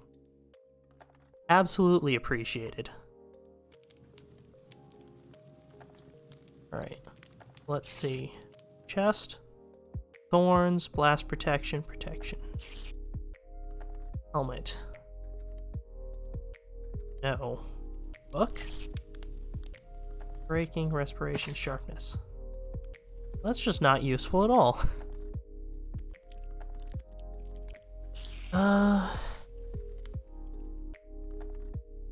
Absolutely appreciated. Alright, let's see. Chest, thorns, blast protection. Helmet. No. Book? Breaking, respiration, sharpness. That's just not useful at all.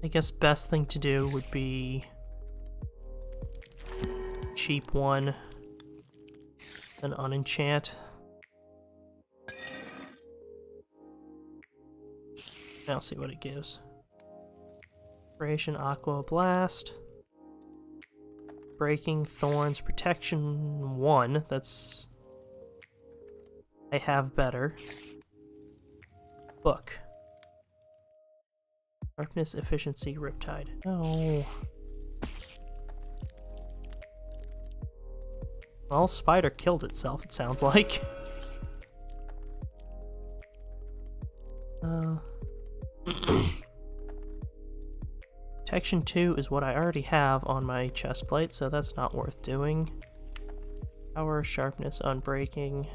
I guess best thing to do would be cheap one, then unenchant. I'll see what it gives. Inspiration, Aqua, Blast. Breaking, Thorns, Protection 1. That's... I have better. Book. Sharpness, efficiency, riptide. Oh. Well, spider killed itself, it sounds like. Protection 2 is what I already have on my chest plate, so that's not worth doing. Power, sharpness, unbreaking.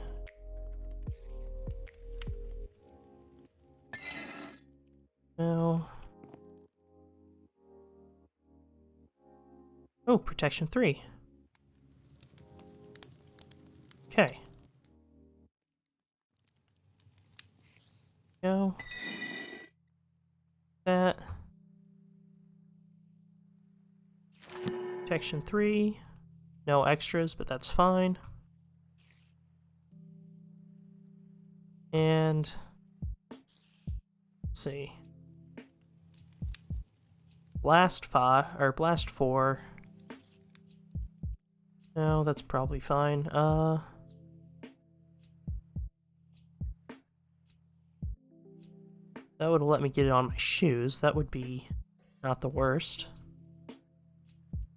No. Oh, protection 3. Okay. Go. That. Protection 3. No extras, but that's fine. And let's see. Blast 5 or Blast 4. No, that's probably fine. That would have let me get it on my shoes. That would be not the worst.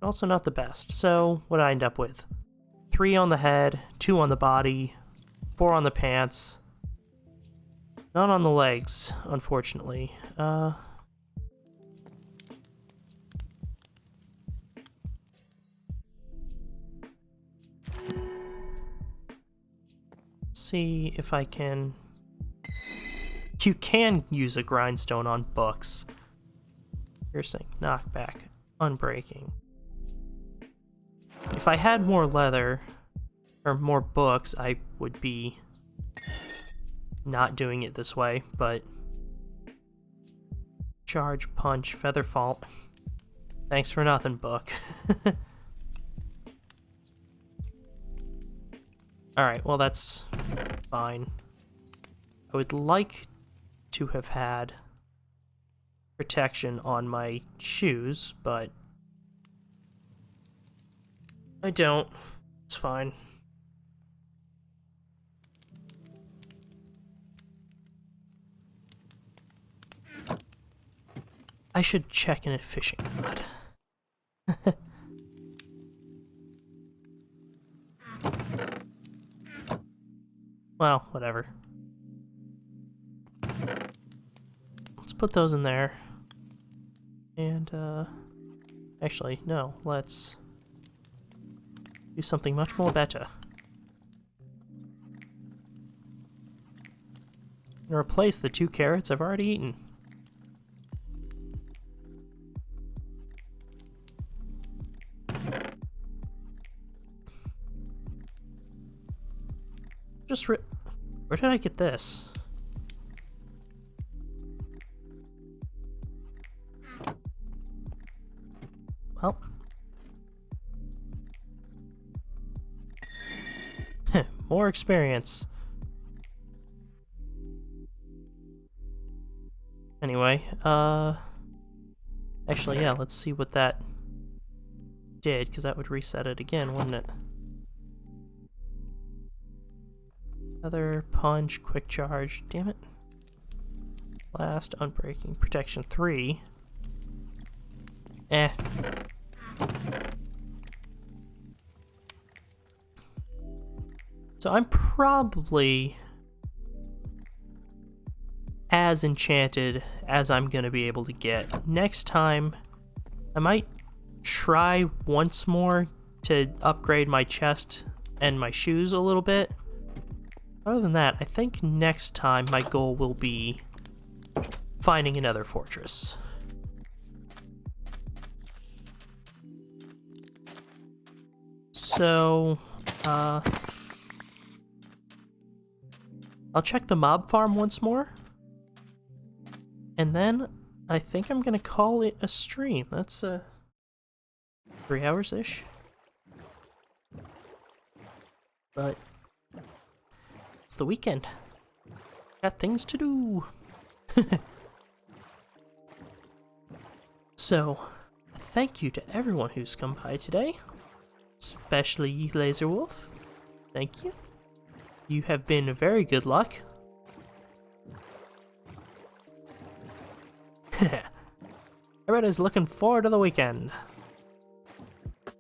Also not the best. So, what did I end up with? 3 on the head, 2 on the body, 4 on the pants. None on the legs, unfortunately. See if I can... You can use a grindstone on books. Piercing, knockback, unbreaking. If I had more leather, or more books, I would be not doing it this way, but... Charge, punch, feather fall. Thanks for nothing, book. Alright, well that's fine. I would like to have had protection on my shoes, but I don't. It's fine. I should check in a fishing rod. Well, whatever. Let's put those in there. And, actually, no, let's do something much more better. And replace the 2 carrots I've already eaten. Where did I get this? Well. More experience. Anyway, actually, yeah, let's see what that did, because that would reset it again, wouldn't it? Other punch, quick charge, damn it. Blast, unbreaking, protection 3. Eh. So I'm probably as enchanted as I'm gonna be able to get. Next time, I might try once more to upgrade my chest and my shoes a little bit. Other than that, I think next time my goal will be finding another fortress. So, I'll check the mob farm once more. And then I think I'm gonna call it a stream. That's 3 hours-ish. But it's the weekend. Got things to do. So, thank you to everyone who's come by today. Especially Laserwolf. Thank you. You have been very good luck. Everybody's looking forward to the weekend.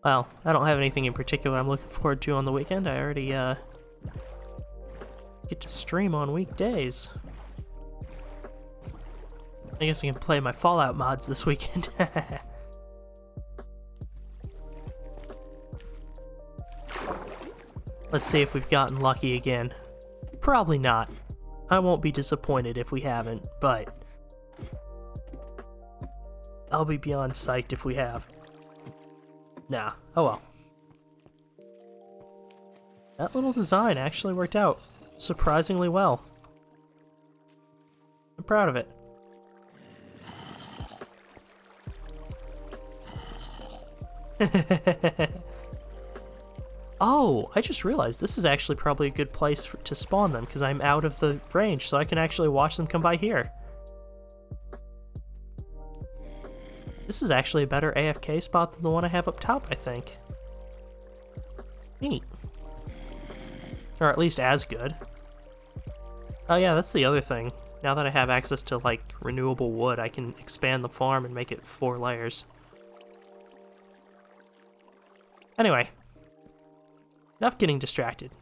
Well, I don't have anything in particular I'm looking forward to on the weekend. I already, get to stream on weekdays. I guess I can play my Fallout mods this weekend. Let's see if we've gotten lucky again. Probably not. I won't be disappointed if we haven't, but I'll be beyond psyched if we have. Nah, oh well. That little design actually worked out surprisingly well. I'm proud of it. Oh, I just realized this is actually probably a good place to spawn them because I'm out of the range, so I can actually watch them come by here. This is actually a better AFK spot than the one I have up top, I think. Neat. Or at least as good. Oh yeah, that's the other thing. Now that I have access to, like, renewable wood, I can expand the farm and make it 4 layers. Anyway. Enough getting distracted.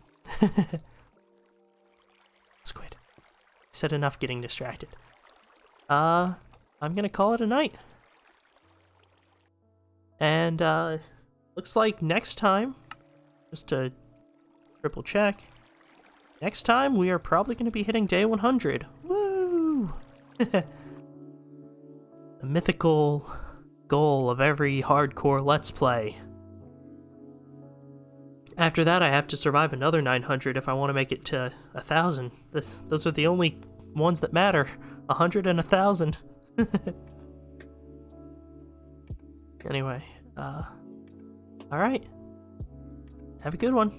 Squid. I said enough getting distracted. I'm gonna call it a night. And, looks like next time, just to triple check, next time we are probably gonna be hitting day 100. Woo! The mythical goal of every hardcore Let's Play. After that, I have to survive another 900 if I want to make it to 1,000. Those are the only ones that matter. 100 and 1,000. Anyway, alright. Have a good one.